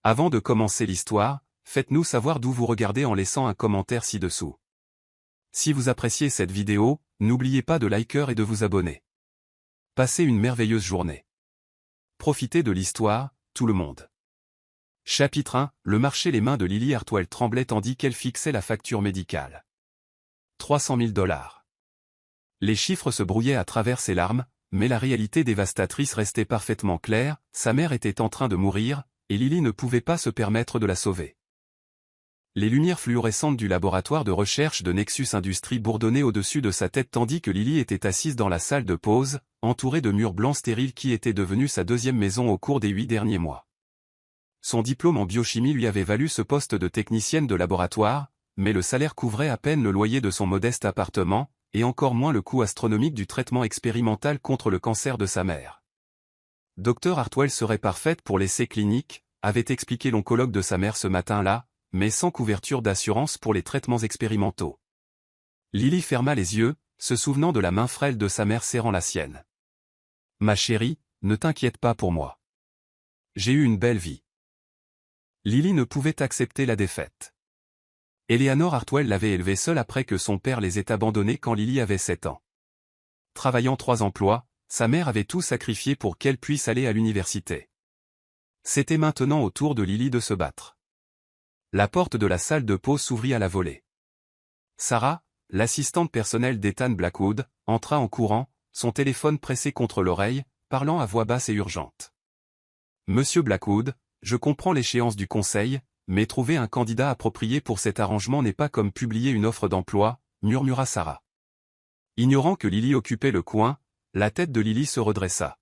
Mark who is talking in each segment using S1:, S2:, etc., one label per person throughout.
S1: Avant de commencer l'histoire, faites-nous savoir d'où vous regardez en laissant un commentaire ci-dessous. Si vous appréciez cette vidéo, n'oubliez pas de liker et de vous abonner. Passez une merveilleuse journée. Profitez de l'histoire, tout le monde. Chapitre 1. Le marché. Les mains de Lily Hartwell tremblaient tandis qu'elle fixait la facture médicale. 300 000 $. Les chiffres se brouillaient à travers ses larmes, mais la réalité dévastatrice restait parfaitement claire, sa mère était en train de mourir, et Lily ne pouvait pas se permettre de la sauver. Les lumières fluorescentes du laboratoire de recherche de Nexus Industries bourdonnaient au-dessus de sa tête tandis que Lily était assise dans la salle de pause, entourée de murs blancs stériles qui étaient devenus sa deuxième maison au cours des 8 derniers mois. Son diplôme en biochimie lui avait valu ce poste de technicienne de laboratoire, mais le salaire couvrait à peine le loyer de son modeste appartement, et encore moins le coût astronomique du traitement expérimental contre le cancer de sa mère. Dr Hartwell serait parfaite pour l'essai clinique, avait expliqué l'oncologue de sa mère ce matin-là, mais sans couverture d'assurance pour les traitements expérimentaux. Lily ferma les yeux, se souvenant de la main frêle de sa mère serrant la sienne. « Ma chérie, ne t'inquiète pas pour moi. J'ai eu une belle vie. » Lily ne pouvait accepter la défaite. Eleanor Hartwell l'avait élevée seule après que son père les ait abandonnés quand Lily avait 7 ans. Travaillant 3 emplois, sa mère avait tout sacrifié pour qu'elle puisse aller à l'université. C'était maintenant au tour de Lily de se battre. La porte de la salle de pause s'ouvrit à la volée. Sarah, l'assistante personnelle d'Ethan Blackwood, entra en courant, son téléphone pressé contre l'oreille, parlant à voix basse et urgente. « Monsieur Blackwood, je comprends l'échéance du conseil, mais trouver un candidat approprié pour cet arrangement n'est pas comme publier une offre d'emploi, » murmura Sarah. Ignorant que Lily occupait le coin, la tête de Lily se redressa.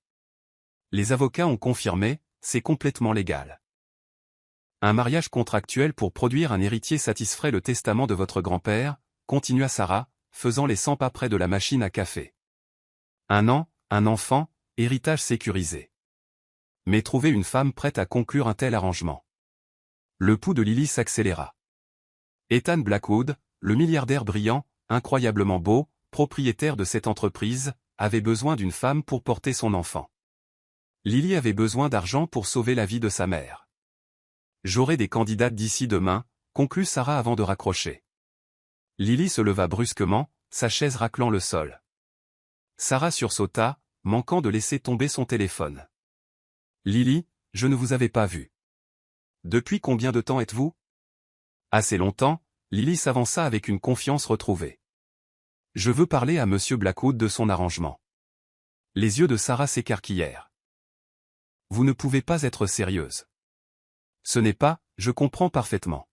S1: Les avocats ont confirmé, c'est complètement légal. Un mariage contractuel pour produire un héritier satisferait le testament de votre grand-père, continua Sarah, faisant les 100 pas près de la machine à café. Un enfant, héritage sécurisé. Mais trouver une femme prête à conclure un tel arrangement. Le pouls de Lily s'accéléra. Ethan Blackwood, le milliardaire brillant, incroyablement beau, propriétaire de cette entreprise, avait besoin d'une femme pour porter son enfant. Lily avait besoin d'argent pour sauver la vie de sa mère. J'aurai des candidates d'ici demain, conclut Sarah avant de raccrocher. Lily se leva brusquement, sa chaise raclant le sol. Sarah sursauta, manquant de laisser tomber son téléphone. Lily, je ne vous avais pas vue. Depuis combien de temps êtes-vous ? Assez longtemps, Lily s'avança avec une confiance retrouvée. Je veux parler à Monsieur Blackwood de son arrangement. Les yeux de Sarah s'écarquillèrent. Vous ne pouvez pas être sérieuse. Ce n'est pas, je comprends parfaitement.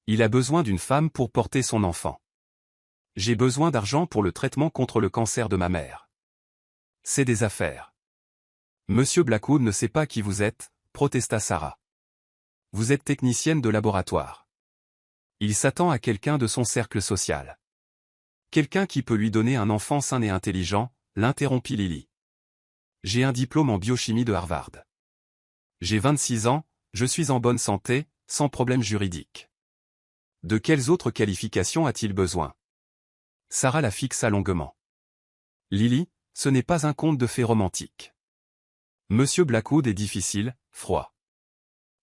S1: Il a besoin d'une femme pour porter son enfant. J'ai besoin d'argent pour le traitement contre le cancer de ma mère. C'est des affaires. Monsieur Blackwood ne sait pas qui vous êtes, protesta Sarah. Vous êtes technicienne de laboratoire. Il s'attend à quelqu'un de son cercle social. Quelqu'un qui peut lui donner un enfant sain et intelligent, l'interrompit Lily. J'ai un diplôme en biochimie de Harvard. J'ai 26 ans, je suis en bonne santé, sans problème juridique. De quelles autres qualifications a-t-il besoin ? Sarah la fixa longuement. Lily, ce n'est pas un conte de fées romantique. Monsieur Blackwood est difficile, froid.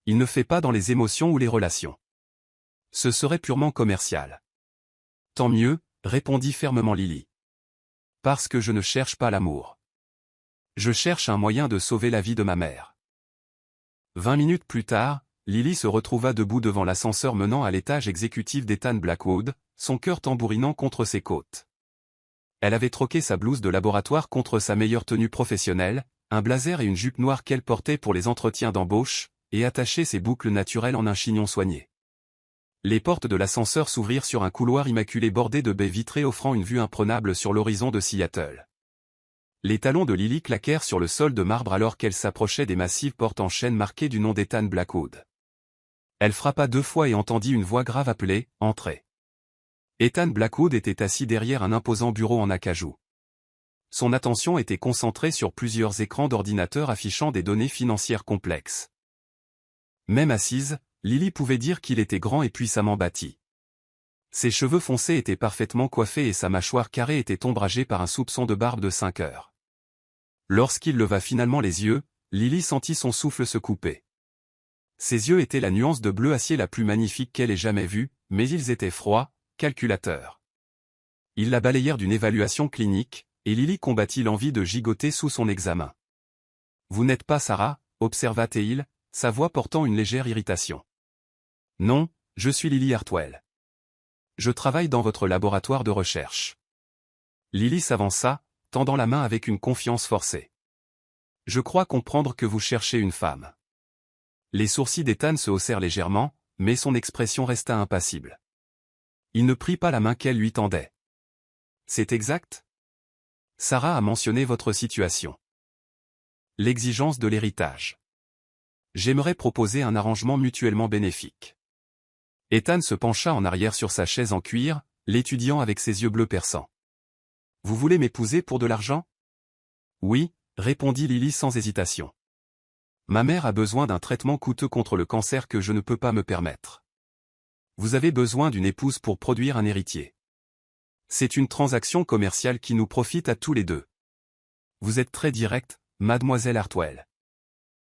S1: Il ne fait pas dans les émotions ou les relations. Ce serait purement commercial. Tant mieux, répondit fermement Lily. Parce que je ne cherche pas l'amour. Je cherche un moyen de sauver la vie de ma mère. 20 minutes plus tard, Lily se retrouva debout devant l'ascenseur menant à l'étage exécutif d'Ethan Blackwood, son cœur tambourinant contre ses côtes. Elle avait troqué sa blouse de laboratoire contre sa meilleure tenue professionnelle, un blazer et une jupe noire qu'elle portait pour les entretiens d'embauche, et attaché ses boucles naturelles en un chignon soigné. Les portes de l'ascenseur s'ouvrirent sur un couloir immaculé bordé de baies vitrées offrant une vue imprenable sur l'horizon de Seattle. Les talons de Lily claquèrent sur le sol de marbre alors qu'elle s'approchait des massives portes en chêne marquées du nom d'Ethan Blackwood. Elle frappa 2 fois et entendit une voix grave appeler « Entrez ». Ethan Blackwood était assis derrière un imposant bureau en acajou. Son attention était concentrée sur plusieurs écrans d'ordinateur affichant des données financières complexes. Même assise, Lily pouvait dire qu'il était grand et puissamment bâti. Ses cheveux foncés étaient parfaitement coiffés et sa mâchoire carrée était ombragée par un soupçon de barbe de 5 heures. Lorsqu'il leva finalement les yeux, Lily sentit son souffle se couper. Ses yeux étaient la nuance de bleu acier la plus magnifique qu'elle ait jamais vue, mais ils étaient froids, calculateurs. Ils la balayèrent d'une évaluation clinique, et Lily combattit l'envie de gigoter sous son examen. « Vous n'êtes pas Sarah ?» observa Teil, sa voix portant une légère irritation. « Non, je suis Lily Hartwell. Je travaille dans votre laboratoire de recherche. » Lily s'avança, tendant la main avec une confiance forcée. « Je crois comprendre que vous cherchez une femme. » Les sourcils d'Ethan se haussèrent légèrement, mais son expression resta impassible. Il ne prit pas la main qu'elle lui tendait. « C'est exact ? Sarah a mentionné votre situation. L'exigence de l'héritage. J'aimerais proposer un arrangement mutuellement bénéfique. » Ethan se pencha en arrière sur sa chaise en cuir, l'étudiant avec ses yeux bleus perçants. « Vous voulez m'épouser pour de l'argent ? » « Oui, » répondit Lily sans hésitation. « Ma mère a besoin d'un traitement coûteux contre le cancer que je ne peux pas me permettre. Vous avez besoin d'une épouse pour produire un héritier. C'est une transaction commerciale qui nous profite à tous les deux. Vous êtes très directe, mademoiselle Hartwell. »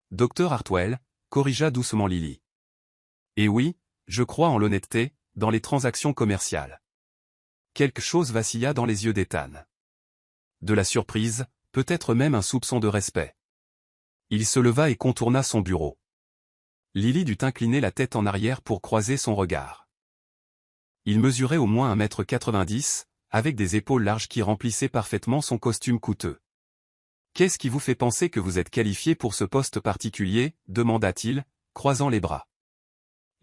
S1: Docteur Hartwell, corrigea doucement Lily. « Et oui, je crois en l'honnêteté, dans les transactions commerciales. » Quelque chose vacilla dans les yeux d'Ethan. De la surprise, peut-être même un soupçon de respect. Il se leva et contourna son bureau. Lily dut incliner la tête en arrière pour croiser son regard. Il mesurait au moins 1,90 m, avec des épaules larges qui remplissaient parfaitement son costume coûteux. « Qu'est-ce qui vous fait penser que vous êtes qualifié pour ce poste particulier ?» demanda-t-il, croisant les bras.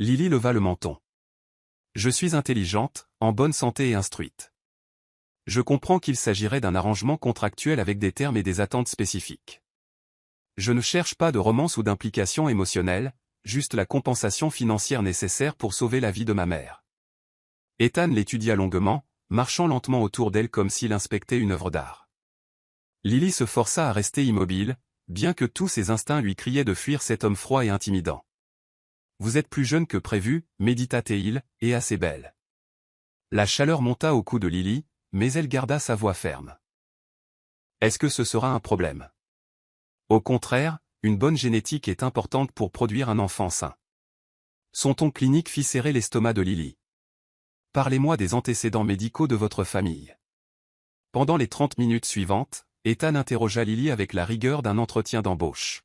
S1: Lily leva le menton. « Je suis intelligente, en bonne santé et instruite. Je comprends qu'il s'agirait d'un arrangement contractuel avec des termes et des attentes spécifiques. Je ne cherche pas de romance ou d'implication émotionnelle, juste la compensation financière nécessaire pour sauver la vie de ma mère. » Ethan l'étudia longuement, marchant lentement autour d'elle comme s'il inspectait une œuvre d'art. Lily se força à rester immobile, bien que tous ses instincts lui criaient de fuir cet homme froid et intimidant. « Vous êtes plus jeune que prévu, médita Teil, et assez belle. » La chaleur monta au cou de Lily, mais elle garda sa voix ferme. « Est-ce que ce sera un problème ? Au contraire, une bonne génétique est importante pour produire un enfant sain. » Son ton clinique fit serrer l'estomac de Lily. « Parlez-moi des antécédents médicaux de votre famille. » Pendant les 30 minutes suivantes, Ethan interrogea Lily avec la rigueur d'un entretien d'embauche.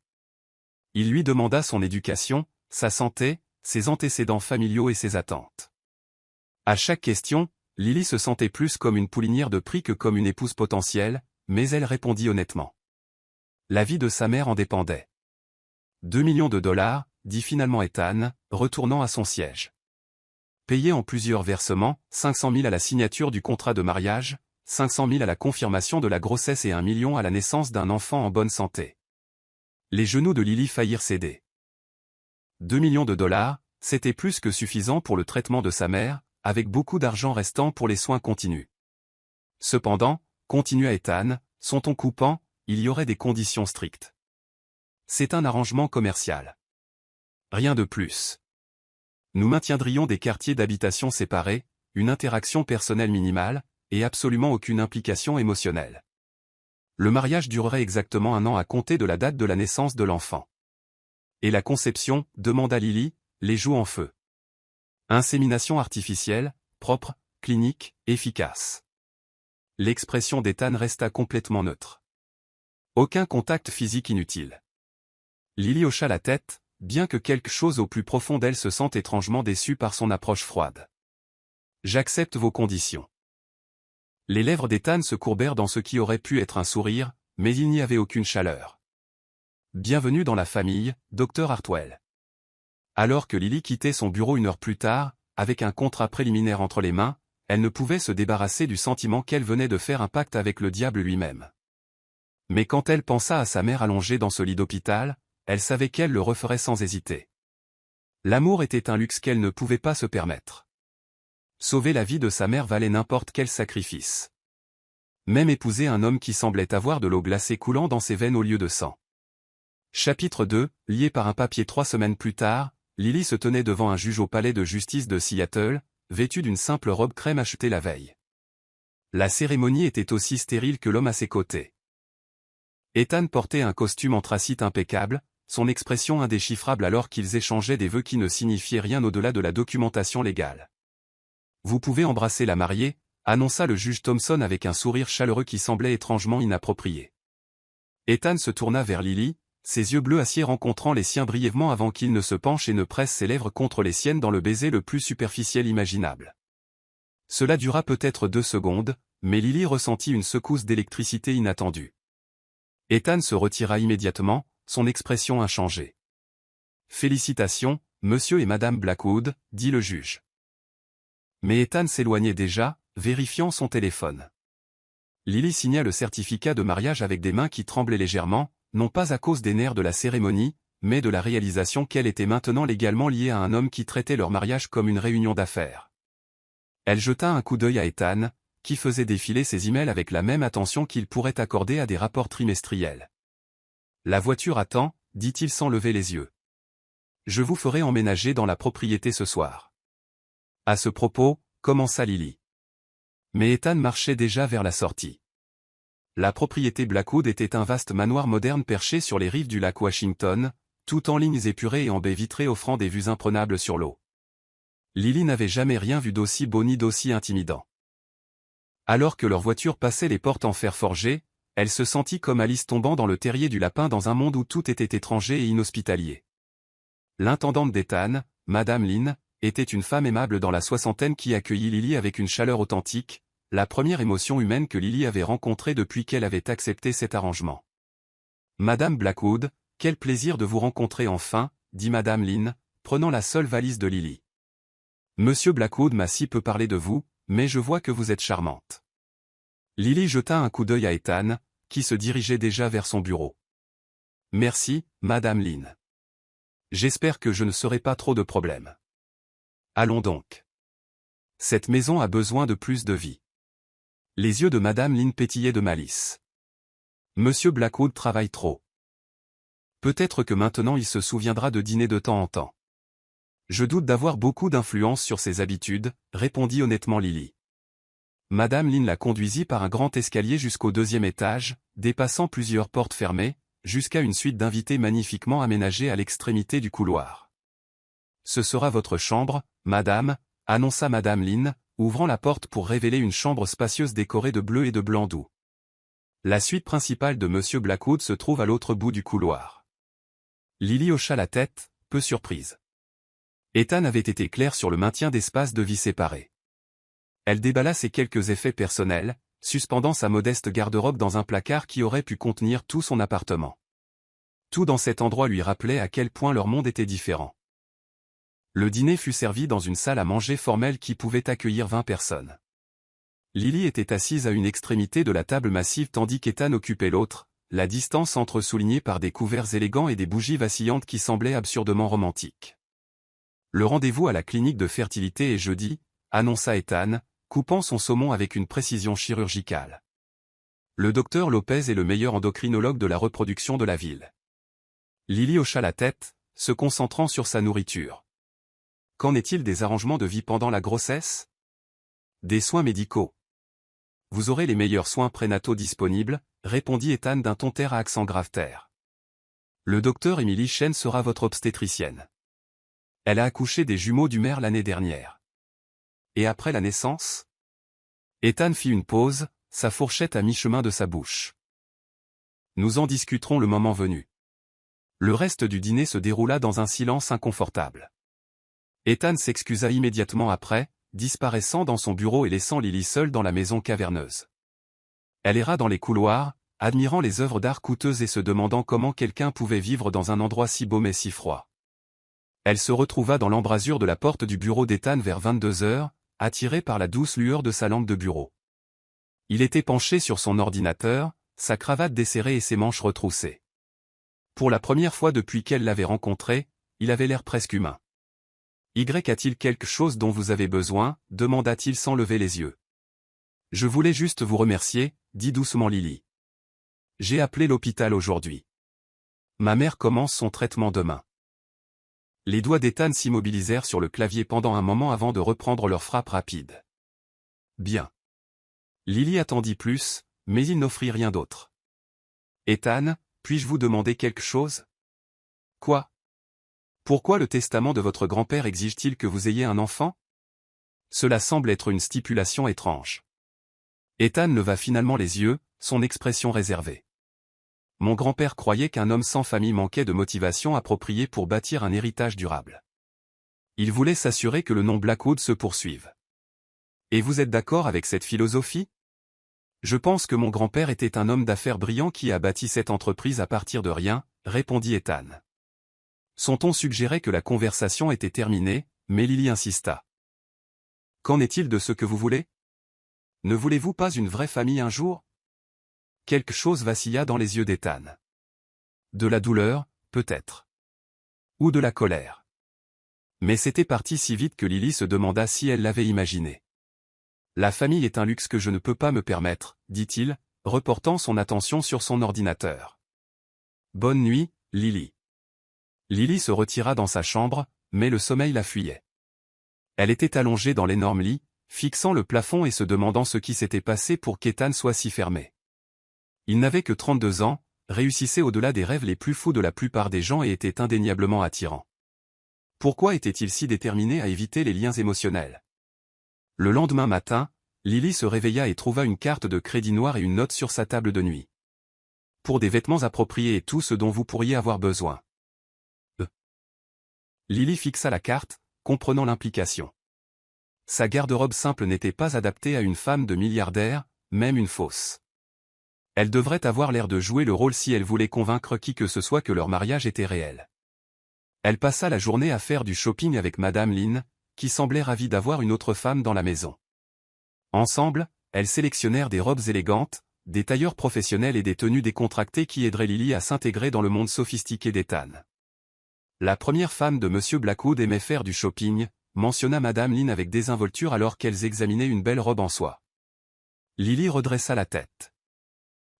S1: Il lui demanda son éducation, sa santé, ses antécédents familiaux et ses attentes. À chaque question, Lily se sentait plus comme une poulinière de prix que comme une épouse potentielle, mais elle répondit honnêtement. La vie de sa mère en dépendait. 2 millions de dollars, dit finalement Ethan, retournant à son siège. Payé en plusieurs versements, 500 000 à la signature du contrat de mariage, 500 000 à la confirmation de la grossesse et 1 million à la naissance d'un enfant en bonne santé. Les genoux de Lily faillirent céder. 2 millions de dollars, c'était plus que suffisant pour le traitement de sa mère, avec beaucoup d'argent restant pour les soins continus. Cependant, continua Ethan, son ton coupant, il y aurait des conditions strictes. C'est un arrangement commercial. Rien de plus. Nous maintiendrions des quartiers d'habitation séparés, une interaction personnelle minimale, et absolument aucune implication émotionnelle. Le mariage durerait exactement 1 an à compter de la date de la naissance de l'enfant. Et la conception, demanda Lily, les joues en feu. Insémination artificielle, propre, clinique, efficace. L'expression d'Ethan resta complètement neutre. Aucun contact physique inutile. Lily hocha la tête, bien que quelque chose au plus profond d'elle se sente étrangement déçue par son approche froide. J'accepte vos conditions. Les lèvres d'Ethan se courbèrent dans ce qui aurait pu être un sourire, mais il n'y avait aucune chaleur. Bienvenue dans la famille, Dr Hartwell. Alors que Lily quittait son bureau 1 heure plus tard, avec un contrat préliminaire entre les mains, elle ne pouvait se débarrasser du sentiment qu'elle venait de faire un pacte avec le diable lui-même. Mais quand elle pensa à sa mère allongée dans ce lit d'hôpital, elle savait qu'elle le referait sans hésiter. L'amour était un luxe qu'elle ne pouvait pas se permettre. Sauver la vie de sa mère valait n'importe quel sacrifice. Même épouser un homme qui semblait avoir de l'eau glacée coulant dans ses veines au lieu de sang. Chapitre 2, lié par un papier 3 semaines plus tard, Lily se tenait devant un juge au palais de justice de Seattle, vêtue d'une simple robe crème achetée la veille. La cérémonie était aussi stérile que l'homme à ses côtés. Ethan portait un costume anthracite impeccable, son expression indéchiffrable alors qu'ils échangeaient des vœux qui ne signifiaient rien au-delà de la documentation légale. Vous pouvez embrasser la mariée, annonça le juge Thompson avec un sourire chaleureux qui semblait étrangement inapproprié. Ethan se tourna vers Lily, ses yeux bleus acier rencontrant les siens brièvement avant qu'il ne se penche et ne presse ses lèvres contre les siennes dans le baiser le plus superficiel imaginable. Cela dura peut-être 2 secondes, mais Lily ressentit une secousse d'électricité inattendue. Ethan se retira immédiatement, son expression inchangée. « Félicitations, monsieur et madame Blackwood, dit le juge. Mais Ethan s'éloignait déjà, vérifiant son téléphone. Lily signa le certificat de mariage avec des mains qui tremblaient légèrement, non pas à cause des nerfs de la cérémonie, mais de la réalisation qu'elle était maintenant légalement liée à un homme qui traitait leur mariage comme une réunion d'affaires. Elle jeta un coup d'œil à Ethan, qui faisait défiler ses emails avec la même attention qu'il pourrait accorder à des rapports trimestriels. « La voiture attend, dit-il sans lever les yeux. Je vous ferai emménager dans la propriété ce soir. À ce propos, commença Lily. Mais Ethan marchait déjà vers la sortie. La propriété Blackwood était un vaste manoir moderne perché sur les rives du lac Washington, tout en lignes épurées et en baies vitrées offrant des vues imprenables sur l'eau. Lily n'avait jamais rien vu d'aussi beau ni d'aussi intimidant. Alors que leur voiture passait les portes en fer forgé, elle se sentit comme Alice tombant dans le terrier du lapin dans un monde où tout était étranger et inhospitalier. L'intendante d'Ethan, Madame Lynn, était une femme aimable dans la soixantaine qui accueillit Lily avec une chaleur authentique, la première émotion humaine que Lily avait rencontrée depuis qu'elle avait accepté cet arrangement. « Madame Blackwood, quel plaisir de vous rencontrer enfin, dit Madame Lynn, prenant la seule valise de Lily. Monsieur Blackwood m'a si peu parlé de vous, mais je vois que vous êtes charmante. » Lily jeta un coup d'œil à Ethan, qui se dirigeait déjà vers son bureau. « Merci, Madame Lynn. J'espère que je ne serai pas trop de problème. Allons donc. Cette maison a besoin de plus de vie. » Les yeux de Madame Lynn pétillaient de malice. « Monsieur Blackwood travaille trop. Peut-être que maintenant il se souviendra de dîner de temps en temps. » Je doute d'avoir beaucoup d'influence sur ses habitudes, répondit honnêtement Lily. Madame Lynn la conduisit par un grand escalier jusqu'au 2e étage, dépassant plusieurs portes fermées, jusqu'à une suite d'invités magnifiquement aménagée à l'extrémité du couloir. « Ce sera votre chambre, madame, annonça Madame Lynn, ouvrant la porte pour révéler une chambre spacieuse décorée de bleu et de blanc doux. La suite principale de Monsieur Blackwood se trouve à l'autre bout du couloir. Lily hocha la tête, peu surprise. Ethan avait été clair sur le maintien d'espaces de vie séparés. Elle déballa ses quelques effets personnels, suspendant sa modeste garde-robe dans un placard qui aurait pu contenir tout son appartement. Tout dans cet endroit lui rappelait à quel point leur monde était différent. Le dîner fut servi dans une salle à manger formelle qui pouvait accueillir 20 personnes. Lily était assise à une extrémité de la table massive tandis qu'Ethan occupait l'autre, la distance entre soulignée par des couverts élégants et des bougies vacillantes qui semblaient absurdement romantiques. « Le rendez-vous à la clinique de fertilité est jeudi, » annonça Ethan, coupant son saumon avec une précision chirurgicale. Le docteur Lopez est le meilleur endocrinologue de la reproduction de la ville. Lily hocha la tête, se concentrant sur sa nourriture. Qu'en est-il des arrangements de vie pendant la grossesse? Des soins médicaux. Vous aurez les meilleurs soins prénataux disponibles, répondit Ethan d'un ton terre à accent grave terre. Le docteur Emily Chen sera votre obstétricienne. Elle a accouché des jumeaux du maire l'année dernière. Et après la naissance? Ethan fit une pause, sa fourchette à mi-chemin de sa bouche. Nous en discuterons le moment venu. Le reste du dîner se déroula dans un silence inconfortable. Ethan s'excusa immédiatement après, disparaissant dans son bureau et laissant Lily seule dans la maison caverneuse. Elle erra dans les couloirs, admirant les œuvres d'art coûteuses et se demandant comment quelqu'un pouvait vivre dans un endroit si beau mais si froid. Elle se retrouva dans l'embrasure de la porte du bureau d'Ethan vers 22 heures, attirée par la douce lueur de sa lampe de bureau. Il était penché sur son ordinateur, sa cravate desserrée et ses manches retroussées. Pour la première fois depuis qu'elle l'avait rencontré, il avait l'air presque humain. « Y a-t-il quelque chose dont vous avez besoin ?» demanda-t-il sans lever les yeux. « Je voulais juste vous remercier, » dit doucement Lily. « J'ai appelé l'hôpital aujourd'hui. Ma mère commence son traitement demain. » Les doigts d'Ethan s'immobilisèrent sur le clavier pendant un moment avant de reprendre leur frappe rapide. « Bien. » Lily attendit plus, mais il n'offrit rien d'autre. « Ethan, puis-je vous demander quelque chose ?» Quoi? Pourquoi le testament de votre grand-père exige-t-il que vous ayez un enfant? Cela semble être une stipulation étrange. Ethan leva finalement les yeux, son expression réservée. Mon grand-père croyait qu'un homme sans famille manquait de motivation appropriée pour bâtir un héritage durable. Il voulait s'assurer que le nom Blackwood se poursuive. Et vous êtes d'accord avec cette philosophie? Je pense que mon grand-père était un homme d'affaires brillant qui a bâti cette entreprise à partir de rien, répondit Ethan. Son ton suggérait que la conversation était terminée, mais Lily insista. Qu'en est-il de ce que vous voulez? Ne voulez-vous pas une vraie famille un jour? Quelque chose vacilla dans les yeux d'Ethan. De la douleur, peut-être. Ou de la colère. Mais c'était parti si vite que Lily se demanda si elle l'avait imaginé. La famille est un luxe que je ne peux pas me permettre, dit-il, reportant son attention sur son ordinateur. Bonne nuit, Lily. Lily se retira dans sa chambre, mais le sommeil la fuyait. Elle était allongée dans l'énorme lit, fixant le plafond et se demandant ce qui s'était passé pour qu'Ethan soit si fermé. Il n'avait que 32 ans, réussissait au-delà des rêves les plus fous de la plupart des gens et était indéniablement attirant. Pourquoi était-il si déterminé à éviter les liens émotionnels? Le lendemain matin, Lily se réveilla et trouva une carte de crédit noir et une note sur sa table de nuit. Pour des vêtements appropriés et tout ce dont vous pourriez avoir besoin. Lily fixa la carte, comprenant l'implication. Sa garde-robe simple n'était pas adaptée à une femme de milliardaire, même une fausse. Elle devrait avoir l'air de jouer le rôle si elle voulait convaincre qui que ce soit que leur mariage était réel. Elle passa la journée à faire du shopping avec Madame Lynn, qui semblait ravie d'avoir une autre femme dans la maison. Ensemble, elles sélectionnèrent des robes élégantes, des tailleurs professionnels et des tenues décontractées qui aideraient Lily à s'intégrer dans le monde sophistiqué d'Ethan. La première femme de M. Blackwood aimait faire du shopping, mentionna Madame Lynn avec désinvolture alors qu'elles examinaient une belle robe en soie. Lily redressa la tête.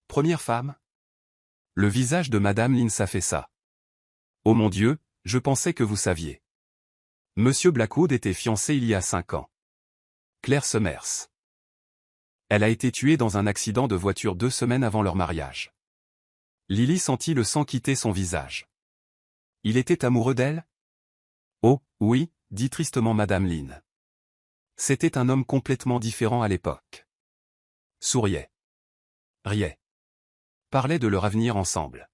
S1: Première femme? Le visage de Madame Lynn s'affaissa. Oh mon Dieu, je pensais que vous saviez. Monsieur Blackwood était fiancé il y a 5 ans. Claire Summers. Elle a été tuée dans un accident de voiture 2 semaines avant leur mariage. Lily sentit le sang quitter son visage. Il était amoureux d'elle? Oh, oui, dit tristement Madame Lynn. C'était un homme complètement différent à l'époque. Souriait. Riait. Parlait de leur avenir ensemble.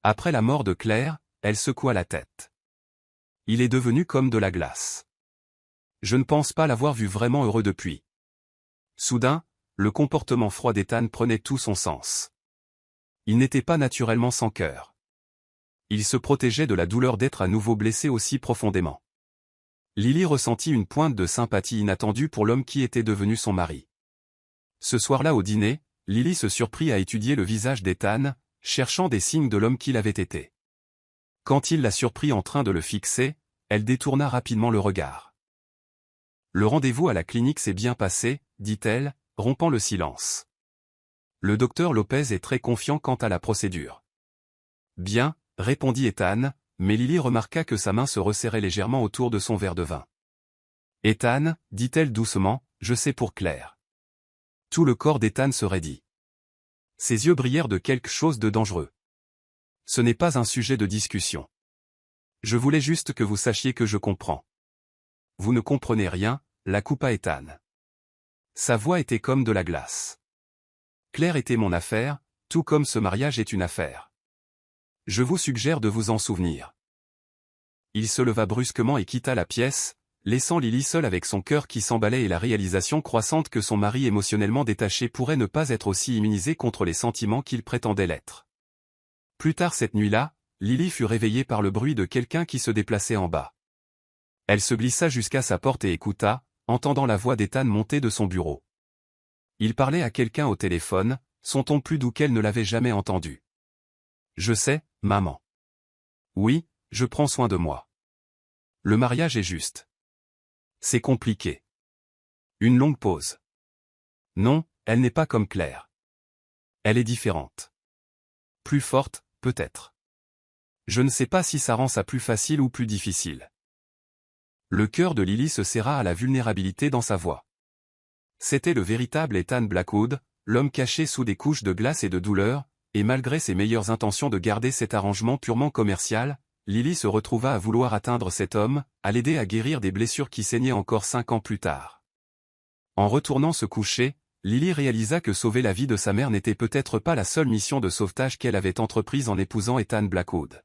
S1: Après la mort de Claire, elle secoua la tête. Il est devenu comme de la glace. Je ne pense pas l'avoir vu vraiment heureux depuis. Soudain, le comportement froid d'Ethan prenait tout son sens. Il n'était pas naturellement sans cœur. Il se protégeait de la douleur d'être à nouveau blessé aussi profondément. Lily ressentit une pointe de sympathie inattendue pour l'homme qui était devenu son mari. Ce soir-là au dîner, Lily se surprit à étudier le visage d'Ethan, cherchant des signes de l'homme qu'il avait été. Quand il la surprit en train de le fixer, elle détourna rapidement le regard. Le rendez-vous à la clinique s'est bien passé, dit-elle, rompant le silence. Le docteur Lopez est très confiant quant à la procédure. Bien, répondit Ethan, mais Lily remarqua que sa main se resserrait légèrement autour de son verre de vin. Ethan, dit-elle doucement, je sais pour Claire. Tout le corps d'Ethan se raidit. Ses yeux brillèrent de quelque chose de dangereux. Ce n'est pas un sujet de discussion. Je voulais juste que vous sachiez que je comprends. Vous ne comprenez rien, la coupa Ethan. Sa voix était comme de la glace. Claire était mon affaire, tout comme ce mariage est une affaire. Je vous suggère de vous en souvenir. Il se leva brusquement et quitta la pièce, laissant Lily seule avec son cœur qui s'emballait et la réalisation croissante que son mari émotionnellement détaché pourrait ne pas être aussi immunisé contre les sentiments qu'il prétendait l'être. Plus tard cette nuit-là, Lily fut réveillée par le bruit de quelqu'un qui se déplaçait en bas. Elle se glissa jusqu'à sa porte et écouta, entendant la voix d'Ethan monter de son bureau. Il parlait à quelqu'un au téléphone, son ton plus doux qu'elle ne l'avait jamais entendu. « Je sais, maman. Oui, je prends soin de moi. Le mariage est juste. C'est compliqué. » Une longue pause. « Non, elle n'est pas comme Claire. Elle est différente. Plus forte, peut-être. Je ne sais pas si ça rend ça plus facile ou plus difficile. » Le cœur de Lily se serra à la vulnérabilité dans sa voix. C'était le véritable Ethan Blackwood, l'homme caché sous des couches de glace et de douleur, et malgré ses meilleures intentions de garder cet arrangement purement commercial, Lily se retrouva à vouloir atteindre cet homme, à l'aider à guérir des blessures qui saignaient encore 5 ans plus tard. En retournant se coucher, Lily réalisa que sauver la vie de sa mère n'était peut-être pas la seule mission de sauvetage qu'elle avait entreprise en épousant Ethan Blackwood.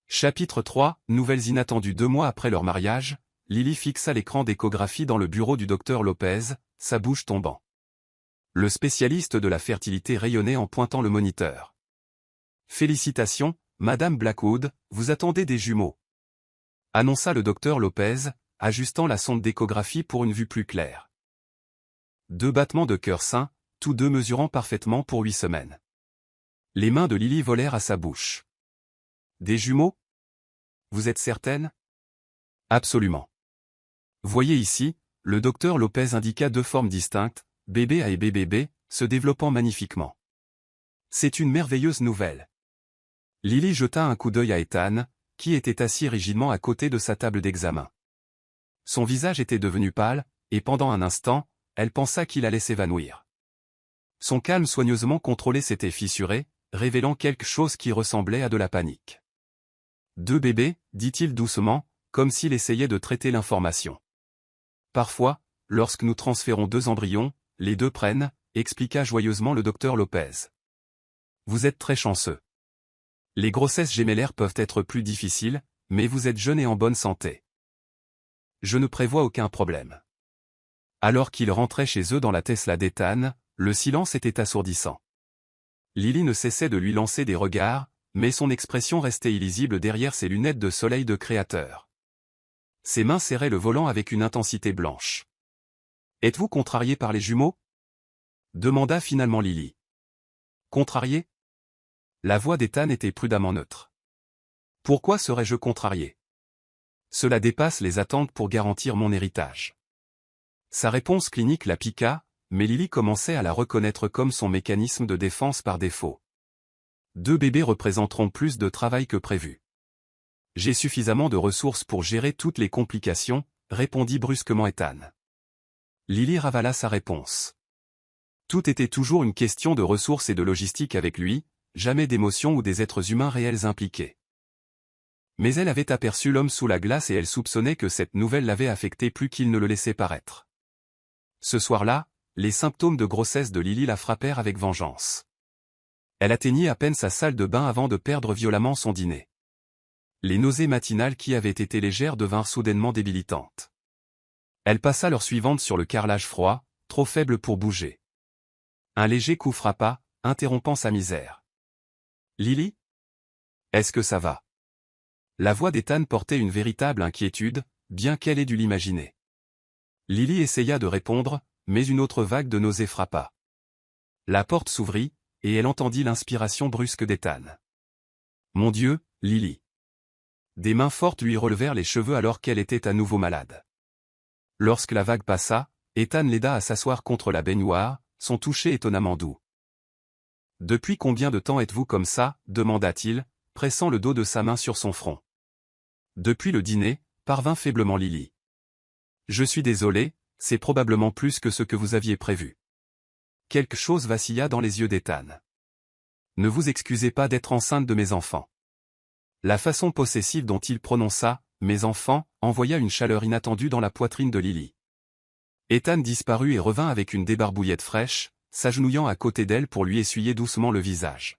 S1: Chapitre 3, Nouvelles inattendues. 2 mois après leur mariage, Lily fixa l'écran d'échographie dans le bureau du docteur Lopez, sa bouche tombant. Le spécialiste de la fertilité rayonnait en pointant le moniteur. « Félicitations, Madame Blackwood, vous attendez des jumeaux », annonça le docteur Lopez, ajustant la sonde d'échographie pour une vue plus claire. 2 battements de cœur sains, tous 2 mesurant parfaitement pour 8 semaines. Les mains de Lily volèrent à sa bouche. « Des jumeaux? Vous êtes certaine? » « Absolument. Voyez ici, le docteur Lopez indiqua 2 formes distinctes, BBA et BBB, se développant magnifiquement. C'est une merveilleuse nouvelle. Lily jeta un coup d'œil à Ethan, qui était assis rigidement à côté de sa table d'examen. Son visage était devenu pâle, et pendant un instant, elle pensa qu'il allait s'évanouir. Son calme soigneusement contrôlé s'était fissuré, révélant quelque chose qui ressemblait à de la panique. « 2 bébés, dit-il doucement, comme s'il essayait de traiter l'information. Parfois, lorsque nous transférons 2 embryons, les 2 prennent, expliqua joyeusement le docteur Lopez. Vous êtes très chanceux. Les grossesses gémellaires peuvent être plus difficiles, mais vous êtes jeune et en bonne santé. Je ne prévois aucun problème. Alors qu'ils rentraient chez eux dans la Tesla d'Ethan, le silence était assourdissant. Lily ne cessait de lui lancer des regards, mais son expression restait illisible derrière ses lunettes de soleil de créateur. Ses mains serraient le volant avec une intensité blanche. « Êtes-vous contrarié par les jumeaux ?» demanda finalement Lily. « Contrarié ?» La voix d'Ethan était prudemment neutre. « Pourquoi serais-je contrarié ? Cela dépasse les attentes pour garantir mon héritage. » Sa réponse clinique la piqua, mais Lily commençait à la reconnaître comme son mécanisme de défense par défaut. « 2 bébés représenteront plus de travail que prévu. J'ai suffisamment de ressources pour gérer toutes les complications, répondit brusquement Ethan. Lily ravala sa réponse. Tout était toujours une question de ressources et de logistique avec lui, jamais d'émotions ou des êtres humains réels impliqués. Mais elle avait aperçu l'homme sous la glace et elle soupçonnait que cette nouvelle l'avait affecté plus qu'il ne le laissait paraître. Ce soir-là, les symptômes de grossesse de Lily la frappèrent avec vengeance. Elle atteignit à peine sa salle de bain avant de perdre violemment son dîner. Les nausées matinales qui avaient été légères devinrent soudainement débilitantes. Elle passa l'heure suivante sur le carrelage froid, trop faible pour bouger. Un léger coup frappa, interrompant sa misère. « Lily ? Est-ce que ça va ?» La voix d'Ethan portait une véritable inquiétude, bien qu'elle ait dû l'imaginer. Lily essaya de répondre, mais une autre vague de nausées frappa. La porte s'ouvrit, et elle entendit l'inspiration brusque d'Ethan. « Mon Dieu, Lily !» Des mains fortes lui relevèrent les cheveux alors qu'elle était à nouveau malade. Lorsque la vague passa, Ethan l'aida à s'asseoir contre la baignoire, son toucher étonnamment doux. « Depuis combien de temps êtes-vous comme ça ?» demanda-t-il, pressant le dos de sa main sur son front. « Depuis le dîner » parvint faiblement Lily. « Je suis désolé, c'est probablement plus que ce que vous aviez prévu. » Quelque chose vacilla dans les yeux d'Ethan. « Ne vous excusez pas d'être enceinte de mes enfants. » La façon possessive dont il prononça « mes enfants » envoya une chaleur inattendue dans la poitrine de Lily. Ethan disparut et revint avec une débarbouillette fraîche, s'agenouillant à côté d'elle pour lui essuyer doucement le visage.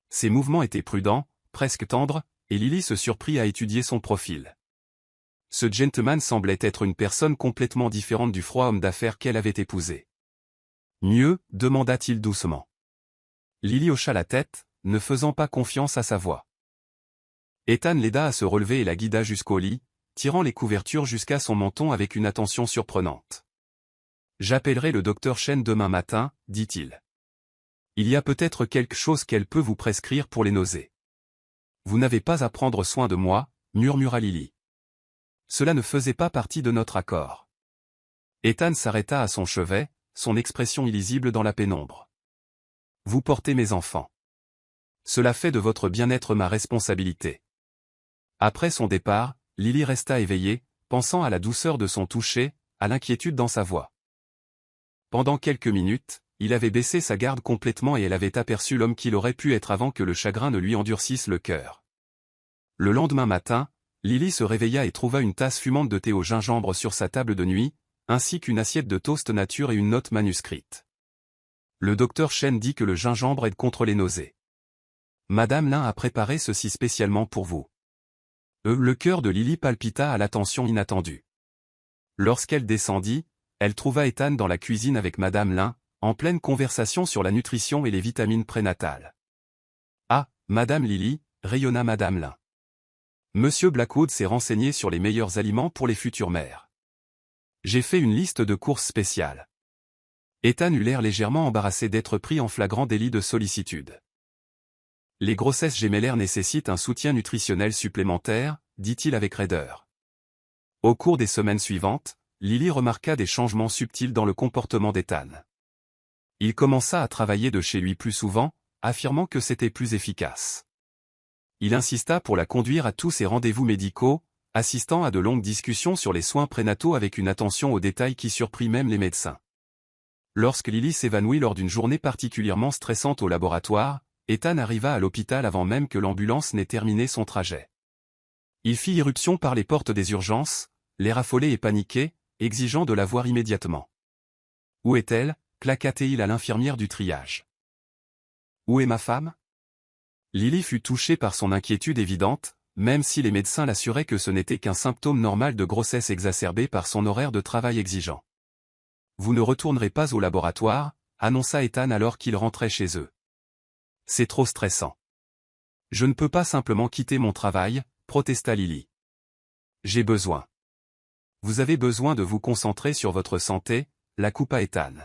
S1: Ses mouvements étaient prudents, presque tendres, et Lily se surprit à étudier son profil. Ce gentleman semblait être une personne complètement différente du froid homme d'affaires qu'elle avait épousé. « Mieux ?» demanda-t-il doucement. Lily hocha la tête, ne faisant pas confiance à sa voix. Ethan l'aida à se relever et la guida jusqu'au lit, tirant les couvertures jusqu'à son menton avec une attention surprenante. « J'appellerai le docteur Chen demain matin, dit-il. Il y a peut-être quelque chose qu'elle peut vous prescrire pour les nausées. Vous n'avez pas à prendre soin de moi, murmura Lily. Cela ne faisait pas partie de notre accord. Ethan s'arrêta à son chevet, son expression illisible dans la pénombre. Vous portez mes enfants. Cela fait de votre bien-être ma responsabilité. Après son départ, Lily resta éveillée, pensant à la douceur de son toucher, à l'inquiétude dans sa voix. Pendant quelques minutes, il avait baissé sa garde complètement et elle avait aperçu l'homme qu'il aurait pu être avant que le chagrin ne lui endurcisse le cœur. Le lendemain matin, Lily se réveilla et trouva une tasse fumante de thé au gingembre sur sa table de nuit, ainsi qu'une assiette de toast nature et une note manuscrite. Le docteur Chen dit que le gingembre aide contre les nausées. Madame Lin a préparé ceci spécialement pour vous. Le cœur de Lily palpita à l'attention inattendue. Lorsqu'elle descendit, elle trouva Ethan dans la cuisine avec Madame Lin, en pleine conversation sur la nutrition et les vitamines prénatales. Ah, Madame Lily, rayonna Madame Lin. Monsieur Blackwood s'est renseigné sur les meilleurs aliments pour les futures mères. J'ai fait une liste de courses spéciales. Ethan eut l'air légèrement embarrassé d'être pris en flagrant délit de sollicitude. Les grossesses gémellaires nécessitent un soutien nutritionnel supplémentaire, dit-il avec raideur. Au cours des semaines suivantes, Lily remarqua des changements subtils dans le comportement d'Ethan. Il commença à travailler de chez lui plus souvent, affirmant que c'était plus efficace. Il insista pour la conduire à tous ses rendez-vous médicaux, assistant à de longues discussions sur les soins prénataux avec une attention aux détails qui surprit même les médecins. Lorsque Lily s'évanouit lors d'une journée particulièrement stressante au laboratoire, Ethan arriva à l'hôpital avant même que l'ambulance n'ait terminé son trajet. Il fit irruption par les portes des urgences, l'air affolé et paniqué, exigeant de la voir immédiatement. « Où est-elle » claqua-t-il à l'infirmière du triage. « Où est ma femme ?» Lily fut touchée par son inquiétude évidente, même si les médecins l'assuraient que ce n'était qu'un symptôme normal de grossesse exacerbé par son horaire de travail exigeant. « Vous ne retournerez pas au laboratoire » annonça Ethan alors qu'ils rentraient chez eux. « C'est trop stressant. »« Je ne peux pas simplement quitter mon travail » protesta Lily. « J'ai besoin. »« Vous avez besoin de vous concentrer sur votre santé » la coupa Ethan.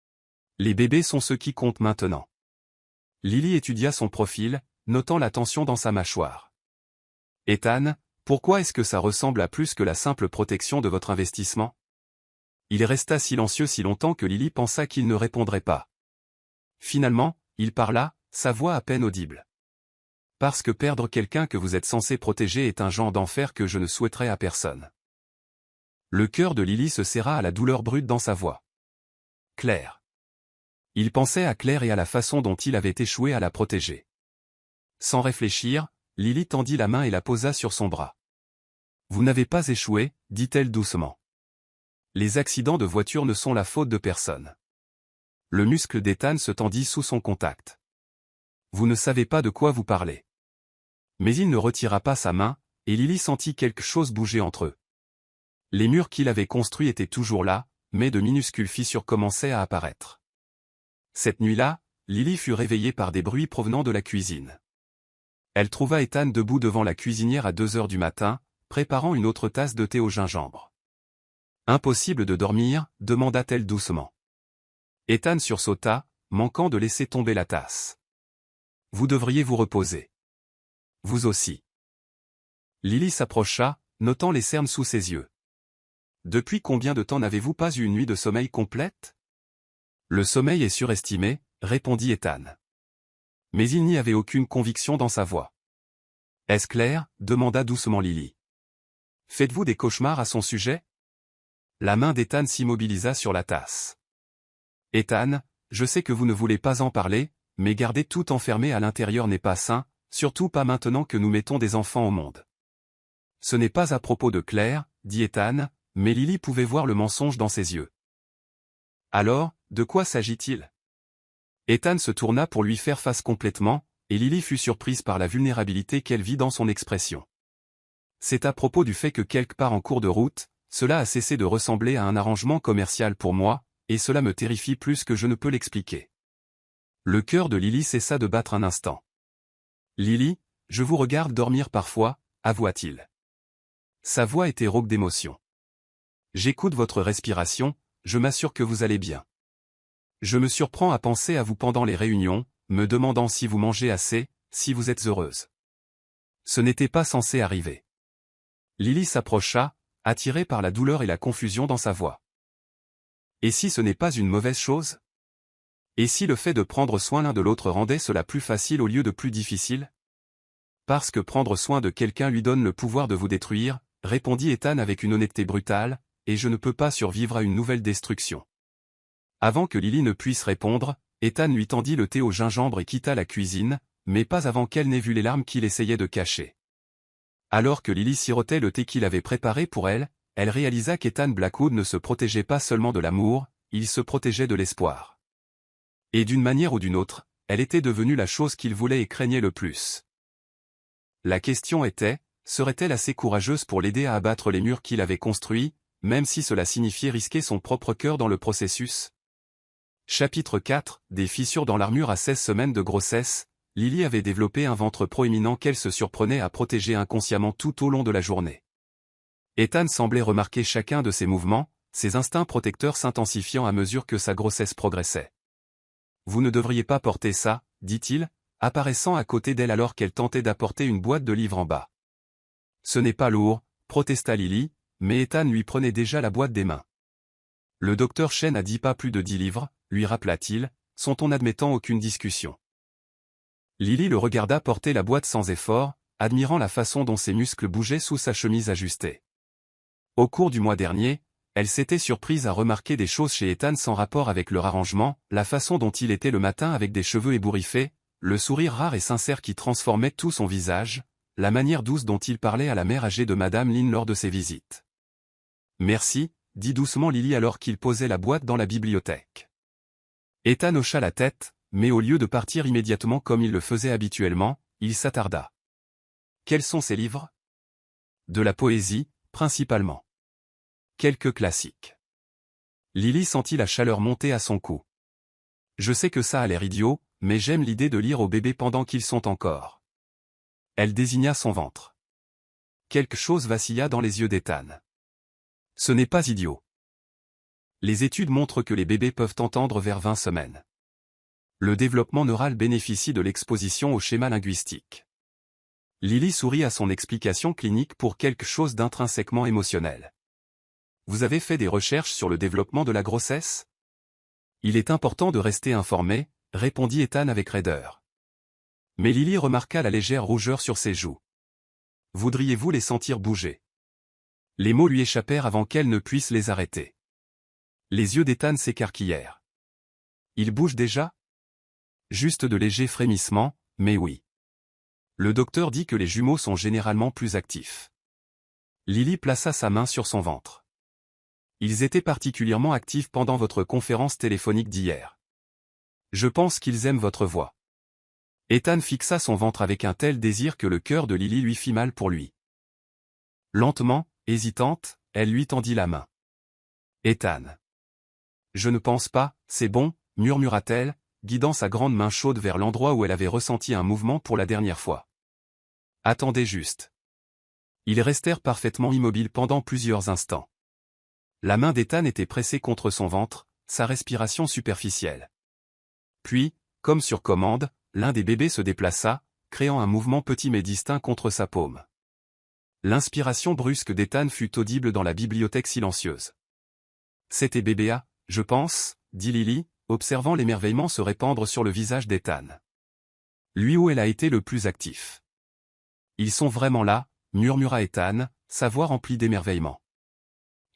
S1: « Les bébés sont ceux qui comptent maintenant. » Lily étudia son profil, notant la tension dans sa mâchoire. « Ethan, pourquoi est-ce que ça ressemble à plus que la simple protection de votre investissement ?» Il resta silencieux si longtemps que Lily pensa qu'il ne répondrait pas. Finalement, il parla, sa voix à peine audible. « Parce que perdre quelqu'un que vous êtes censé protéger est un genre d'enfer que je ne souhaiterais à personne. » Le cœur de Lily se serra à la douleur brute dans sa voix. Claire. Il pensait à Claire et à la façon dont il avait échoué à la protéger. Sans réfléchir, Lily tendit la main et la posa sur son bras. « Vous n'avez pas échoué, dit-elle doucement. Les accidents de voiture ne sont la faute de personne. » Le muscle d'Ethan se tendit sous son contact. « Vous ne savez pas de quoi vous parlez. » Mais il ne retira pas sa main, et Lily sentit quelque chose bouger entre eux. Les murs qu'il avait construits étaient toujours là, mais de minuscules fissures commençaient à apparaître. Cette nuit-là, Lily fut réveillée par des bruits provenant de la cuisine. Elle trouva Ethan debout devant la cuisinière à 2 heures du matin, préparant une autre tasse de thé au gingembre. « Impossible de dormir » demanda-t-elle doucement. Ethan sursauta, manquant de laisser tomber la tasse. « Vous devriez vous reposer. »« Vous aussi. » Lily s'approcha, notant les cernes sous ses yeux. « Depuis combien de temps n'avez-vous pas eu une nuit de sommeil complète ?»« Le sommeil est surestimé » répondit Ethan. Mais il n'y avait aucune conviction dans sa voix. « Est-ce clair » demanda doucement Lily. « Faites-vous des cauchemars à son sujet ?» La main d'Ethan s'immobilisa sur la tasse. « Ethan, je sais que vous ne voulez pas en parler, mais garder tout enfermé à l'intérieur n'est pas sain, surtout pas maintenant que nous mettons des enfants au monde. » Ce n'est pas à propos de Claire, dit Ethan, mais Lily pouvait voir le mensonge dans ses yeux. Alors, de quoi s'agit-il? Ethan se tourna pour lui faire face complètement, et Lily fut surprise par la vulnérabilité qu'elle vit dans son expression. C'est à propos du fait que quelque part en cours de route, cela a cessé de ressembler à un arrangement commercial pour moi, et cela me terrifie plus que je ne peux l'expliquer. Le cœur de Lily cessa de battre un instant. « Lily, je vous regarde dormir parfois, avoua-t-il. » Sa voix était rauque d'émotion. « J'écoute votre respiration, je m'assure que vous allez bien. Je me surprends à penser à vous pendant les réunions, me demandant si vous mangez assez, si vous êtes heureuse. Ce n'était pas censé arriver. » Lily s'approcha, attirée par la douleur et la confusion dans sa voix. « Et si ce n'est pas une mauvaise chose? Et si le fait de prendre soin l'un de l'autre rendait cela plus facile au lieu de plus difficile? Parce que prendre soin de quelqu'un lui donne le pouvoir de vous détruire, répondit Ethan avec une honnêteté brutale, et je ne peux pas survivre à une nouvelle destruction. » Avant que Lily ne puisse répondre, Ethan lui tendit le thé au gingembre et quitta la cuisine, mais pas avant qu'elle n'ait vu les larmes qu'il essayait de cacher. Alors que Lily sirotait le thé qu'il avait préparé pour elle, elle réalisa qu'Ethan Blackwood ne se protégeait pas seulement de l'amour, il se protégeait de l'espoir. Et d'une manière ou d'une autre, elle était devenue la chose qu'il voulait et craignait le plus. La question était, serait-elle assez courageuse pour l'aider à abattre les murs qu'il avait construits, même si cela signifiait risquer son propre cœur dans le processus? Chapitre 4, des fissures dans l'armure à 16 semaines de grossesse, Lily avait développé un ventre proéminent qu'elle se surprenait à protéger inconsciemment tout au long de la journée. Ethan semblait remarquer chacun de ses mouvements, ses instincts protecteurs s'intensifiant à mesure que sa grossesse progressait. « Vous ne devriez pas porter ça, dit-il, apparaissant à côté d'elle alors qu'elle tentait d'apporter une boîte de livres en bas. « Ce n'est pas lourd, protesta Lily, mais Ethan lui prenait déjà la boîte des mains. « Le docteur Chen a dit pas plus de 10 livres, lui rappela-t-il, sont-on admettant aucune discussion. » Lily le regarda porter la boîte sans effort, admirant la façon dont ses muscles bougeaient sous sa chemise ajustée. Au cours du mois dernier, elle s'était surprise à remarquer des choses chez Ethan sans rapport avec leur arrangement, la façon dont il était le matin avec des cheveux ébouriffés, le sourire rare et sincère qui transformait tout son visage, la manière douce dont il parlait à la mère âgée de Madame Lynn lors de ses visites. « Merci, » dit doucement Lily alors qu'il posait la boîte dans la bibliothèque. Ethan hocha la tête, mais au lieu de partir immédiatement comme il le faisait habituellement, il s'attarda. « Quels sont ces livres ? » ?»« De la poésie, principalement. Quelques classiques. » Lily sentit la chaleur monter à son cou. « Je sais que ça a l'air idiot, mais j'aime l'idée de lire aux bébés pendant qu'ils sont encore. » Elle désigna son ventre. Quelque chose vacilla dans les yeux d'Ethan. « Ce n'est pas idiot. Les études montrent que les bébés peuvent entendre vers 20 semaines. Le développement neural bénéficie de l'exposition au schéma linguistique. » Lily sourit à son explication clinique pour quelque chose d'intrinsèquement émotionnel. « Vous avez fait des recherches sur le développement de la grossesse ? » « Il est important de rester informé, » répondit Ethan avec raideur. Mais Lily remarqua la légère rougeur sur ses joues. « Voudriez-vous les sentir bouger ?» Les mots lui échappèrent avant qu'elle ne puisse les arrêter. Les yeux d'Ethan s'écarquillèrent. « Il bouge déjà ?» Juste de légers frémissements, mais oui. Le docteur dit que les jumeaux sont généralement plus actifs. Lily plaça sa main sur son ventre. Ils étaient particulièrement actifs pendant votre conférence téléphonique d'hier. Je pense qu'ils aiment votre voix. Ethan fixa son ventre avec un tel désir que le cœur de Lily lui fit mal pour lui. Lentement, hésitante, elle lui tendit la main. Ethan. Je ne pense pas, c'est bon, murmura-t-elle, guidant sa grande main chaude vers l'endroit où elle avait ressenti un mouvement pour la dernière fois. Attendez juste. Ils restèrent parfaitement immobiles pendant plusieurs instants. La main d'Ethan était pressée contre son ventre, sa respiration superficielle. Puis, comme sur commande, l'un des bébés se déplaça, créant un mouvement petit mais distinct contre sa paume. L'inspiration brusque d'Ethan fut audible dans la bibliothèque silencieuse. « C'était bébé, je pense, » dit Lily, observant l'émerveillement se répandre sur le visage d'Ethan. Lui où elle a été le plus actif. « Ils sont vraiment là, » murmura Ethan, sa voix remplie d'émerveillement.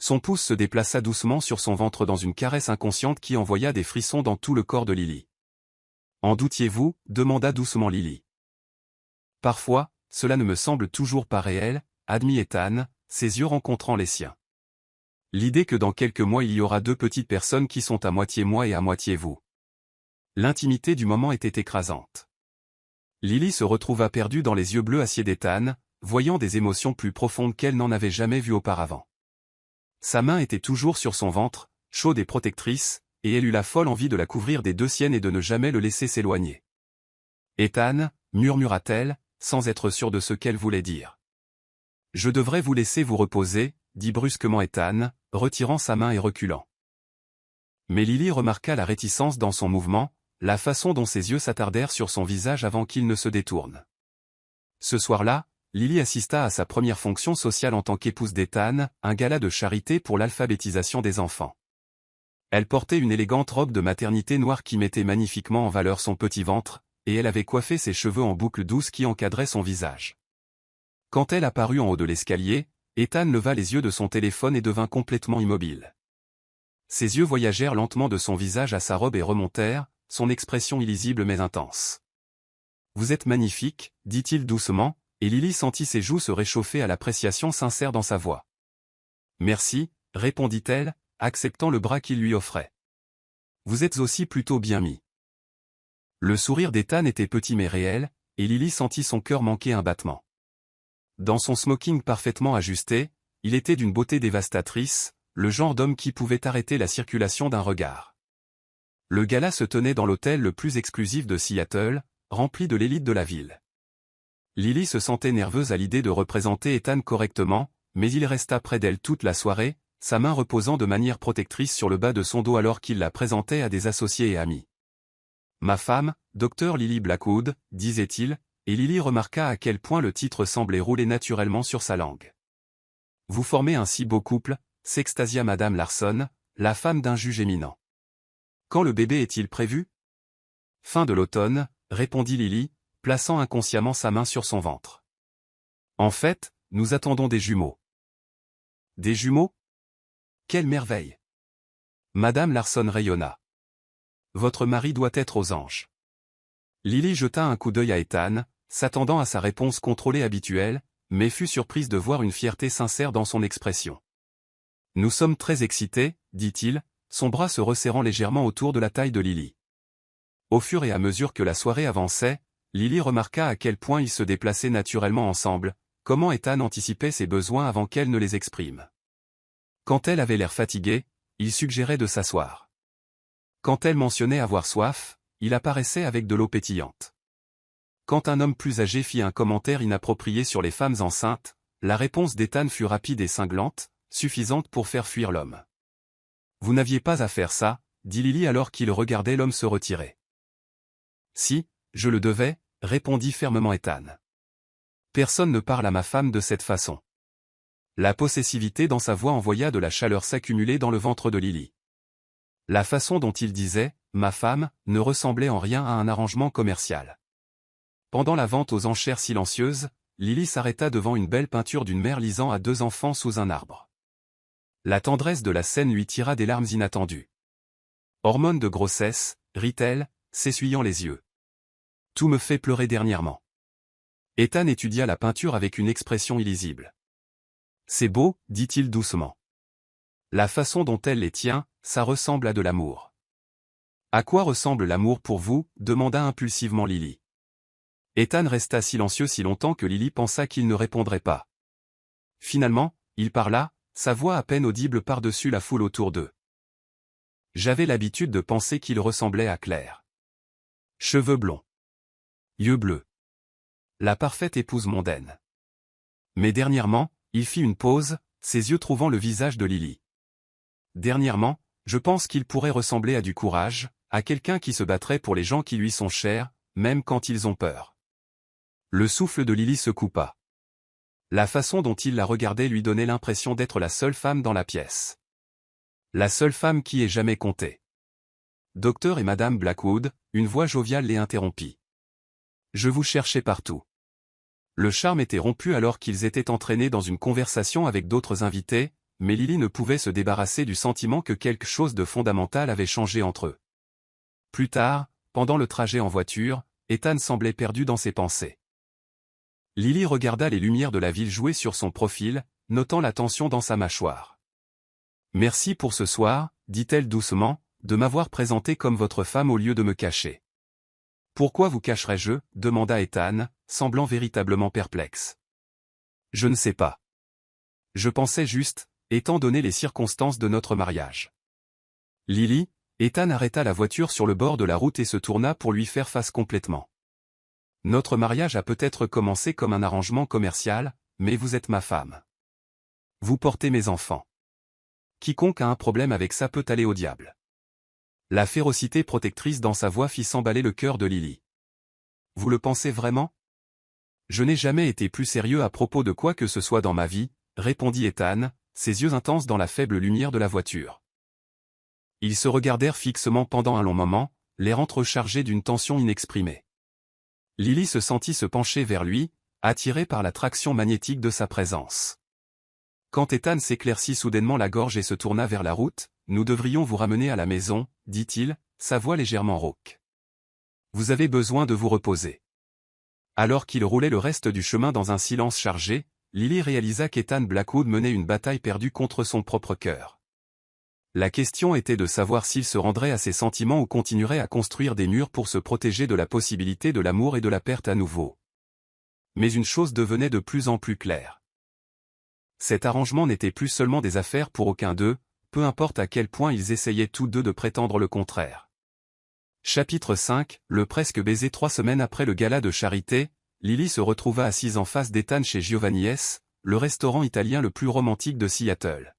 S1: Son pouce se déplaça doucement sur son ventre dans une caresse inconsciente qui envoya des frissons dans tout le corps de Lily. « En doutiez-vous » demanda doucement Lily. « Parfois, cela ne me semble toujours pas réel, » admit Ethan, ses yeux rencontrant les siens. L'idée que dans quelques mois il y aura deux petites personnes qui sont à moitié moi et à moitié vous. L'intimité du moment était écrasante. Lily se retrouva perdue dans les yeux bleus aciers d'Ethan, voyant des émotions plus profondes qu'elle n'en avait jamais vues auparavant. Sa main était toujours sur son ventre, chaude et protectrice, et elle eut la folle envie de la couvrir des deux siennes et de ne jamais le laisser s'éloigner. « Ethan » murmura-t-elle, sans être sûre de ce qu'elle voulait dire. « Je devrais vous laisser vous reposer » dit brusquement Ethan, retirant sa main et reculant. Mais Lily remarqua la réticence dans son mouvement, la façon dont ses yeux s'attardèrent sur son visage avant qu'il ne se détourne. Ce soir-là, Lily assista à sa première fonction sociale en tant qu'épouse d'Ethan, un gala de charité pour l'alphabétisation des enfants. Elle portait une élégante robe de maternité noire qui mettait magnifiquement en valeur son petit ventre, et elle avait coiffé ses cheveux en boucles douces qui encadraient son visage. Quand elle apparut en haut de l'escalier, Ethan leva les yeux de son téléphone et devint complètement immobile. Ses yeux voyagèrent lentement de son visage à sa robe et remontèrent, son expression illisible mais intense. « Vous êtes magnifique, dit-il doucement, et Lily sentit ses joues se réchauffer à l'appréciation sincère dans sa voix. « Merci, répondit-elle, acceptant le bras qu'il lui offrait. Vous êtes aussi plutôt bien mis. Le sourire d'Ethan était petit mais réel, et Lily sentit son cœur manquer un battement. Dans son smoking parfaitement ajusté, il était d'une beauté dévastatrice, le genre d'homme qui pouvait arrêter la circulation d'un regard. Le gala se tenait dans l'hôtel le plus exclusif de Seattle, rempli de l'élite de la ville. Lily se sentait nerveuse à l'idée de représenter Ethan correctement, mais il resta près d'elle toute la soirée, sa main reposant de manière protectrice sur le bas de son dos alors qu'il la présentait à des associés et amis. « Ma femme, Dr Lily Blackwood », disait-il, et Lily remarqua à quel point le titre semblait rouler naturellement sur sa langue. « Vous formez un si beau couple », s'extasia Madame Larson, la femme d'un juge éminent. « Quand le bébé est-il prévu ? » « Fin de l'automne, » répondit Lily, plaçant inconsciemment sa main sur son ventre. « En fait, nous attendons des jumeaux. »« Des jumeaux ? Quelle merveille !» Madame Larson rayonna. « Votre mari doit être aux anges. » Lily jeta un coup d'œil à Ethan, s'attendant à sa réponse contrôlée habituelle, mais fut surprise de voir une fierté sincère dans son expression. « Nous sommes très excités, » dit-il, son bras se resserrant légèrement autour de la taille de Lily. Au fur et à mesure que la soirée avançait, Lily remarqua à quel point ils se déplaçaient naturellement ensemble, comment Ethan anticipait ses besoins avant qu'elle ne les exprime. Quand elle avait l'air fatiguée, il suggérait de s'asseoir. Quand elle mentionnait avoir soif, il apparaissait avec de l'eau pétillante. Quand un homme plus âgé fit un commentaire inapproprié sur les femmes enceintes, la réponse d'Ethan fut rapide et cinglante, suffisante pour faire fuir l'homme. « Vous n'aviez pas à faire ça, » dit Lily alors qu'il regardait l'homme se retirer. « Si, je le devais, » répondit fermement Ethan. « Personne ne parle à ma femme de cette façon. » La possessivité dans sa voix envoya de la chaleur s'accumuler dans le ventre de Lily. La façon dont il disait « ma femme » ne ressemblait en rien à un arrangement commercial. Pendant la vente aux enchères silencieuses, Lily s'arrêta devant une belle peinture d'une mère lisant à 2 enfants sous un arbre. La tendresse de la scène lui tira des larmes inattendues. « Hormones de grossesse », rit-elle, s'essuyant les yeux. « Tout me fait pleurer dernièrement. » Ethan étudia la peinture avec une expression illisible. « C'est beau, dit-il doucement. La façon dont elle les tient, ça ressemble à de l'amour. »« À quoi ressemble l'amour pour vous ?» demanda impulsivement Lily. Ethan resta silencieux si longtemps que Lily pensa qu'il ne répondrait pas. Finalement, il parla, sa voix à peine audible par-dessus la foule autour d'eux. « J'avais l'habitude de penser qu'il ressemblait à Claire. Cheveux blonds. Yeux bleus. La parfaite épouse mondaine. Mais dernièrement, » il fit une pause, ses yeux trouvant le visage de Lily. « Dernièrement, je pense qu'il pourrait ressembler à du courage, à quelqu'un qui se battrait pour les gens qui lui sont chers, même quand ils ont peur. » Le souffle de Lily se coupa. La façon dont il la regardait lui donnait l'impression d'être la seule femme dans la pièce. La seule femme qui ait jamais compté. Docteur et Madame Blackwood, une voix joviale les interrompit. « Je vous cherchais partout. » Le charme était rompu alors qu'ils étaient entraînés dans une conversation avec d'autres invités, mais Lily ne pouvait se débarrasser du sentiment que quelque chose de fondamental avait changé entre eux. Plus tard, pendant le trajet en voiture, Ethan semblait perdu dans ses pensées. Lily regarda les lumières de la ville jouer sur son profil, notant la tension dans sa mâchoire. « Merci pour ce soir, » dit-elle doucement, « de m'avoir présenté comme votre femme au lieu de me cacher. »« Pourquoi vous cacherais-je » demanda Ethan, semblant véritablement perplexe. « Je ne sais pas. Je pensais juste, étant donné les circonstances de notre mariage. » Lily, Ethan arrêta la voiture sur le bord de la route et se tourna pour lui faire face complètement. « Notre mariage a peut-être commencé comme un arrangement commercial, mais vous êtes ma femme. Vous portez mes enfants. Quiconque a un problème avec ça peut aller au diable. » La férocité protectrice dans sa voix fit s'emballer le cœur de Lily. « Vous le pensez vraiment ? » « Je n'ai jamais été plus sérieux à propos de quoi que ce soit dans ma vie, » répondit Ethan, ses yeux intenses dans la faible lumière de la voiture. Ils se regardèrent fixement pendant un long moment, l'air entrechargé d'une tension inexprimée. Lily se sentit se pencher vers lui, attirée par l'attraction magnétique de sa présence. Quand Ethan s'éclaircit soudainement la gorge et se tourna vers la route, « Nous devrions vous ramener à la maison, » dit-il, sa voix légèrement rauque. « Vous avez besoin de vous reposer. » Alors qu'il roulait le reste du chemin dans un silence chargé, Lily réalisa qu'Ethan Blackwood menait une bataille perdue contre son propre cœur. La question était de savoir s'il se rendrait à ses sentiments ou continuerait à construire des murs pour se protéger de la possibilité de l'amour et de la perte à nouveau. Mais une chose devenait de plus en plus claire. Cet arrangement n'était plus seulement des affaires pour aucun d'eux, peu importe à quel point ils essayaient tous deux de prétendre le contraire. Chapitre 5, le presque baiser 3 semaines après le gala de charité, Lily se retrouva assise en face d'Ethan chez Giovanni S., le restaurant italien le plus romantique de Seattle.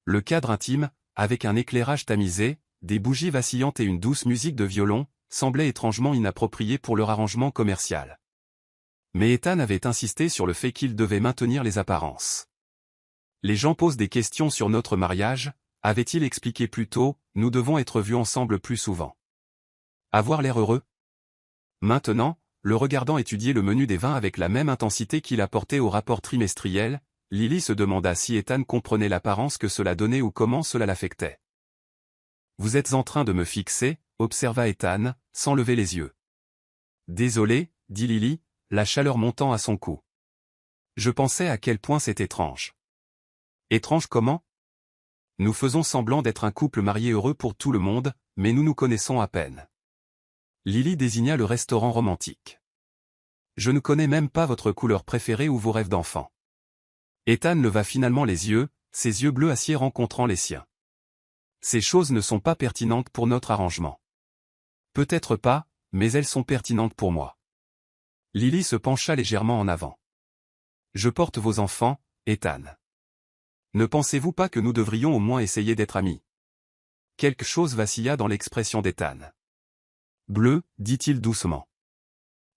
S1: Le cadre intime, avec un éclairage tamisé, des bougies vacillantes et une douce musique de violon, semblait étrangement inapproprié pour leur arrangement commercial. Mais Ethan avait insisté sur le fait qu'il devait maintenir les apparences. Les gens posent des questions sur notre mariage, avait-il expliqué plus tôt, nous devons être vus ensemble plus souvent. Avoir l'air heureux? Maintenant, le regardant étudier le menu des vins avec la même intensité qu'il apportait au rapport trimestriel, Lily se demanda si Ethan comprenait l'apparence que cela donnait ou comment cela l'affectait. « Vous êtes en train de me fixer » observa Ethan, sans lever les yeux. « Désolé, » dit Lily, la chaleur montant à son cou. « Je pensais à quel point c'est étrange. » Étrange comment? Nous faisons semblant d'être un couple marié heureux pour tout le monde, mais nous nous connaissons à peine. Lily désigna le restaurant romantique. Je ne connais même pas votre couleur préférée ou vos rêves d'enfant. Ethan leva finalement les yeux, ses yeux bleus acier rencontrant les siens. Ces choses ne sont pas pertinentes pour notre arrangement. Peut-être pas, mais elles sont pertinentes pour moi. Lily se pencha légèrement en avant. Je porte vos enfants, Ethan. Ne pensez-vous pas que nous devrions au moins essayer d'être amis? Quelque chose vacilla dans l'expression d'Ethan. Bleu, dit-il doucement.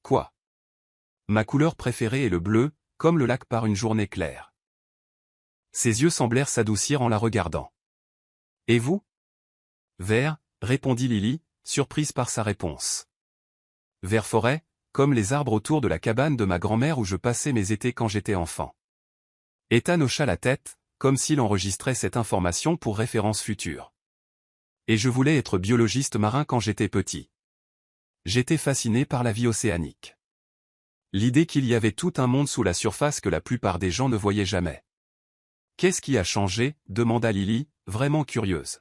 S1: Quoi? Ma couleur préférée est le bleu, comme le lac par une journée claire. Ses yeux semblèrent s'adoucir en la regardant. Et vous? Vert, répondit Lily, surprise par sa réponse. Vert forêt, comme les arbres autour de la cabane de ma grand-mère où je passais mes étés quand j'étais enfant. Ethan hocha la tête, comme s'il enregistrait cette information pour référence future. Et je voulais être biologiste marin quand j'étais petit. J'étais fasciné par la vie océanique. L'idée qu'il y avait tout un monde sous la surface que la plupart des gens ne voyaient jamais. Qu'est-ce qui a changé? Demanda Lily, vraiment curieuse.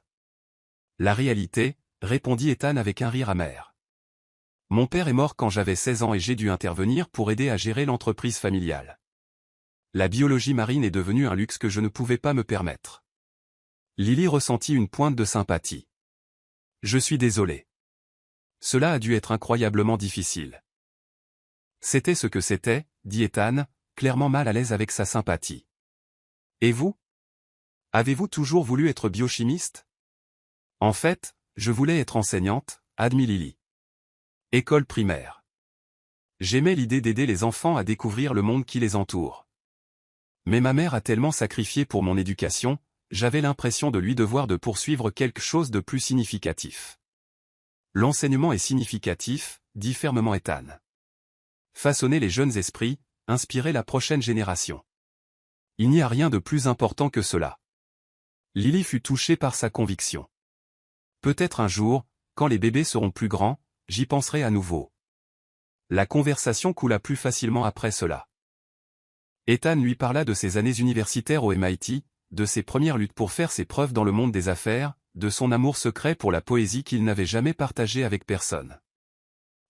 S1: La réalité, répondit Ethan avec un rire amer. Mon père est mort quand j'avais 16 ans et j'ai dû intervenir pour aider à gérer l'entreprise familiale. La biologie marine est devenue un luxe que je ne pouvais pas me permettre. Lily ressentit une pointe de sympathie. Je suis désolé. Cela a dû être incroyablement difficile. C'était ce que c'était, dit Ethan, clairement mal à l'aise avec sa sympathie. Et vous? Avez-vous toujours voulu être biochimiste? En fait, je voulais être enseignante, admit Lily. École primaire. J'aimais l'idée d'aider les enfants à découvrir le monde qui les entoure. Mais ma mère a tellement sacrifié pour mon éducation, j'avais l'impression de lui devoir de poursuivre quelque chose de plus significatif. L'enseignement est significatif, dit fermement Ethan. Façonner les jeunes esprits, inspirer la prochaine génération. Il n'y a rien de plus important que cela. Lily fut touchée par sa conviction. Peut-être un jour, quand les bébés seront plus grands, j'y penserai à nouveau. La conversation coula plus facilement après cela. Ethan lui parla de ses années universitaires au MIT, de ses premières luttes pour faire ses preuves dans le monde des affaires, de son amour secret pour la poésie qu'il n'avait jamais partagé avec personne.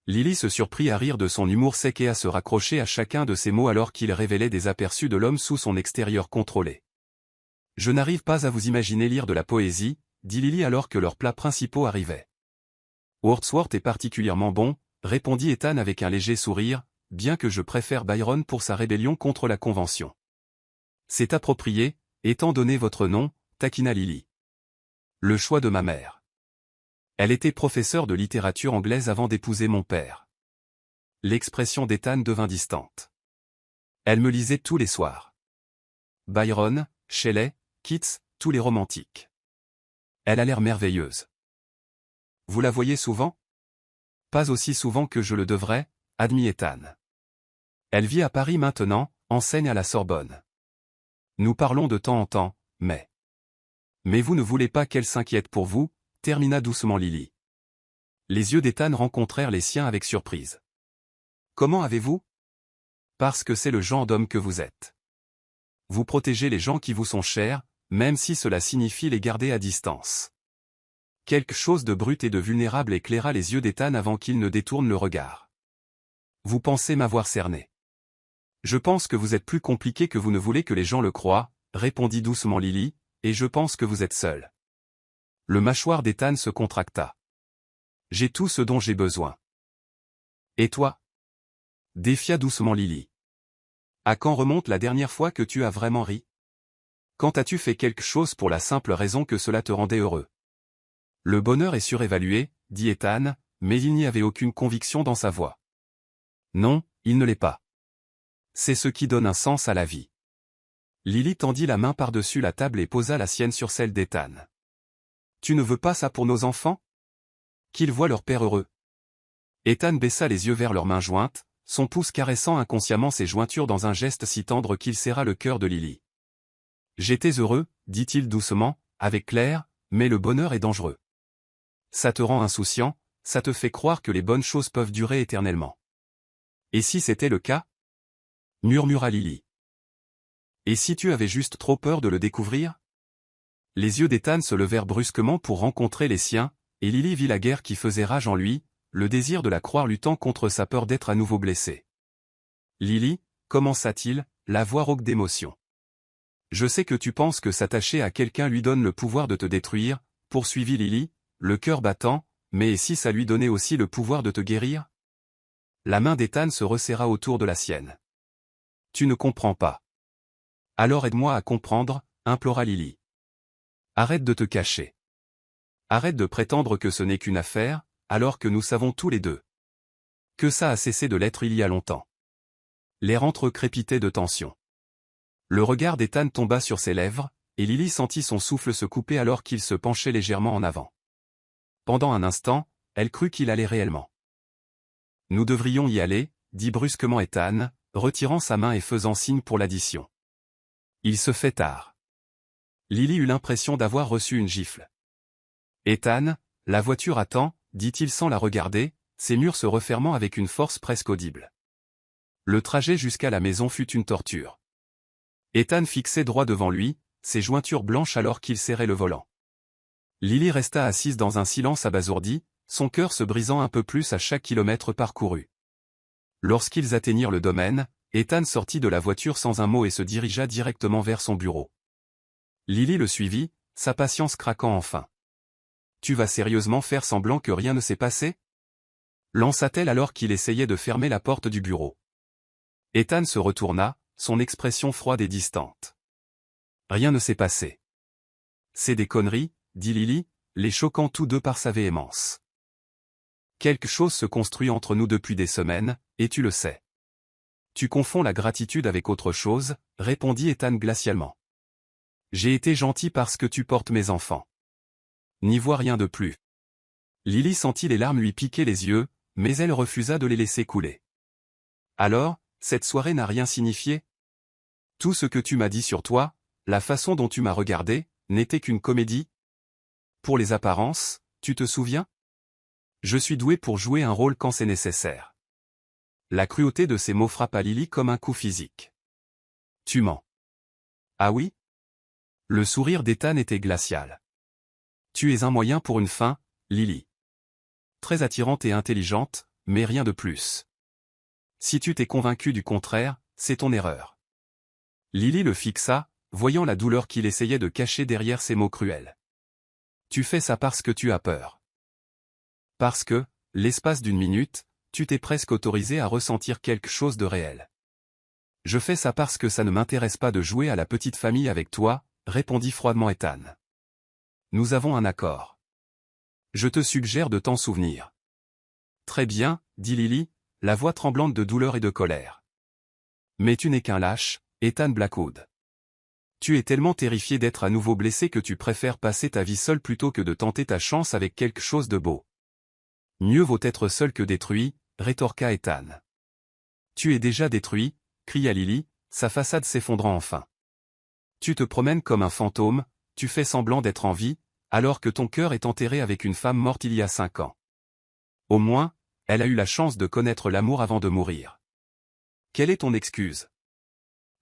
S1: Lily se surprit à rire de son humour sec et à se raccrocher à chacun de ses mots alors qu'il révélait des aperçus de l'homme sous son extérieur contrôlé. « Je n'arrive pas à vous imaginer lire de la poésie, » dit Lily alors que leurs plats principaux arrivaient. « Wordsworth est particulièrement bon, » répondit Ethan avec un léger sourire, bien que je préfère Byron pour sa rébellion contre la convention. « C'est approprié, étant donné votre nom, » taquina Lily. « Le choix de ma mère. Elle était professeure de littérature anglaise avant d'épouser mon père. » L'expression d'Ethan devint distante. Elle me lisait tous les soirs. Byron, Shelley, Keats, tous les romantiques. Elle a l'air merveilleuse. Vous la voyez souvent? Pas aussi souvent que je le devrais, admit Ethan. Elle vit à Paris maintenant, enseigne à la Sorbonne. Nous parlons de temps en temps, mais... Mais vous ne voulez pas qu'elle s'inquiète pour vous, termina doucement Lily. Les yeux d'Ethan rencontrèrent les siens avec surprise. Comment avez-vous? Parce que c'est le genre d'homme que vous êtes. Vous protégez les gens qui vous sont chers, même si cela signifie les garder à distance. Quelque chose de brut et de vulnérable éclaira les yeux d'Ethan avant qu'il ne détourne le regard. Vous pensez m'avoir cerné. Je pense que vous êtes plus compliqué que vous ne voulez que les gens le croient, répondit doucement Lily, et je pense que vous êtes seul. Le mâchoire d'Ethan se contracta. J'ai tout ce dont j'ai besoin. Et toi? Défia doucement Lily. À quand remonte la dernière fois que tu as vraiment ri? Quand as-tu fait quelque chose pour la simple raison que cela te rendait heureux? Le bonheur est surévalué, dit Ethan, mais il n'y avait aucune conviction dans sa voix. Non, il ne l'est pas. C'est ce qui donne un sens à la vie. Lily tendit la main par-dessus la table et posa la sienne sur celle d'Ethan. Tu ne veux pas ça pour nos enfants? Qu'ils voient leur père heureux. Ethan baissa les yeux vers leurs mains jointes, son pouce caressant inconsciemment ses jointures dans un geste si tendre qu'il serra le cœur de Lily. J'étais heureux, dit-il doucement, avec Claire, mais le bonheur est dangereux. Ça te rend insouciant, ça te fait croire que les bonnes choses peuvent durer éternellement. Et si c'était le cas? Murmura Lily. Et si tu avais juste trop peur de le découvrir? Les yeux d'Ethan se levèrent brusquement pour rencontrer les siens, et Lily vit la guerre qui faisait rage en lui, le désir de la croire luttant contre sa peur d'être à nouveau blessé. Lily, commença-t-il, la voix rauque d'émotion. Je sais que tu penses que s'attacher à quelqu'un lui donne le pouvoir de te détruire, poursuivit Lily, le cœur battant, mais et si ça lui donnait aussi le pouvoir de te guérir? La main d'Ethan se resserra autour de la sienne. Tu ne comprends pas. Alors aide-moi à comprendre, implora Lily. Arrête de te cacher. Arrête de prétendre que ce n'est qu'une affaire, alors que nous savons tous les deux que ça a cessé de l'être il y a longtemps. L'air entre crépitait de tension. Le regard d'Ethan tomba sur ses lèvres, et Lily sentit son souffle se couper alors qu'il se penchait légèrement en avant. Pendant un instant, elle crut qu'il allait réellement. Nous devrions y aller, dit brusquement Ethan, retirant sa main et faisant signe pour l'addition. Il se fait tard. Lily eut l'impression d'avoir reçu une gifle. Ethan, la voiture attend, dit-il sans la regarder, ses murs se refermant avec une force presque audible. Le trajet jusqu'à la maison fut une torture. Ethan fixait droit devant lui, ses jointures blanches alors qu'il serrait le volant. Lily resta assise dans un silence abasourdi, son cœur se brisant un peu plus à chaque kilomètre parcouru. Lorsqu'ils atteignirent le domaine, Ethan sortit de la voiture sans un mot et se dirigea directement vers son bureau. Lily le suivit, sa patience craquant enfin. « Tu vas sérieusement faire semblant que rien ne s'est passé ?» lança-t-elle alors qu'il essayait de fermer la porte du bureau. Ethan se retourna, son expression froide et distante. « Rien ne s'est passé. »« C'est des conneries, » dit Lily, les choquant tous deux par sa véhémence. « Quelque chose se construit entre nous depuis des semaines, et tu le sais. »« Tu confonds la gratitude avec autre chose, » répondit Ethan glacialement. « J'ai été gentil parce que tu portes mes enfants. N'y vois rien de plus. » Lily sentit les larmes lui piquer les yeux, mais elle refusa de les laisser couler. « Alors, cette soirée n'a rien signifié? Tout ce que tu m'as dit sur toi, la façon dont tu m'as regardé, n'était qu'une comédie? Pour les apparences, tu te souviens? Je suis doué pour jouer un rôle quand c'est nécessaire. » La cruauté de ces mots frappa Lily comme un coup physique. « Tu mens. »« Ah oui ?» Le sourire d'Ethan était glacial. « Tu es un moyen pour une fin, Lily. Très attirante et intelligente, mais rien de plus. Si tu t'es convaincu du contraire, c'est ton erreur. » Lily le fixa, voyant la douleur qu'il essayait de cacher derrière ces mots cruels. « Tu fais ça parce que tu as peur. Parce que, l'espace d'une minute, tu t'es presque autorisé à ressentir quelque chose de réel. Je fais ça parce que ça ne m'intéresse pas de jouer à la petite famille avec toi, répondit froidement Ethan. Nous avons un accord. Je te suggère de t'en souvenir. Très bien, dit Lily, la voix tremblante de douleur et de colère. Mais tu n'es qu'un lâche, Ethan Blackwood. Tu es tellement terrifié d'être à nouveau blessé que tu préfères passer ta vie seul plutôt que de tenter ta chance avec quelque chose de beau. Mieux vaut être seul que détruit, rétorqua Ethan. Tu es déjà détruit, cria Lily, sa façade s'effondrant enfin. Tu te promènes comme un fantôme, tu fais semblant d'être en vie, alors que ton cœur est enterré avec une femme morte il y a 5 ans. Au moins, elle a eu la chance de connaître l'amour avant de mourir. Quelle est ton excuse?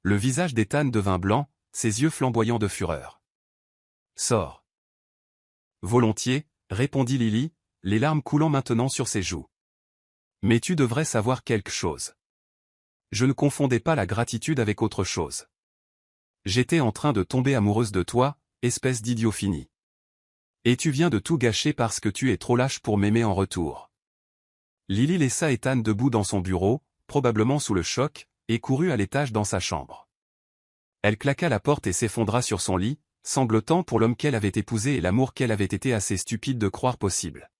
S1: Le visage d'Ethan devint blanc, ses yeux flamboyants de fureur. Sors. Volontiers, répondit Lily, les larmes coulant maintenant sur ses joues. Mais tu devrais savoir quelque chose. Je ne confondais pas la gratitude avec autre chose. J'étais en train de tomber amoureuse de toi, espèce d'idiot fini. Et tu viens de tout gâcher parce que tu es trop lâche pour m'aimer en retour. Lily laissa Ethan debout dans son bureau, probablement sous le choc, et courut à l'étage dans sa chambre. Elle claqua la porte et s'effondra sur son lit, sanglotant pour l'homme qu'elle avait épousé et l'amour qu'elle avait été assez stupide de croire possible.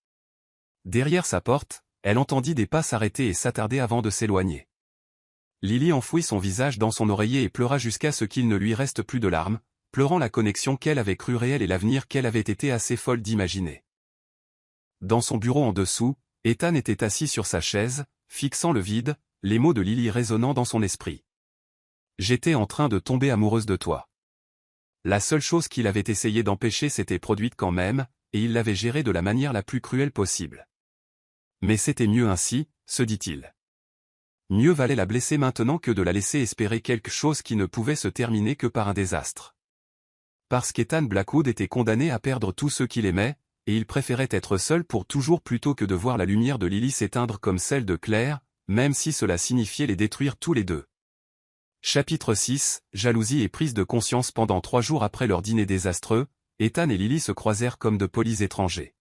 S1: Derrière sa porte, elle entendit des pas s'arrêter et s'attarder avant de s'éloigner. Lily enfouit son visage dans son oreiller et pleura jusqu'à ce qu'il ne lui reste plus de larmes, pleurant la connexion qu'elle avait cru réelle et l'avenir qu'elle avait été assez folle d'imaginer. Dans son bureau en dessous, Ethan était assis sur sa chaise, fixant le vide, les mots de Lily résonnant dans son esprit. J'étais en train de tomber amoureuse de toi. La seule chose qu'il avait essayé d'empêcher s'était produite quand même, et il l'avait gérée de la manière la plus cruelle possible. Mais c'était mieux ainsi, se dit-il. Mieux valait la blesser maintenant que de la laisser espérer quelque chose qui ne pouvait se terminer que par un désastre. Parce qu'Ethan Blackwood était condamné à perdre tous ceux qu'il aimait, et il préférait être seul pour toujours plutôt que de voir la lumière de Lily s'éteindre comme celle de Claire, même si cela signifiait les détruire tous les deux. Chapitre 6, jalousie et prise de conscience. Pendant 3 jours après leur dîner désastreux, Ethan et Lily se croisèrent comme de polis étrangers.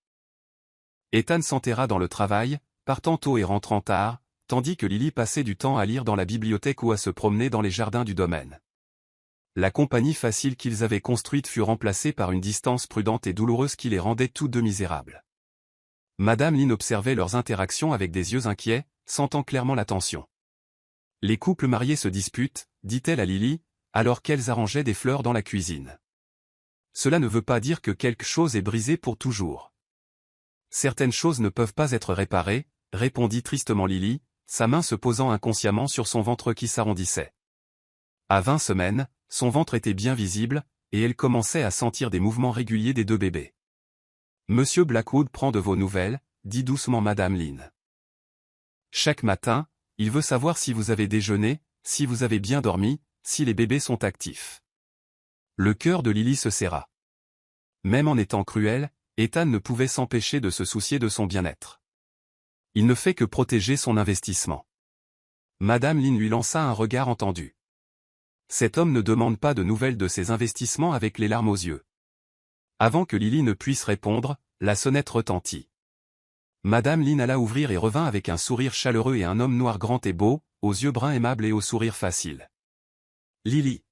S1: Ethan s'enterra dans le travail, partant tôt et rentrant tard, tandis que Lily passait du temps à lire dans la bibliothèque ou à se promener dans les jardins du domaine. La compagnie facile qu'ils avaient construite fut remplacée par une distance prudente et douloureuse qui les rendait tous deux misérables. Madame Lynn observait leurs interactions avec des yeux inquiets, sentant clairement la tension. Les couples mariés se disputent, dit-elle à Lily, alors qu'elles arrangeaient des fleurs dans la cuisine. Cela ne veut pas dire que quelque chose est brisé pour toujours. Certaines choses ne peuvent pas être réparées, répondit tristement Lily, sa main se posant inconsciemment sur son ventre qui s'arrondissait. À 20 semaines, son ventre était bien visible, et elle commençait à sentir des mouvements réguliers des 2 bébés. Monsieur Blackwood prend de vos nouvelles, dit doucement Madame Lynn. Chaque matin, il veut savoir si vous avez déjeuné, si vous avez bien dormi, si les bébés sont actifs. Le cœur de Lily se serra. Même en étant cruel, Ethan ne pouvait s'empêcher de se soucier de son bien-être. Il ne fait que protéger son investissement. Madame Lynn lui lança un regard entendu. Cet homme ne demande pas de nouvelles de ses investissements avec les larmes aux yeux. Avant que Lily ne puisse répondre, la sonnette retentit. Madame Lynn alla ouvrir et revint avec un sourire chaleureux et un homme noir grand et beau, aux yeux bruns aimables et au sourire facile. Lily.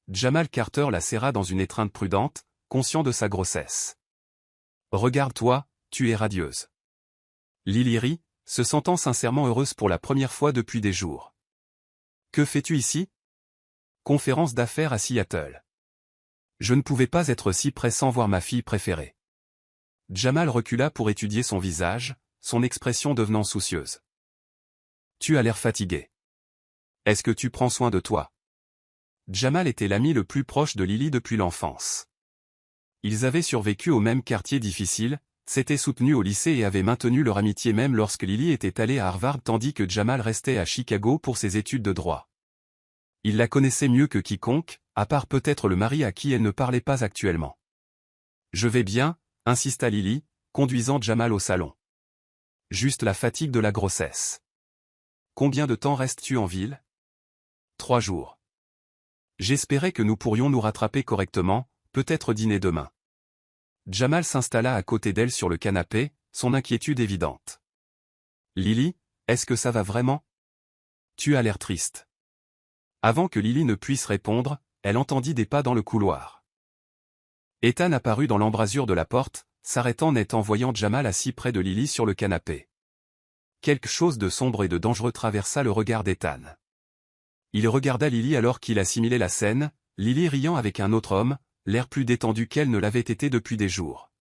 S1: Jamal Carter la serra dans une étreinte prudente, conscient de sa grossesse. Regarde-toi, tu es radieuse. Lily rit, se sentant sincèrement heureuse pour la première fois depuis des jours. Que fais-tu ici? Conférence d'affaires à Seattle. Je ne pouvais pas être si près sans voir ma fille préférée. Jamal recula pour étudier son visage, son expression devenant soucieuse. Tu as l'air fatigué. Est-ce que tu prends soin de toi? Jamal était l'ami le plus proche de Lily depuis l'enfance. Ils avaient survécu au même quartier difficile, s'étaient soutenus au lycée et avaient maintenu leur amitié même lorsque Lily était allée à Harvard tandis que Jamal restait à Chicago pour ses études de droit. Il la connaissait mieux que quiconque, à part peut-être le mari à qui elle ne parlait pas actuellement. Je vais bien, insista Lily, conduisant Jamal au salon. Juste la fatigue de la grossesse. Combien de temps restes-tu en ville? 3 jours. J'espérais que nous pourrions nous rattraper correctement, peut-être dîner demain. Jamal s'installa à côté d'elle sur le canapé, son inquiétude évidente. Lily, est-ce que ça va vraiment? Tu as l'air triste. Avant que Lily ne puisse répondre, elle entendit des pas dans le couloir. Ethan apparut dans l'embrasure de la porte, s'arrêtant net en voyant Jamal assis près de Lily sur le canapé. Quelque chose de sombre et de dangereux traversa le regard d'Ethan. Il regarda Lily alors qu'il assimilait la scène, Lily riant avec un autre homme, l'air plus détendu qu'elle ne l'avait été depuis des jours.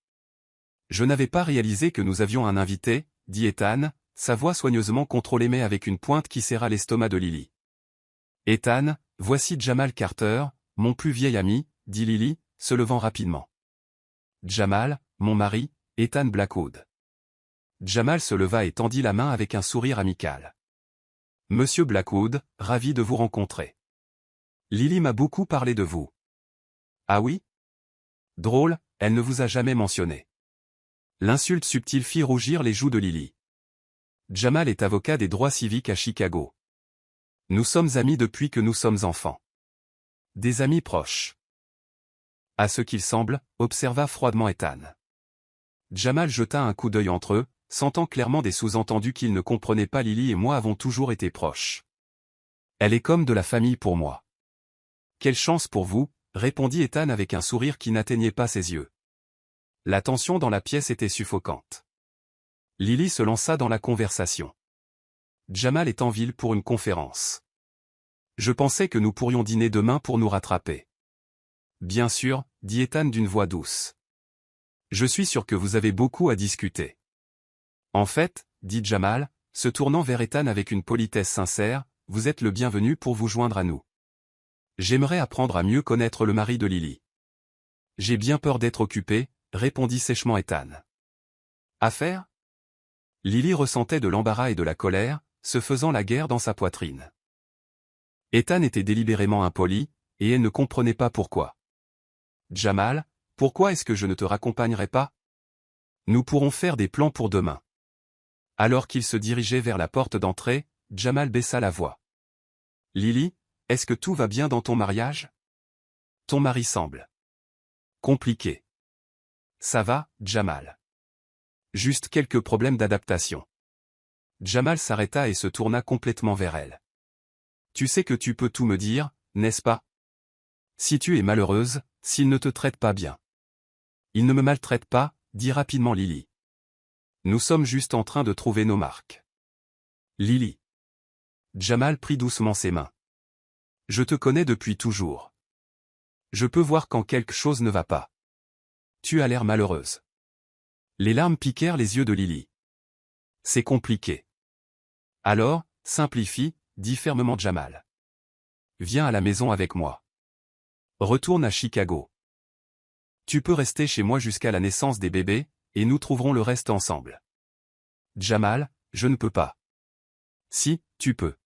S1: Je n'avais pas réalisé que nous avions un invité, dit Ethan, sa voix soigneusement contrôlée mais avec une pointe qui serra l'estomac de Lily. Ethan, voici Jamal Carter, mon plus vieil ami, dit Lily, se levant rapidement. Jamal, mon mari, Ethan Blackwood. Jamal se leva et tendit la main avec un sourire amical. Monsieur Blackwood, ravi de vous rencontrer. Lily m'a beaucoup parlé de vous. Ah oui? Drôle, elle ne vous a jamais mentionné. L'insulte subtile fit rougir les joues de Lily. Jamal est avocat des droits civiques à Chicago. Nous sommes amis depuis que nous sommes enfants. Des amis proches. À ce qu'il semble, observa froidement Ethan. Jamal jeta un coup d'œil entre eux, sentant clairement des sous-entendus qu'il ne comprenait pas. Lily et moi avons toujours été proches. Elle est comme de la famille pour moi. Quelle chance pour vous, répondit Ethan avec un sourire qui n'atteignait pas ses yeux. La tension dans la pièce était suffocante. Lily se lança dans la conversation. Jamal est en ville pour une conférence. Je pensais que nous pourrions dîner demain pour nous rattraper. Bien sûr, dit Ethan d'une voix douce. Je suis sûr que vous avez beaucoup à discuter. En fait, dit Jamal, se tournant vers Ethan avec une politesse sincère, vous êtes le bienvenu pour vous joindre à nous. J'aimerais apprendre à mieux connaître le mari de Lily. J'ai bien peur d'être occupé, répondit sèchement Ethan. Affaire? Lily ressentait de l'embarras et de la colère, se faisant la guerre dans sa poitrine. Ethan était délibérément impoli, et elle ne comprenait pas pourquoi. Jamal, pourquoi est-ce que je ne te raccompagnerai pas? Nous pourrons faire des plans pour demain. Alors qu'il se dirigeait vers la porte d'entrée, Jamal baissa la voix. Lily, est-ce que tout va bien dans ton mariage? Ton mari semble compliqué. Ça va, Jamal. Juste quelques problèmes d'adaptation. Jamal s'arrêta et se tourna complètement vers elle. Tu sais que tu peux tout me dire, n'est-ce pas? Si tu es malheureuse, s'il ne te traite pas bien. Il ne me maltraite pas, dit rapidement Lily. Nous sommes juste en train de trouver nos marques. Lily. Jamal prit doucement ses mains. Je te connais depuis toujours. Je peux voir quand quelque chose ne va pas. Tu as l'air malheureuse. Les larmes piquèrent les yeux de Lily. C'est compliqué. Alors, simplifie, dit fermement Jamal. Viens à la maison avec moi. Retourne à Chicago. Tu peux rester chez moi jusqu'à la naissance des bébés, et nous trouverons le reste ensemble. Jamal, je ne peux pas. Si, tu peux.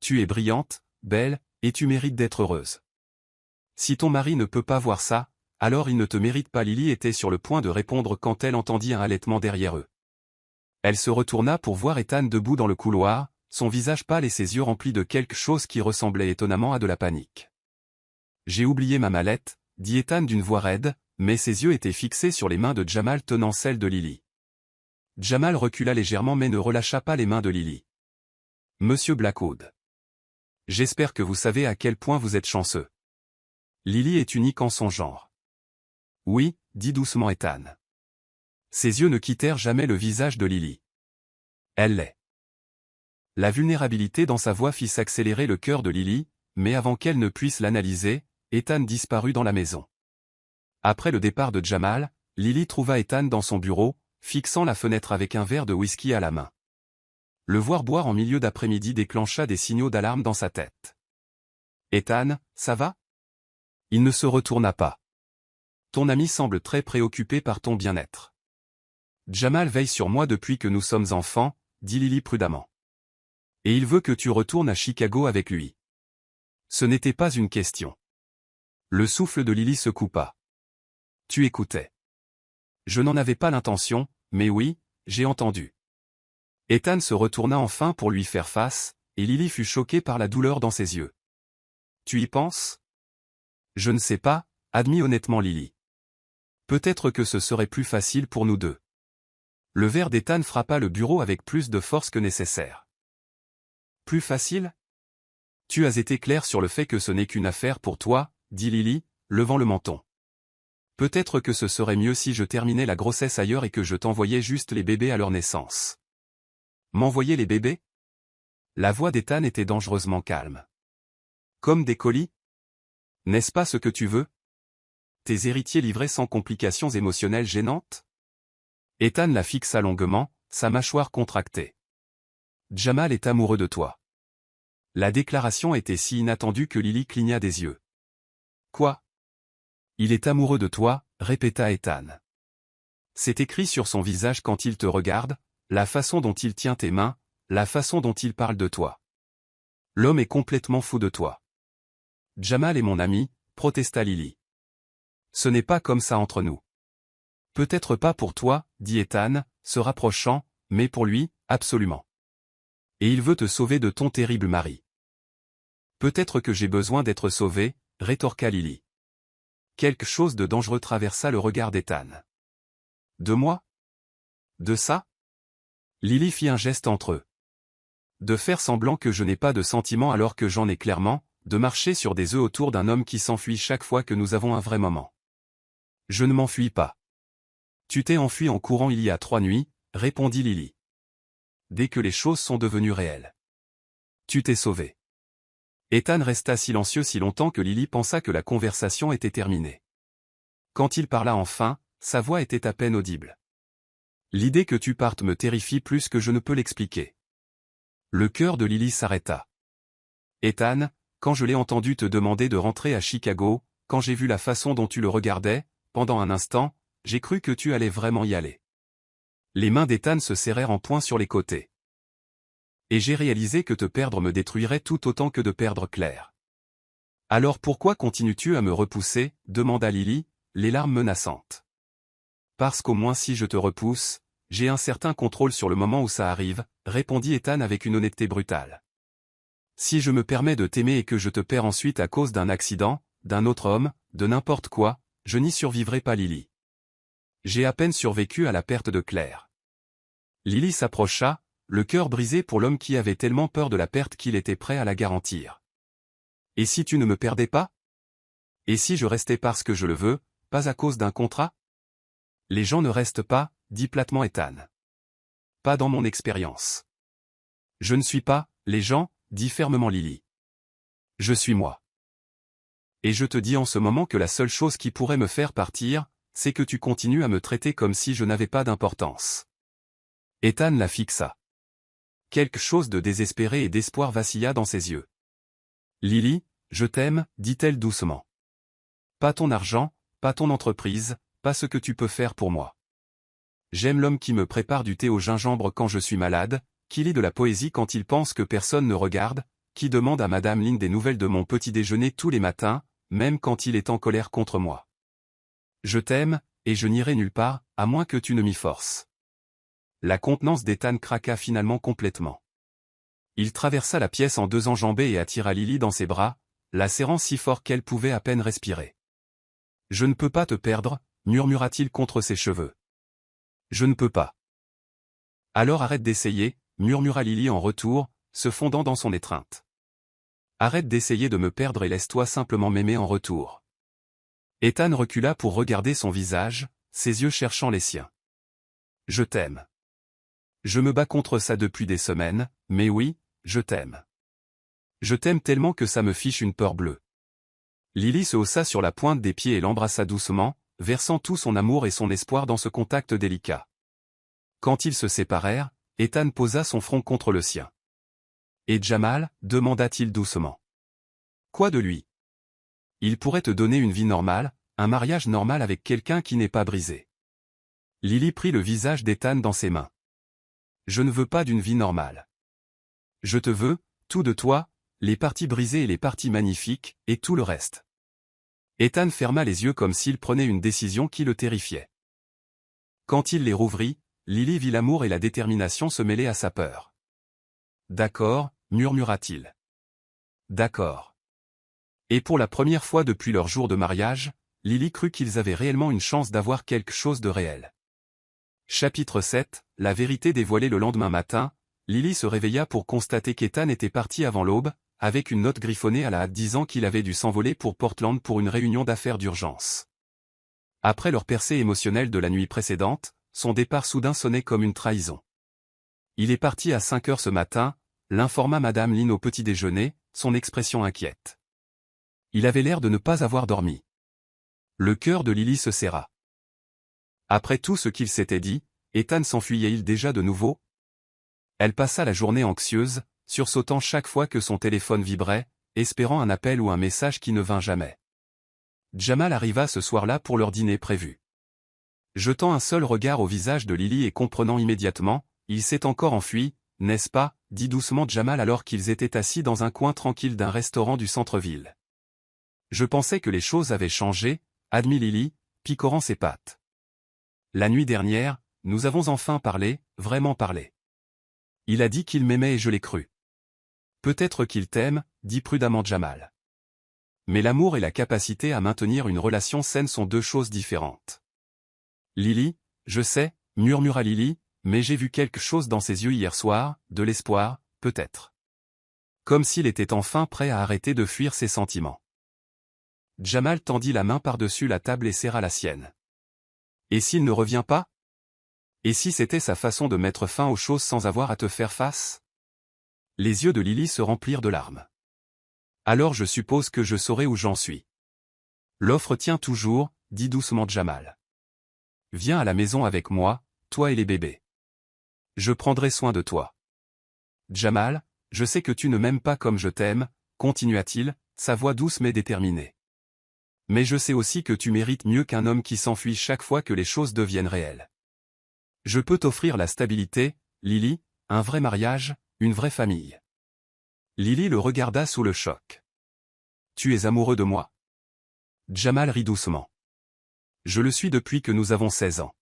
S1: Tu es brillante, belle, et tu mérites d'être heureuse. Si ton mari ne peut pas voir ça, alors il ne te mérite pas. Lily était sur le point de répondre quand elle entendit un halètement derrière eux. Elle se retourna pour voir Ethan debout dans le couloir, son visage pâle et ses yeux remplis de quelque chose qui ressemblait étonnamment à de la panique. J'ai oublié ma mallette, dit Ethan d'une voix raide, mais ses yeux étaient fixés sur les mains de Jamal tenant celles de Lily. Jamal recula légèrement mais ne relâcha pas les mains de Lily. Monsieur Blackwood. J'espère que vous savez à quel point vous êtes chanceux. Lily est unique en son genre. Oui, dit doucement Ethan. Ses yeux ne quittèrent jamais le visage de Lily. Elle l'est. La vulnérabilité dans sa voix fit s'accélérer le cœur de Lily, mais avant qu'elle ne puisse l'analyser, Ethan disparut dans la maison. Après le départ de Jamal, Lily trouva Ethan dans son bureau, fixant la fenêtre avec un verre de whisky à la main. Le voir boire en milieu d'après-midi déclencha des signaux d'alarme dans sa tête. Ethan, ça va? Il ne se retourna pas. Ton ami semble très préoccupé par ton bien-être. Jamal veille sur moi depuis que nous sommes enfants, dit Lily prudemment. Et il veut que tu retournes à Chicago avec lui. Ce n'était pas une question. Le souffle de Lily se coupa. Tu écoutais. Je n'en avais pas l'intention, mais oui, j'ai entendu. Ethan se retourna enfin pour lui faire face, et Lily fut choquée par la douleur dans ses yeux. Tu y penses? Je ne sais pas, admit honnêtement Lily. Peut-être que ce serait plus facile pour nous deux. Le verre d'Ethan frappa le bureau avec plus de force que nécessaire. Plus facile? Tu as été clair sur le fait que ce n'est qu'une affaire pour toi, dit Lily, levant le menton. Peut-être que ce serait mieux si je terminais la grossesse ailleurs et que je t'envoyais juste les bébés à leur naissance. M'envoyer les bébés? La voix d'Ethan était dangereusement calme. Comme des colis? N'est-ce pas ce que tu veux? Tes héritiers livrés sans complications émotionnelles gênantes? Ethan la fixa longuement, sa mâchoire contractée. Jamal est amoureux de toi. La déclaration était si inattendue que Lily cligna des yeux. Quoi? Il est amoureux de toi, répéta Ethan. C'est écrit sur son visage quand il te regarde, la façon dont il tient tes mains, la façon dont il parle de toi. L'homme est complètement fou de toi. Jamal est mon ami, protesta Lily. Ce n'est pas comme ça entre nous. Peut-être pas pour toi, dit Ethan, se rapprochant, mais pour lui, absolument. Et il veut te sauver de ton terrible mari. Peut-être que j'ai besoin d'être sauvé, rétorqua Lily. Quelque chose de dangereux traversa le regard d'Ethan. De moi? De ça? Lily fit un geste entre eux. De faire semblant que je n'ai pas de sentiments alors que j'en ai clairement, de marcher sur des œufs autour d'un homme qui s'enfuit chaque fois que nous avons un vrai moment. Je ne m'enfuis pas. Tu t'es enfui en courant il y a 3 nuits, répondit Lily. Dès que les choses sont devenues réelles. Tu t'es sauvé. Ethan resta silencieux si longtemps que Lily pensa que la conversation était terminée. Quand il parla enfin, sa voix était à peine audible. L'idée que tu partes me terrifie plus que je ne peux l'expliquer. Le cœur de Lily s'arrêta. Ethan, quand je l'ai entendu te demander de rentrer à Chicago, quand j'ai vu la façon dont tu le regardais, pendant un instant, j'ai cru que tu allais vraiment y aller. Les mains d'Ethan se serrèrent en poing sur les côtés. Et j'ai réalisé que te perdre me détruirait tout autant que de perdre Claire. Alors pourquoi continues-tu à me repousser, demanda Lily, les larmes menaçantes. Parce qu'au moins si je te repousse, j'ai un certain contrôle sur le moment où ça arrive, répondit Ethan avec une honnêteté brutale. Si je me permets de t'aimer et que je te perds ensuite à cause d'un accident, d'un autre homme, de n'importe quoi, je n'y survivrai pas Lily. J'ai à peine survécu à la perte de Claire. Lily s'approcha, le cœur brisé pour l'homme qui avait tellement peur de la perte qu'il était prêt à la garantir. Et si tu ne me perdais pas? Et si je restais parce que je le veux, pas à cause d'un contrat? Les gens ne restent pas, dit platement Ethan. Pas dans mon expérience. Je ne suis pas, les gens, dit fermement Lily. Je suis moi. Et je te dis en ce moment que la seule chose qui pourrait me faire partir, c'est que tu continues à me traiter comme si je n'avais pas d'importance. Ethan la fixa. Quelque chose de désespéré et d'espoir vacilla dans ses yeux. Lily, je t'aime, dit-elle doucement. Pas ton argent, pas ton entreprise, pas ce que tu peux faire pour moi. J'aime l'homme qui me prépare du thé au gingembre quand je suis malade, qui lit de la poésie quand il pense que personne ne regarde, qui demande à Madame Lynn des nouvelles de mon petit déjeuner tous les matins, même quand il est en colère contre moi. Je t'aime, et je n'irai nulle part, à moins que tu ne m'y forces. La contenance d'Ethan craqua finalement complètement. Il traversa la pièce en 2 enjambées et attira Lily dans ses bras, la serrant si fort qu'elle pouvait à peine respirer. Je ne peux pas te perdre, murmura-t-il contre ses cheveux. Je ne peux pas. Alors arrête d'essayer, murmura Lily en retour, se fondant dans son étreinte. Arrête d'essayer de me perdre et laisse-toi simplement m'aimer en retour. Ethan recula pour regarder son visage, ses yeux cherchant les siens. Je t'aime. Je me bats contre ça depuis des semaines, mais oui, je t'aime. Je t'aime tellement que ça me fiche une peur bleue. Lily se haussa sur la pointe des pieds et l'embrassa doucement, versant tout son amour et son espoir dans ce contact délicat. Quand ils se séparèrent, Ethan posa son front contre le sien. Et Jamal, demanda-t-il doucement. Quoi de lui? Il pourrait te donner une vie normale, un mariage normal avec quelqu'un qui n'est pas brisé. Lily prit le visage d'Ethan dans ses mains. Je ne veux pas d'une vie normale. Je te veux, tout de toi, les parties brisées et les parties magnifiques, et tout le reste. Ethan ferma les yeux comme s'il prenait une décision qui le terrifiait. Quand il les rouvrit, Lily vit l'amour et la détermination se mêler à sa peur. D'accord, murmura-t-il. D'accord. Et pour la première fois depuis leur jour de mariage, Lily crut qu'ils avaient réellement une chance d'avoir quelque chose de réel. Chapitre 7, la vérité dévoilée le lendemain matin, Lily se réveilla pour constater qu'Ethan était parti avant l'aube, avec une note griffonnée à la hâte disant qu'il avait dû s'envoler pour Portland pour une réunion d'affaires d'urgence. Après leur percée émotionnelle de la nuit précédente, son départ soudain sonnait comme une trahison. Il est parti à 5 heures ce matin, l'informa Madame Lynn au petit déjeuner, son expression inquiète. Il avait l'air de ne pas avoir dormi. Le cœur de Lily se serra. Après tout ce qu'il s'était dit, Ethan s'enfuyait-il déjà de nouveau? Elle passa la journée anxieuse, sursautant chaque fois que son téléphone vibrait, espérant un appel ou un message qui ne vint jamais. Jamal arriva ce soir-là pour leur dîner prévu. Jetant un seul regard au visage de Lily et comprenant immédiatement, il s'est encore enfui, n'est-ce pas, dit doucement Jamal alors qu'ils étaient assis dans un coin tranquille d'un restaurant du centre-ville. Je pensais que les choses avaient changé, admit Lily, picorant ses pattes. La nuit dernière, nous avons enfin parlé, vraiment parlé. Il a dit qu'il m'aimait et je l'ai cru. Peut-être qu'il t'aime, dit prudemment Jamal. Mais l'amour et la capacité à maintenir une relation saine sont deux choses différentes. Lily, je sais, murmura Lily, mais j'ai vu quelque chose dans ses yeux hier soir, de l'espoir, peut-être. Comme s'il était enfin prêt à arrêter de fuir ses sentiments. Jamal tendit la main par-dessus la table et serra la sienne. Et s'il ne revient pas? Et si c'était sa façon de mettre fin aux choses sans avoir à te faire face? Les yeux de Lily se remplirent de larmes. Alors je suppose que je saurai où j'en suis. L'offre tient toujours, dit doucement Jamal. Viens à la maison avec moi, toi et les bébés. Je prendrai soin de toi. Jamal, je sais que tu ne m'aimes pas comme je t'aime, continua-t-il, sa voix douce mais déterminée. Mais je sais aussi que tu mérites mieux qu'un homme qui s'enfuit chaque fois que les choses deviennent réelles. Je peux t'offrir la stabilité, Lily, un vrai mariage, une vraie famille. Lily le regarda sous le choc. Tu es amoureux de moi? Jamal rit doucement. Je le suis depuis que nous avons 16 ans.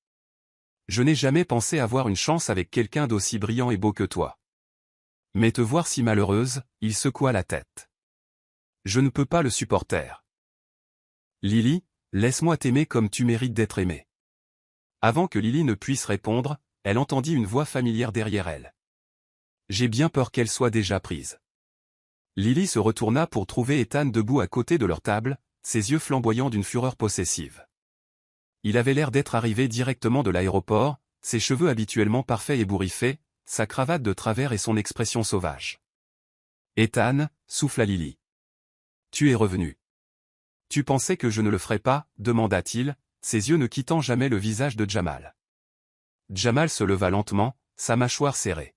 S1: Je n'ai jamais pensé avoir une chance avec quelqu'un d'aussi brillant et beau que toi. Mais te voir si malheureuse, il secoua la tête. Je ne peux pas le supporter. Lily, laisse-moi t'aimer comme tu mérites d'être aimée. Avant que Lily ne puisse répondre, elle entendit une voix familière derrière elle. J'ai bien peur qu'elle soit déjà prise. Lily se retourna pour trouver Ethan debout à côté de leur table, ses yeux flamboyants d'une fureur possessive. Il avait l'air d'être arrivé directement de l'aéroport, ses cheveux habituellement parfaits et bourriffés, sa cravate de travers et son expression sauvage. Ethan, souffla Lily. Tu es revenu. Tu pensais que je ne le ferais pas, demanda-t-il, ses yeux ne quittant jamais le visage de Jamal. Jamal se leva lentement, sa mâchoire serrée.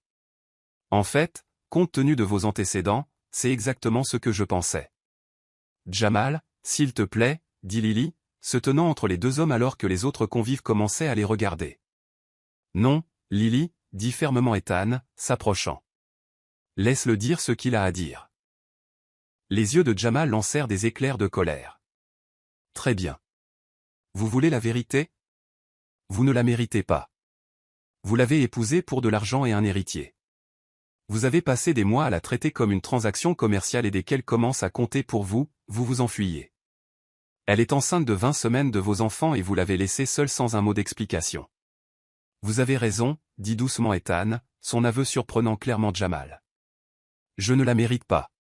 S1: En fait, compte tenu de vos antécédents, c'est exactement ce que je pensais. Jamal, s'il te plaît, dit Lily, se tenant entre les deux hommes alors que les autres convives commençaient à les regarder. Non, Lily, dit fermement Ethan, s'approchant. Laisse-le dire ce qu'il a à dire. Les yeux de Jamal lancèrent des éclairs de colère. Très bien. Vous voulez la vérité? Vous ne la méritez pas. Vous l'avez épousée pour de l'argent et un héritier. Vous avez passé des mois à la traiter comme une transaction commerciale et dès qu'elle commence à compter pour vous, vous vous enfuyez. Elle est enceinte de 20 semaines de vos enfants et vous l'avez laissée seule sans un mot d'explication. Vous avez raison, dit doucement Ethan, son aveu surprenant clairement Jamal. Je ne la mérite pas.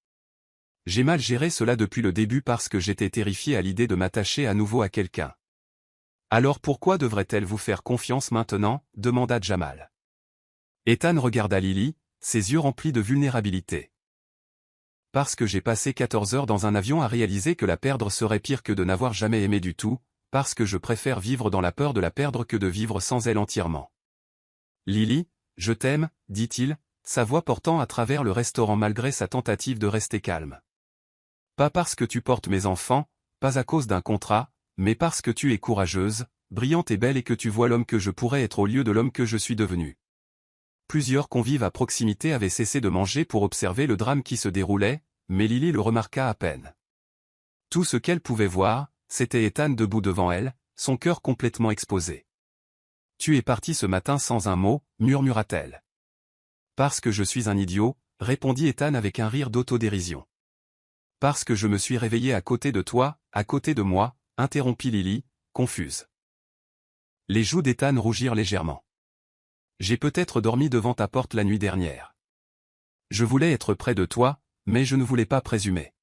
S1: J'ai mal géré cela depuis le début parce que j'étais terrifié à l'idée de m'attacher à nouveau à quelqu'un. Alors pourquoi devrait-elle vous faire confiance maintenant, demanda Jamal. Ethan regarda Lily, ses yeux remplis de vulnérabilité. Parce que j'ai passé 14 heures dans un avion à réaliser que la perdre serait pire que de n'avoir jamais aimé du tout, parce que je préfère vivre dans la peur de la perdre que de vivre sans elle entièrement. Lily, je t'aime, dit-il, sa voix portant à travers le restaurant malgré sa tentative de rester calme. Pas parce que tu portes mes enfants, pas à cause d'un contrat, mais parce que tu es courageuse, brillante et belle et que tu vois l'homme que je pourrais être au lieu de l'homme que je suis devenu. Plusieurs convives à proximité avaient cessé de manger pour observer le drame qui se déroulait, mais Lily le remarqua à peine. Tout ce qu'elle pouvait voir, c'était Ethan debout devant elle, son cœur complètement exposé. Tu es parti ce matin sans un mot, murmura-t-elle. Parce que je suis un idiot, répondit Ethan avec un rire d'autodérision. Parce que je me suis réveillé à côté de toi, à côté de moi, interrompit Lily, confuse. Les joues d'Ethan rougirent légèrement. J'ai peut-être dormi devant ta porte la nuit dernière. Je voulais être près de toi, mais je ne voulais pas présumer.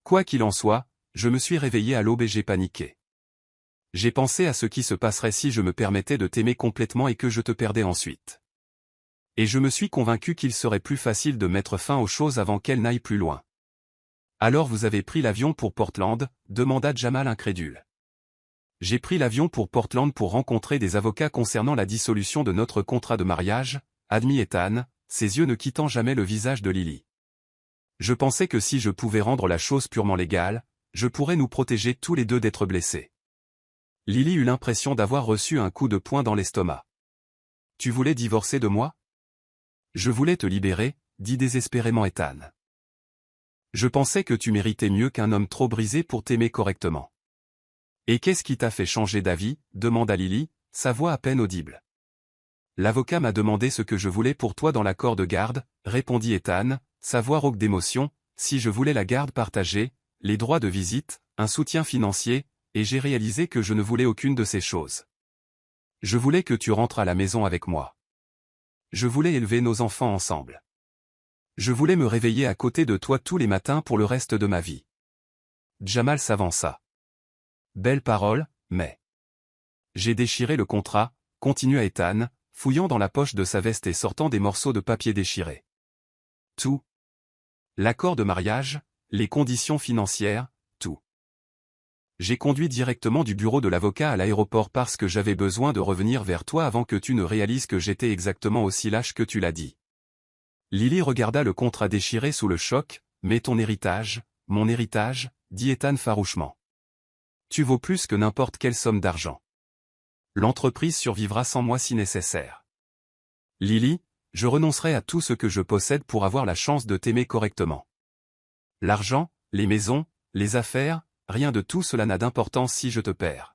S1: Quoi qu'il en soit, je me suis réveillé à l'aube et j'ai paniqué. J'ai pensé à ce qui se passerait si je me permettais de t'aimer complètement et que je te perdais ensuite. Et je me suis convaincu qu'il serait plus facile de mettre fin aux choses avant qu'elles n'aillent plus loin. Alors vous avez pris l'avion pour Portland, demanda Jamal incrédule. J'ai pris l'avion pour Portland pour rencontrer des avocats concernant la dissolution de notre contrat de mariage, admit Ethan, ses yeux ne quittant jamais le visage de Lily. Je pensais que si je pouvais rendre la chose purement légale, je pourrais nous protéger tous les deux d'être blessés. Lily eut l'impression d'avoir reçu un coup de poing dans l'estomac. Tu voulais divorcer de moi? Je voulais te libérer, dit désespérément Ethan. Je pensais que tu méritais mieux qu'un homme trop brisé pour t'aimer correctement. Et qu'est-ce qui t'a fait changer d'avis? Demanda Lily, sa voix à peine audible. L'avocat m'a demandé ce que je voulais pour toi dans l'accord de garde, répondit Ethan, sa voix rauque d'émotion, si je voulais la garde partagée, les droits de visite, un soutien financier, et j'ai réalisé que je ne voulais aucune de ces choses. Je voulais que tu rentres à la maison avec moi. Je voulais élever nos enfants ensemble. Je voulais me réveiller à côté de toi tous les matins pour le reste de ma vie. Jamal s'avança. Belle parole, mais... J'ai déchiré le contrat, continua Ethan, fouillant dans la poche de sa veste et sortant des morceaux de papier déchirés. Tout. L'accord de mariage, les conditions financières, tout. J'ai conduit directement du bureau de l'avocat à l'aéroport parce que j'avais besoin de revenir vers toi avant que tu ne réalises que j'étais exactement aussi lâche que tu l'as dit. Lily regarda le contrat déchiré sous le choc, mais ton héritage, mon héritage, dit Ethan farouchement. Tu vaux plus que n'importe quelle somme d'argent. L'entreprise survivra sans moi si nécessaire. Lily, je renoncerai à tout ce que je possède pour avoir la chance de t'aimer correctement. L'argent, les maisons, les affaires, rien de tout cela n'a d'importance si je te perds.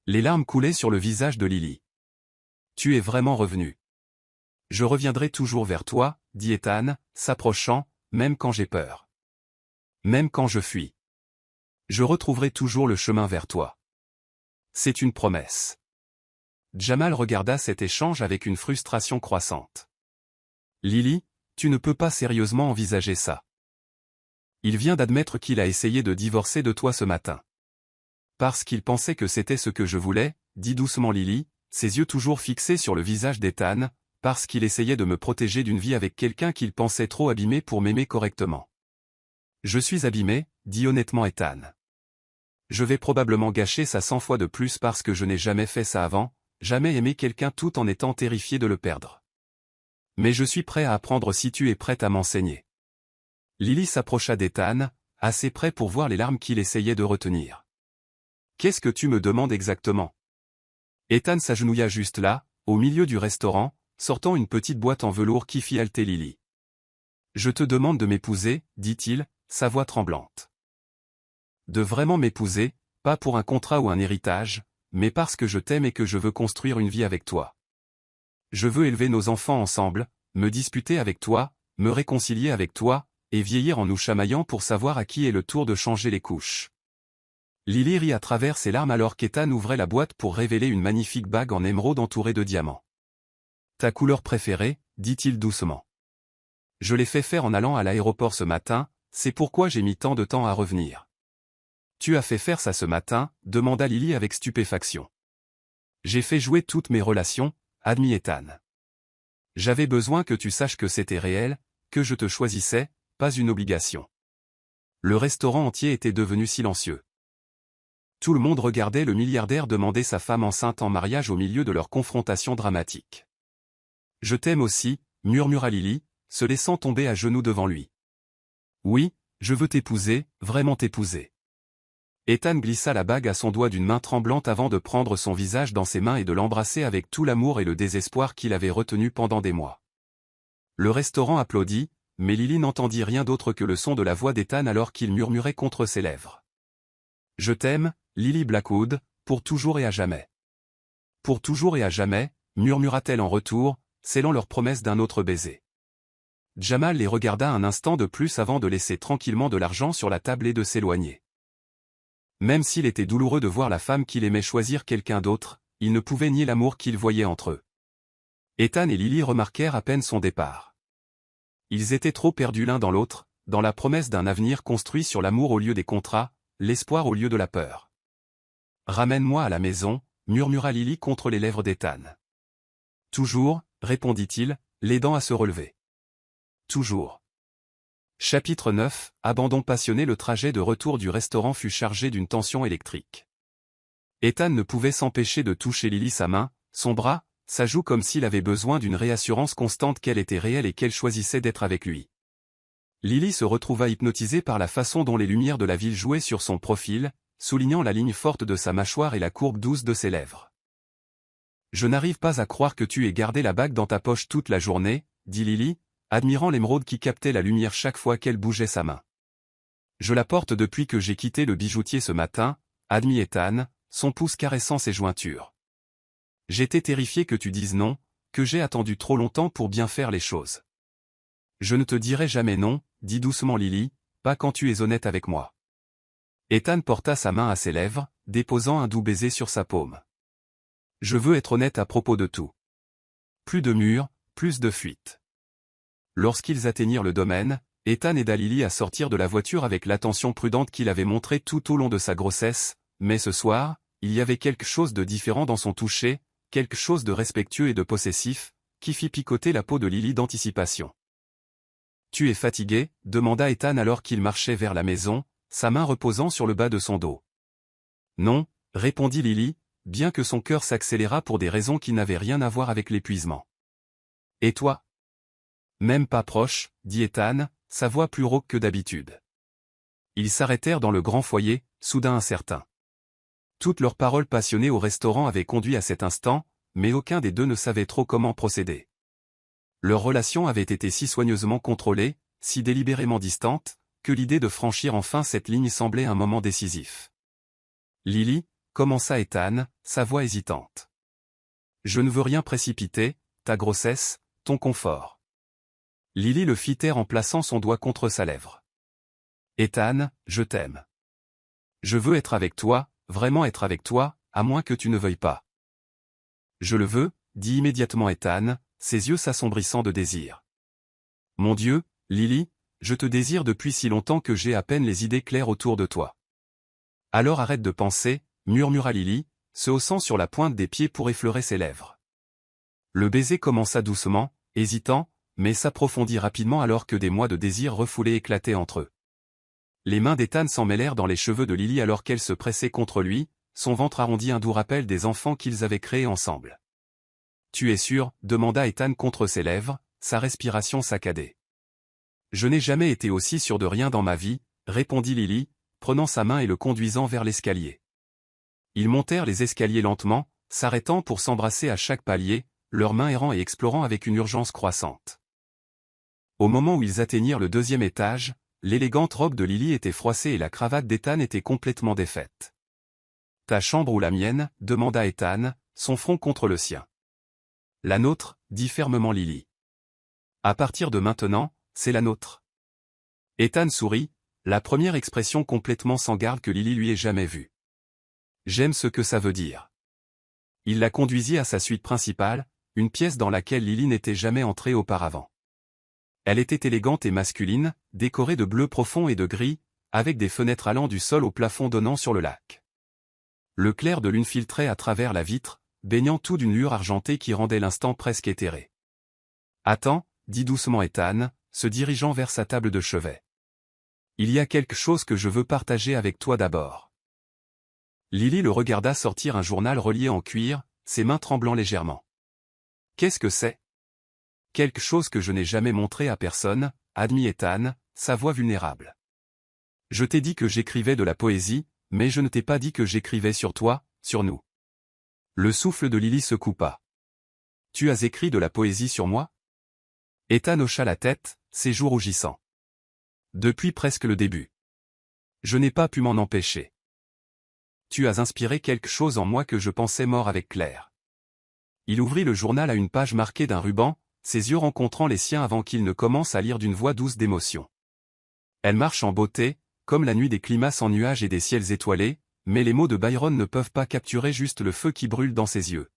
S1: Les larmes coulaient sur le visage de Lily. Tu es vraiment revenu. Je reviendrai toujours vers toi, dit Ethan, s'approchant, même quand j'ai peur. Même quand je fuis. Je retrouverai toujours le chemin vers toi. C'est une promesse. Jamal regarda cet échange avec une frustration croissante. Lily, tu ne peux pas sérieusement envisager ça. Il vient d'admettre qu'il a essayé de divorcer de toi ce matin. Parce qu'il pensait que c'était ce que je voulais, dit doucement Lily, ses yeux toujours fixés sur le visage d'Ethan, parce qu'il essayait de me protéger d'une vie avec quelqu'un qu'il pensait trop abîmé pour m'aimer correctement. Je suis abîmé, dit honnêtement Ethan. Je vais probablement gâcher ça 100 fois de plus parce que je n'ai jamais fait ça avant, jamais aimé quelqu'un tout en étant terrifié de le perdre. Mais je suis prêt à apprendre si tu es prête à m'enseigner. Lily s'approcha d'Ethan, assez près pour voir les larmes qu'il essayait de retenir. Qu'est-ce que tu me demandes exactement? Ethan s'agenouilla juste là, au milieu du restaurant, sortant une petite boîte en velours qui fit halter Lily. Je te demande de m'épouser, dit-il, sa voix tremblante. De vraiment m'épouser, pas pour un contrat ou un héritage, mais parce que je t'aime et que je veux construire une vie avec toi. Je veux élever nos enfants ensemble, me disputer avec toi, me réconcilier avec toi, et vieillir en nous chamaillant pour savoir à qui est le tour de changer les couches. Lily rit à travers ses larmes alors qu'Ethan ouvrait la boîte pour révéler une magnifique bague en émeraude entourée de diamants. Ta couleur préférée, dit-il doucement. Je l'ai fait faire en allant à l'aéroport ce matin, c'est pourquoi j'ai mis tant de temps à revenir. Tu as fait faire ça ce matin, demanda Lily avec stupéfaction. J'ai fait jouer toutes mes relations, admit Ethan. J'avais besoin que tu saches que c'était réel, que je te choisissais, pas une obligation. Le restaurant entier était devenu silencieux. Tout le monde regardait le milliardaire demander sa femme enceinte en mariage au milieu de leur confrontation dramatique. Je t'aime aussi, murmura Lily, se laissant tomber à genoux devant lui. Oui, je veux t'épouser, vraiment t'épouser. Ethan glissa la bague à son doigt d'une main tremblante avant de prendre son visage dans ses mains et de l'embrasser avec tout l'amour et le désespoir qu'il avait retenu pendant des mois. Le restaurant applaudit, mais Lily n'entendit rien d'autre que le son de la voix d'Ethan alors qu'il murmurait contre ses lèvres. Je t'aime, Lily Blackwood, pour toujours et à jamais. Pour toujours et à jamais, murmura-t-elle en retour, scellant leur promesse d'un autre baiser. Jamal les regarda un instant de plus avant de laisser tranquillement de l'argent sur la table et de s'éloigner. Même s'il était douloureux de voir la femme qu'il aimait choisir quelqu'un d'autre, il ne pouvait nier l'amour qu'il voyait entre eux. Ethan et Lily remarquèrent à peine son départ. Ils étaient trop perdus l'un dans l'autre, dans la promesse d'un avenir construit sur l'amour au lieu des contrats, l'espoir au lieu de la peur. « Ramène-moi à la maison », murmura Lily contre les lèvres d'Ethan. « Toujours », répondit-il, l'aidant à se relever. « Toujours. » Chapitre 9, abandon passionné. Le trajet de retour du restaurant fut chargé d'une tension électrique. Ethan ne pouvait s'empêcher de toucher Lily sa main, son bras, sa joue comme s'il avait besoin d'une réassurance constante qu'elle était réelle et qu'elle choisissait d'être avec lui. Lily se retrouva hypnotisée par la façon dont les lumières de la ville jouaient sur son profil, soulignant la ligne forte de sa mâchoire et la courbe douce de ses lèvres. « Je n'arrive pas à croire que tu aies gardé la bague dans ta poche toute la journée, » dit Lily, admirant l'émeraude qui captait la lumière chaque fois qu'elle bougeait sa main. « Je la porte depuis que j'ai quitté le bijoutier ce matin, » admit Ethan, son pouce caressant ses jointures. « J'étais terrifié que tu dises non, que j'ai attendu trop longtemps pour bien faire les choses. »« Je ne te dirai jamais non, » dit doucement Lily, « pas quand tu es honnête avec moi. » Ethan porta sa main à ses lèvres, déposant un doux baiser sur sa paume. « Je veux être honnête à propos de tout. Plus de murs, plus de fuites. » Lorsqu'ils atteignirent le domaine, Ethan aida Lily à sortir de la voiture avec l'attention prudente qu'il avait montrée tout au long de sa grossesse, mais ce soir, il y avait quelque chose de différent dans son toucher, quelque chose de respectueux et de possessif, qui fit picoter la peau de Lily d'anticipation. « Tu es fatigué ?» demanda Ethan alors qu'il marchait vers la maison, sa main reposant sur le bas de son dos. « Non » répondit Lily, bien que son cœur s'accéléra pour des raisons qui n'avaient rien à voir avec l'épuisement. « Et toi ?»« Même pas proche, » dit Ethan, sa voix plus rauque que d'habitude. Ils s'arrêtèrent dans le grand foyer, soudain incertains. Toutes leurs paroles passionnées au restaurant avaient conduit à cet instant, mais aucun des deux ne savait trop comment procéder. Leur relation avait été si soigneusement contrôlée, si délibérément distante, que l'idée de franchir enfin cette ligne semblait un moment décisif. « Lily » commença Ethan, sa voix hésitante. « Je ne veux rien précipiter, ta grossesse, ton confort. » Lily le fit taire en plaçant son doigt contre sa lèvre. « Ethan, je t'aime. Je veux être avec toi, vraiment être avec toi, à moins que tu ne veuilles pas. »« Je le veux, » dit immédiatement Ethan, ses yeux s'assombrissant de désir. « Mon Dieu, Lily, je te désire depuis si longtemps que j'ai à peine les idées claires autour de toi. »« Alors arrête de penser, » murmura Lily, se haussant sur la pointe des pieds pour effleurer ses lèvres. Le baiser commença doucement, hésitant, mais s'approfondit rapidement alors que des mois de désir refoulé éclataient entre eux. Les mains d'Ethan s'en mêlèrent dans les cheveux de Lily alors qu'elle se pressait contre lui, son ventre arrondi un doux rappel des enfants qu'ils avaient créés ensemble. « Tu es sûr ?» demanda Ethan contre ses lèvres, sa respiration saccadée. « Je n'ai jamais été aussi sûr de rien dans ma vie, » répondit Lily, prenant sa main et le conduisant vers l'escalier. Ils montèrent les escaliers lentement, s'arrêtant pour s'embrasser à chaque palier, leurs mains errant et explorant avec une urgence croissante. Au moment où ils atteignirent le 2e étage, l'élégante robe de Lily était froissée et la cravate d'Ethan était complètement défaite. « Ta chambre ou la mienne ?» demanda Ethan, son front contre le sien. « La nôtre » dit fermement Lily. « À partir de maintenant, c'est la nôtre. » Ethan sourit, la première expression complètement sans garde que Lily lui ait jamais vue. « J'aime ce que ça veut dire. » Il la conduisit à sa suite principale, une pièce dans laquelle Lily n'était jamais entrée auparavant. Elle était élégante et masculine, décorée de bleu profond et de gris, avec des fenêtres allant du sol au plafond donnant sur le lac. Le clair de lune filtrait à travers la vitre, baignant tout d'une lueur argentée qui rendait l'instant presque éthéré. « Attends » dit doucement Ethan, se dirigeant vers sa table de chevet. « Il y a quelque chose que je veux partager avec toi d'abord. » Lily le regarda sortir un journal relié en cuir, ses mains tremblant légèrement. « Qu'est-ce que c'est ? » « Quelque chose que je n'ai jamais montré à personne, » admit Ethan, sa voix vulnérable. « Je t'ai dit que j'écrivais de la poésie, mais je ne t'ai pas dit que j'écrivais sur toi, sur nous. » Le souffle de Lily se coupa. « Tu as écrit de la poésie sur moi ?» Ethan hocha la tête, ses joues rougissant. « Depuis presque le début. Je n'ai pas pu m'en empêcher. Tu as inspiré quelque chose en moi que je pensais mort avec Claire. » Il ouvrit le journal à une page marquée d'un ruban, ses yeux rencontrant les siens avant qu'il ne commence à lire d'une voix douce d'émotion. Elle marche en beauté, comme la nuit des climats sans nuages et des ciels étoilés, mais les mots de Byron ne peuvent pas capturer juste le feu qui brûle dans ses yeux.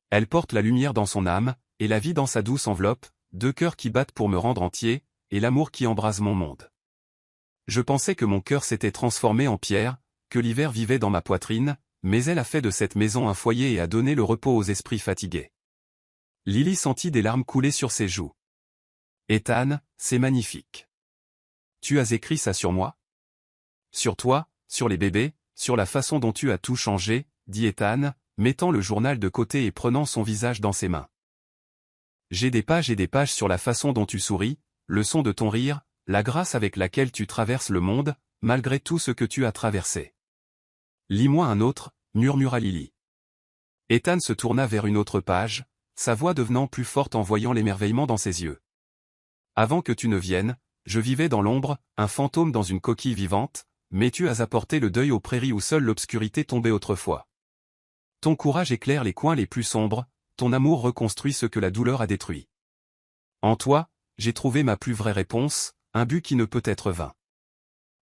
S1: Elle porte la lumière dans son âme, et la vie dans sa douce enveloppe, 2 cœurs qui battent pour me rendre entier, et l'amour qui embrase mon monde. Je pensais que mon cœur s'était transformé en pierre, que l'hiver vivait dans ma poitrine, mais elle a fait de cette maison un foyer et a donné le repos aux esprits fatigués. Lily sentit des larmes couler sur ses joues. « Ethan, c'est magnifique. Tu as écrit ça sur moi ? Sur toi, sur les bébés, sur la façon dont tu as tout changé, » dit Ethan, mettant le journal de côté et prenant son visage dans ses mains. « J'ai des pages et des pages sur la façon dont tu souris, le son de ton rire, la grâce avec laquelle tu traverses le monde, malgré tout ce que tu as traversé. Lis-moi un autre, murmura Lily. Ethan se tourna vers une autre page, sa voix devenant plus forte en voyant l'émerveillement dans ses yeux. Avant que tu ne viennes, je vivais dans l'ombre, un fantôme dans une coquille vivante, mais tu as apporté le deuil aux prairies où seule l'obscurité tombait autrefois. Ton courage éclaire les coins les plus sombres, ton amour reconstruit ce que la douleur a détruit. En toi, j'ai trouvé ma plus vraie réponse, un but qui ne peut être vain.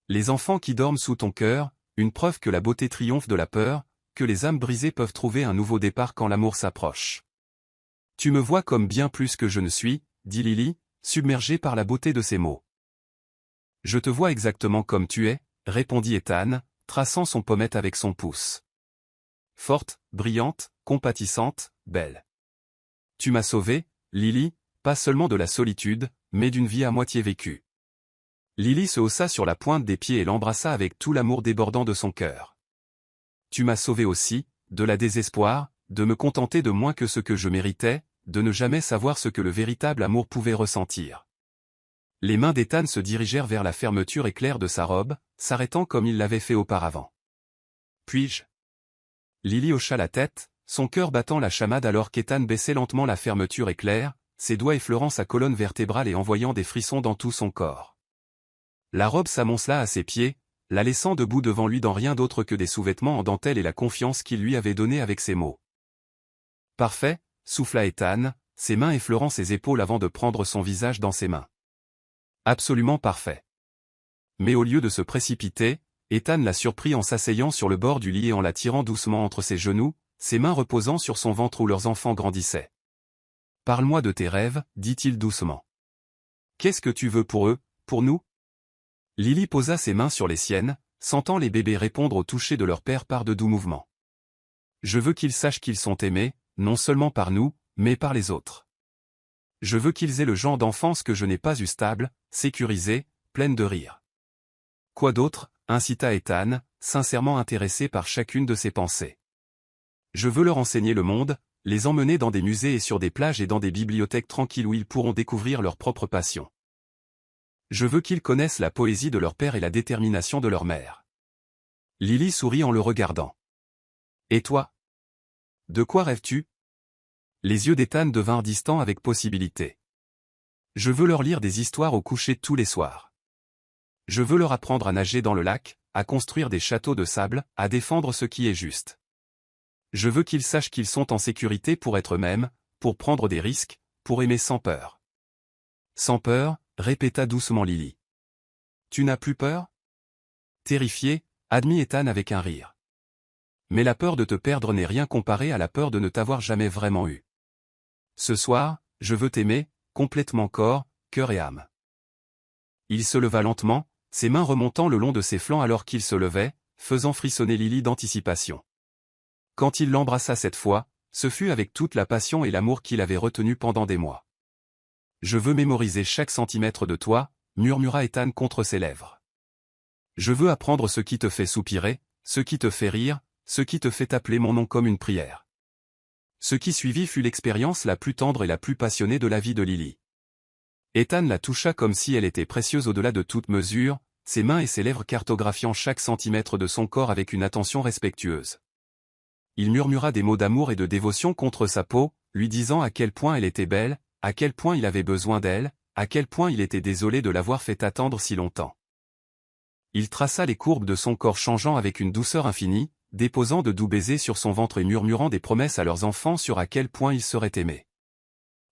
S1: Les enfants qui dorment sous ton cœur, une preuve que la beauté triomphe de la peur, que les âmes brisées peuvent trouver un nouveau départ quand l'amour s'approche. Tu me vois comme bien plus que je ne suis, dit Lily, submergée par la beauté de ses mots. Je te vois exactement comme tu es, répondit Ethan, traçant son pommette avec son pouce. Forte, brillante, compatissante, belle. Tu m'as sauvée, Lily, pas seulement de la solitude, mais d'une vie à moitié vécue. Lily se haussa sur la pointe des pieds et l'embrassa avec tout l'amour débordant de son cœur. Tu m'as sauvé aussi, de la désespoir, de me contenter de moins que ce que je méritais, de ne jamais savoir ce que le véritable amour pouvait ressentir. Les mains d'Ethan se dirigèrent vers la fermeture éclair de sa robe, s'arrêtant comme il l'avait fait auparavant. Puis-je ? Lily hocha la tête, son cœur battant la chamade alors qu'Ethan baissait lentement la fermeture éclair, ses doigts effleurant sa colonne vertébrale et envoyant des frissons dans tout son corps. La robe s'amoncela à ses pieds, la laissant debout devant lui dans rien d'autre que des sous-vêtements en dentelle et la confiance qu'il lui avait donnée avec ses mots. Parfait, souffla Ethan, ses mains effleurant ses épaules avant de prendre son visage dans ses mains. Absolument parfait. Mais au lieu de se précipiter, Ethan la surprit en s'asseyant sur le bord du lit et en la tirant doucement entre ses genoux, ses mains reposant sur son ventre où leurs enfants grandissaient. « Parle-moi de tes rêves, dit-il doucement. Qu'est-ce que tu veux pour eux, pour nous ?» Lily posa ses mains sur les siennes, sentant les bébés répondre au toucher de leur père par de doux mouvements. « Je veux qu'ils sachent qu'ils sont aimés, non seulement par nous, mais par les autres. Je veux qu'ils aient le genre d'enfance que je n'ai pas eu stable, sécurisée, pleine de rire. » Quoi d'autre, incita Ethan, sincèrement intéressé par chacune de ses pensées. Je veux leur enseigner le monde, les emmener dans des musées et sur des plages et dans des bibliothèques tranquilles où ils pourront découvrir leur propre passion. Je veux qu'ils connaissent la poésie de leur père et la détermination de leur mère. Lily sourit en le regardant. Et toi ? De quoi rêves-tu ? Les yeux d'Ethan devinrent distants avec possibilité. Je veux leur lire des histoires au coucher tous les soirs. Je veux leur apprendre à nager dans le lac, à construire des châteaux de sable, à défendre ce qui est juste. Je veux qu'ils sachent qu'ils sont en sécurité pour être eux-mêmes, pour prendre des risques, pour aimer sans peur. Sans peur, répéta doucement Lily. Tu n'as plus peur ? Terrifié, admit Ethan avec un rire. Mais la peur de te perdre n'est rien comparée à la peur de ne t'avoir jamais vraiment eu. Ce soir, je veux t'aimer, complètement corps, cœur et âme. Il se leva lentement, ses mains remontant le long de ses flancs alors qu'il se levait, faisant frissonner Lily d'anticipation. Quand il l'embrassa cette fois, ce fut avec toute la passion et l'amour qu'il avait retenu pendant des mois. Je veux mémoriser chaque centimètre de toi, murmura Ethan contre ses lèvres. Je veux apprendre ce qui te fait soupirer, ce qui te fait rire, ce qui te fait appeler mon nom comme une prière. Ce qui suivit fut l'expérience la plus tendre et la plus passionnée de la vie de Lily. Ethan la toucha comme si elle était précieuse au-delà de toute mesure, ses mains et ses lèvres cartographiant chaque centimètre de son corps avec une attention respectueuse. Il murmura des mots d'amour et de dévotion contre sa peau, lui disant à quel point elle était belle, à quel point il avait besoin d'elle, à quel point il était désolé de l'avoir fait attendre si longtemps. Il traça les courbes de son corps changeant avec une douceur infinie, déposant de doux baisers sur son ventre et murmurant des promesses à leurs enfants sur à quel point ils seraient aimés.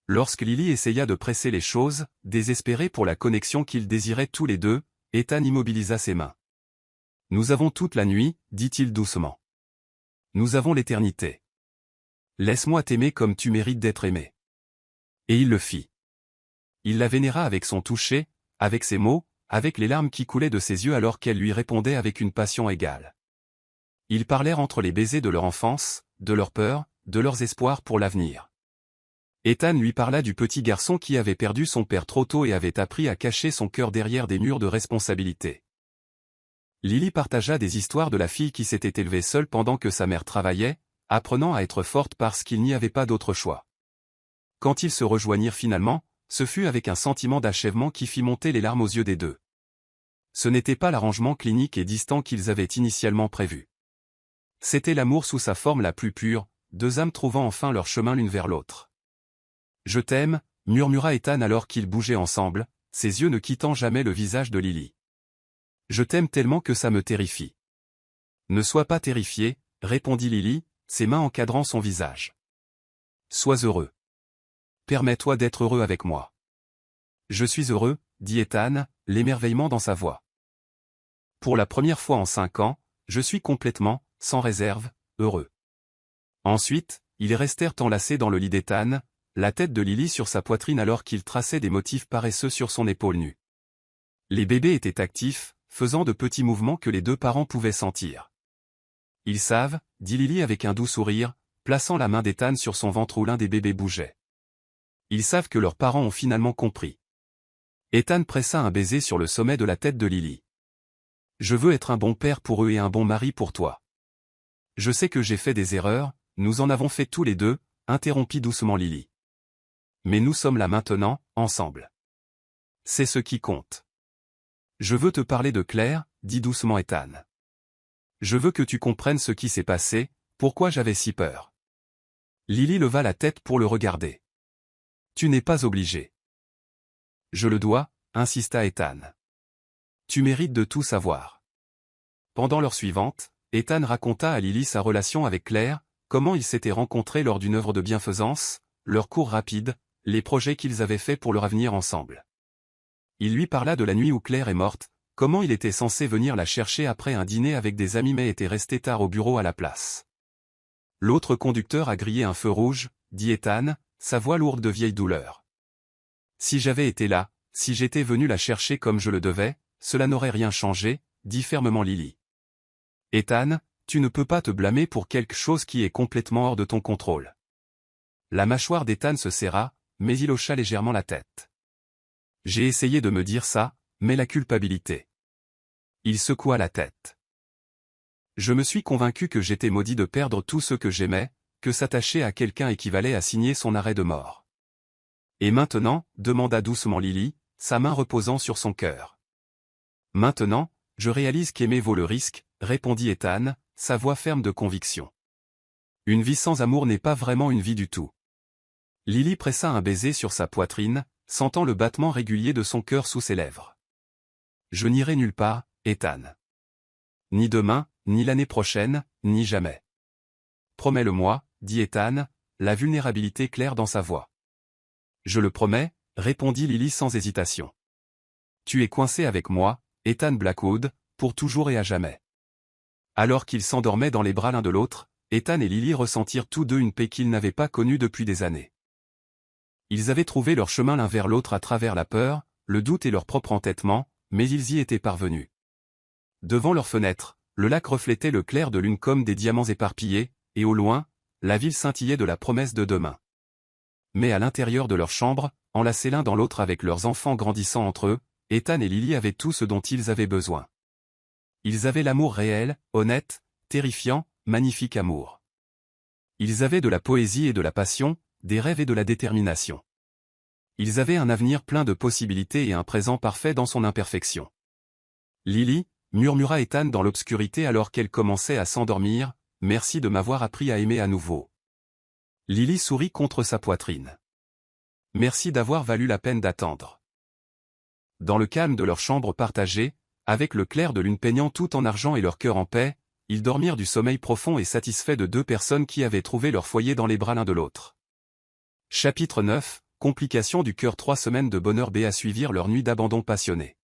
S1: Lorsque Lily essaya de presser les choses, désespérée pour la connexion qu'ils désiraient tous les deux, Ethan immobilisa ses mains. « Nous avons toute la nuit, dit-il doucement. Nous avons l'éternité. Laisse-moi t'aimer comme tu mérites d'être aimé. » Et il le fit. Il la vénéra avec son toucher, avec ses mots, avec les larmes qui coulaient de ses yeux alors qu'elle lui répondait avec une passion égale. Ils parlèrent entre les baisers de leur enfance, de leur peur, de leurs espoirs pour l'avenir. Ethan lui parla du petit garçon qui avait perdu son père trop tôt et avait appris à cacher son cœur derrière des murs de responsabilité. Lily partagea des histoires de la fille qui s'était élevée seule pendant que sa mère travaillait, apprenant à être forte parce qu'il n'y avait pas d'autre choix. Quand ils se rejoignirent finalement, ce fut avec un sentiment d'achèvement qui fit monter les larmes aux yeux des deux. Ce n'était pas l'arrangement clinique et distant qu'ils avaient initialement prévu. C'était l'amour sous sa forme la plus pure, deux âmes trouvant enfin leur chemin l'une vers l'autre. Je t'aime, murmura Ethan alors qu'ils bougeaient ensemble, ses yeux ne quittant jamais le visage de Lily. Je t'aime tellement que ça me terrifie. Ne sois pas terrifié, répondit Lily, ses mains encadrant son visage. Sois heureux. Permets-toi d'être heureux avec moi. Je suis heureux, dit Ethan, l'émerveillement dans sa voix. Pour la première fois en 5 ans, je suis complètement, sans réserve, heureux. Ensuite, ils restèrent enlacés dans le lit d'Ethan, la tête de Lily sur sa poitrine alors qu'il traçait des motifs paresseux sur son épaule nue. Les bébés étaient actifs, faisant de petits mouvements que les deux parents pouvaient sentir. Ils savent, dit Lily avec un doux sourire, plaçant la main d'Ethan sur son ventre où l'un des bébés bougeait. Ils savent que leurs parents ont finalement compris. Ethan pressa un baiser sur le sommet de la tête de Lily. Je veux être un bon père pour eux et un bon mari pour toi. Je sais que j'ai fait des erreurs, nous en avons fait tous les deux, interrompit doucement Lily. Mais nous sommes là maintenant, ensemble. C'est ce qui compte. Je veux te parler de Claire, dit doucement Ethan. Je veux que tu comprennes ce qui s'est passé, pourquoi j'avais si peur. Lily leva la tête pour le regarder. Tu n'es pas obligé. Je le dois, insista Ethan. Tu mérites de tout savoir. Pendant l'heure suivante, Ethan raconta à Lily sa relation avec Claire, comment ils s'étaient rencontrés lors d'une œuvre de bienfaisance, leur cours rapide, les projets qu'ils avaient faits pour leur avenir ensemble. Il lui parla de la nuit où Claire est morte, comment il était censé venir la chercher après un dîner avec des amis mais était resté tard au bureau à la place. L'autre conducteur a grillé un feu rouge, dit Ethan, sa voix lourde de vieille douleur. Si j'avais été là, si j'étais venu la chercher comme je le devais, cela n'aurait rien changé, dit fermement Lily. Ethan, tu ne peux pas te blâmer pour quelque chose qui est complètement hors de ton contrôle. La mâchoire d'Ethan se serra, mais il hocha légèrement la tête. J'ai essayé de me dire ça, mais la culpabilité. Il secoua la tête. Je me suis convaincu que j'étais maudit de perdre tout ce que j'aimais, que s'attacher à quelqu'un équivalait à signer son arrêt de mort. Et maintenant, demanda doucement Lily, sa main reposant sur son cœur. Maintenant, je réalise qu'aimer vaut le risque, répondit Ethan, sa voix ferme de conviction. Une vie sans amour n'est pas vraiment une vie du tout. Lily pressa un baiser sur sa poitrine, sentant le battement régulier de son cœur sous ses lèvres. Je n'irai nulle part, Ethan. Ni demain, ni l'année prochaine, ni jamais. Promets-le-moi, dit Ethan, la vulnérabilité claire dans sa voix. Je le promets, répondit Lily sans hésitation. Tu es coincé avec moi, Ethan Blackwood, pour toujours et à jamais. Alors qu'ils s'endormaient dans les bras l'un de l'autre, Ethan et Lily ressentirent tous deux une paix qu'ils n'avaient pas connue depuis des années. Ils avaient trouvé leur chemin l'un vers l'autre à travers la peur, le doute et leur propre entêtement, mais ils y étaient parvenus. Devant leur fenêtre, le lac reflétait le clair de lune comme des diamants éparpillés, et au loin, la ville scintillait de la promesse de demain. Mais à l'intérieur de leur chambre, enlacés l'un dans l'autre avec leurs enfants grandissant entre eux, Ethan et Lily avaient tout ce dont ils avaient besoin. Ils avaient l'amour réel, honnête, terrifiant, magnifique amour. Ils avaient de la poésie et de la passion, des rêves et de la détermination. Ils avaient un avenir plein de possibilités et un présent parfait dans son imperfection. Lily, murmura Ethan dans l'obscurité alors qu'elle commençait à s'endormir, merci de m'avoir appris à aimer à nouveau. Lily sourit contre sa poitrine. Merci d'avoir valu la peine d'attendre. Dans le calme de leur chambre partagée, avec le clair de lune peignant tout en argent et leur cœur en paix, ils dormirent du sommeil profond et satisfaits de deux personnes qui avaient trouvé leur foyer dans les bras l'un de l'autre. Chapitre 9, Complications du cœur. 3 semaines de bonheur béat suivirent leur nuit d'abandon passionné.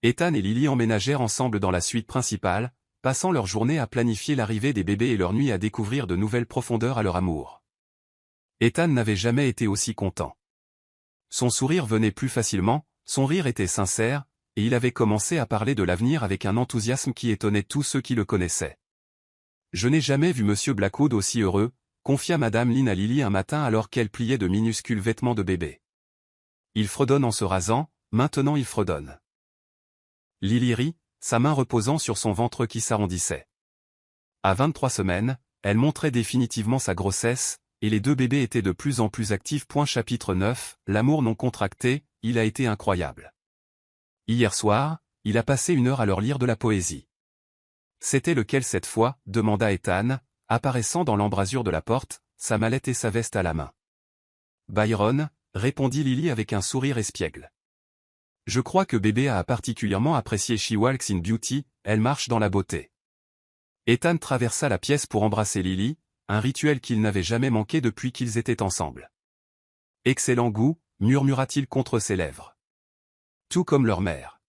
S1: Ethan et Lily emménagèrent ensemble dans la suite principale, passant leur journée à planifier l'arrivée des bébés et leur nuit à découvrir de nouvelles profondeurs à leur amour. Ethan n'avait jamais été aussi content. Son sourire venait plus facilement, son rire était sincère, et il avait commencé à parler de l'avenir avec un enthousiasme qui étonnait tous ceux qui le connaissaient. Je n'ai jamais vu Monsieur Blackwood aussi heureux, confia Madame Lynn à Lily un matin alors qu'elle pliait de minuscules vêtements de bébé. Il fredonne en se rasant, maintenant il fredonne. Lily rit, sa main reposant sur son ventre qui s'arrondissait. À 23 semaines, elle montrait définitivement sa grossesse, et les deux bébés étaient de plus en plus actifs. Chapitre 9, L'amour non contracté, il a été incroyable. Hier soir, il a passé 1 heure à leur lire de la poésie. C'était lequel cette fois, demanda Ethan, apparaissant dans l'embrasure de la porte, sa mallette et sa veste à la main. Byron, répondit Lily avec un sourire espiègle. Je crois que bébé a particulièrement apprécié She Walks in Beauty, elle marche dans la beauté. Ethan traversa la pièce pour embrasser Lily, un rituel qu'il n'avait jamais manqué depuis qu'ils étaient ensemble. Excellent goût, murmura-t-il contre ses lèvres. Tout comme leur mère.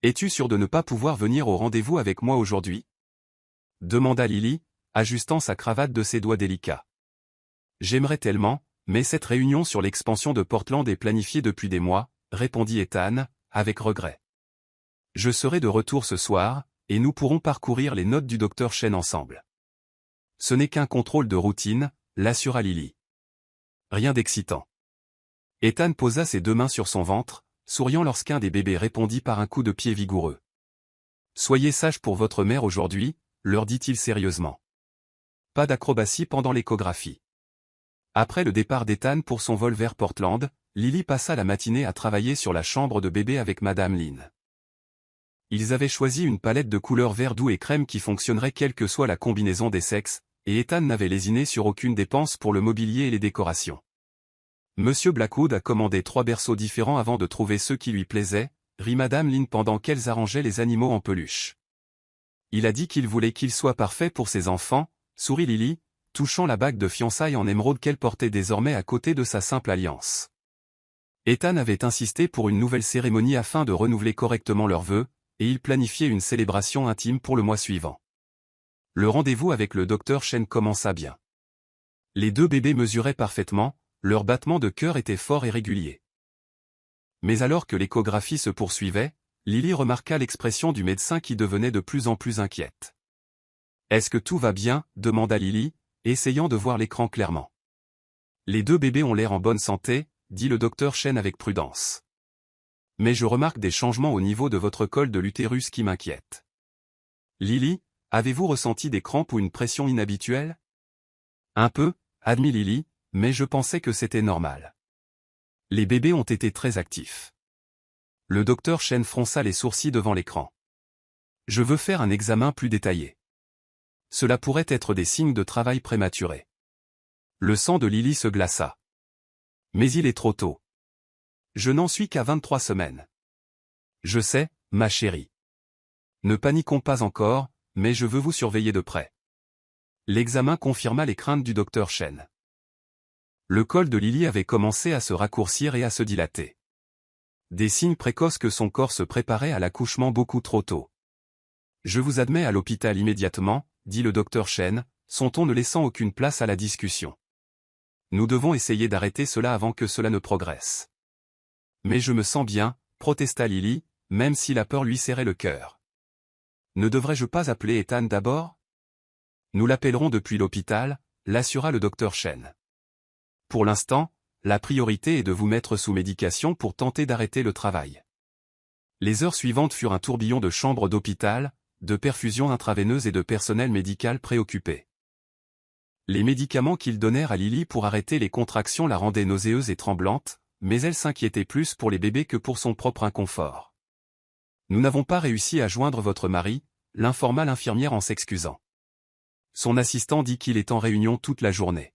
S1: Es-tu sûr de ne pas pouvoir venir au rendez-vous avec moi aujourd'hui? Demanda Lily, ajustant sa cravate de ses doigts délicats. J'aimerais tellement, mais cette réunion sur l'expansion de Portland est planifiée depuis des mois, répondit Ethan, avec regret. Je serai de retour ce soir, et nous pourrons parcourir les notes du Dr. Chen ensemble. Ce n'est qu'un contrôle de routine, l'assura Lily. Rien d'excitant. Ethan posa ses deux mains sur son ventre, souriant lorsqu'un des bébés répondit par un coup de pied vigoureux. Soyez sages pour votre mère aujourd'hui, leur dit-il sérieusement. Pas d'acrobatie pendant l'échographie. Après le départ d'Ethan pour son vol vers Portland, Lily passa la matinée à travailler sur la chambre de bébé avec Madame Lin. Ils avaient choisi une palette de couleurs vert doux et crème qui fonctionnerait quelle que soit la combinaison des sexes, et Ethan n'avait lésiné sur aucune dépense pour le mobilier et les décorations. Monsieur Blackwood a commandé 3 berceaux différents avant de trouver ceux qui lui plaisaient, rit Madame Lin pendant qu'elles arrangeaient les animaux en peluche. Il a dit qu'il voulait qu'ils soient parfaits pour ses enfants, sourit Lily, touchant la bague de fiançailles en émeraude qu'elle portait désormais à côté de sa simple alliance. Ethan avait insisté pour une nouvelle cérémonie afin de renouveler correctement leurs vœux, et il planifiait une célébration intime pour le mois suivant. Le rendez-vous avec le Dr. Chen commença bien. Les deux bébés mesuraient parfaitement, leur battement de cœur était fort et régulier. Mais alors que l'échographie se poursuivait, Lily remarqua l'expression du médecin qui devenait de plus en plus inquiète. « Est-ce que tout va bien ?» demanda Lily, essayant de voir l'écran clairement. « Les deux bébés ont l'air en bonne santé, » dit le Dr. Chen avec prudence. « Mais je remarque des changements au niveau de votre col de l'utérus qui m'inquiètent. »« Lily, avez-vous ressenti des crampes ou une pression inhabituelle ?»« Un peu, » admit Lily, mais je pensais que c'était normal. Les bébés ont été très actifs. Le Dr. Chen fronça les sourcils devant l'écran. Je veux faire un examen plus détaillé. Cela pourrait être des signes de travail prématuré. Le sang de Lily se glaça. Mais il est trop tôt. Je n'en suis qu'à 23 semaines. Je sais, ma chérie. Ne paniquons pas encore, mais je veux vous surveiller de près. L'examen confirma les craintes du Dr. Chen. Le col de Lily avait commencé à se raccourcir et à se dilater. Des signes précoces que son corps se préparait à l'accouchement beaucoup trop tôt. Je vous admets à l'hôpital immédiatement, dit le Dr. Chen, son ton ne laissant aucune place à la discussion. Nous devons essayer d'arrêter cela avant que cela ne progresse. Mais je me sens bien, protesta Lily, même si la peur lui serrait le cœur. Ne devrais-je pas appeler Ethan d'abord? Nous l'appellerons depuis l'hôpital, l'assura le Dr. Chen. Pour l'instant, la priorité est de vous mettre sous médication pour tenter d'arrêter le travail. Les heures suivantes furent un tourbillon de chambres d'hôpital, de perfusions intraveineuses et de personnel médical préoccupé. Les médicaments qu'ils donnèrent à Lily pour arrêter les contractions la rendaient nauséeuse et tremblante, mais elle s'inquiétait plus pour les bébés que pour son propre inconfort. Nous n'avons pas réussi à joindre votre mari, l'informa l'infirmière en s'excusant. Son assistant dit qu'il est en réunion toute la journée.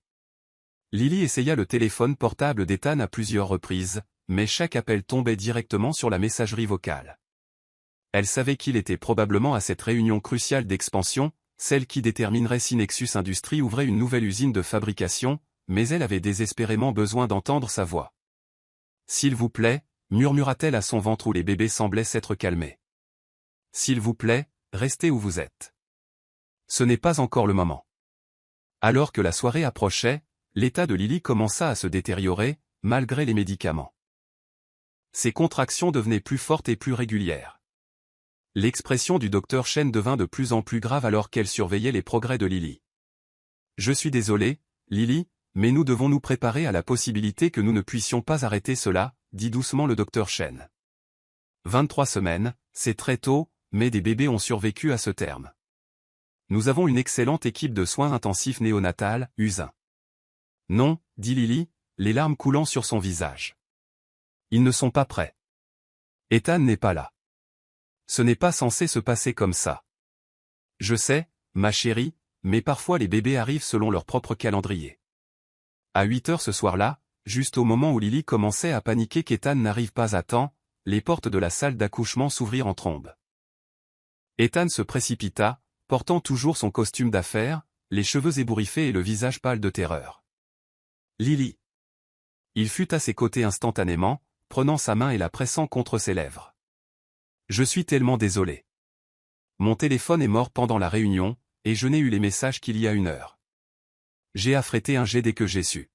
S1: Lily essaya le téléphone portable d'Ethan à plusieurs reprises, mais chaque appel tombait directement sur la messagerie vocale. Elle savait qu'il était probablement à cette réunion cruciale d'expansion, celle qui déterminerait si Nexus Industries ouvrait une nouvelle usine de fabrication, mais elle avait désespérément besoin d'entendre sa voix. « S'il vous plaît » murmura-t-elle à son ventre où les bébés semblaient s'être calmés. « S'il vous plaît, restez où vous êtes. Ce n'est pas encore le moment. » Alors que la soirée approchait, l'état de Lily commença à se détériorer, malgré les médicaments. Ses contractions devenaient plus fortes et plus régulières. L'expression du Dr. Chen devint de plus en plus grave alors qu'elle surveillait les progrès de Lily. « Je suis désolé, Lily, mais nous devons nous préparer à la possibilité que nous ne puissions pas arrêter cela, dit doucement le Dr. Chen. 23 semaines, c'est très tôt, mais des bébés ont survécu à ce terme. Nous avons une excellente équipe de soins intensifs néonatales, US1. Non, dit Lily, les larmes coulant sur son visage. Ils ne sont pas prêts. Ethan n'est pas là. Ce n'est pas censé se passer comme ça. Je sais, ma chérie, mais parfois les bébés arrivent selon leur propre calendrier. À 8 heures ce soir-là, juste au moment où Lily commençait à paniquer qu'Ethan n'arrive pas à temps, les portes de la salle d'accouchement s'ouvrirent en trombe. Ethan se précipita, portant toujours son costume d'affaires, les cheveux ébouriffés et le visage pâle de terreur. Lily. Il fut à ses côtés instantanément, prenant sa main et la pressant contre ses lèvres. Je suis tellement désolé. Mon téléphone est mort pendant la réunion, et je n'ai eu les messages qu'il y a 1 heure. J'ai affrété un jet dès que j'ai su.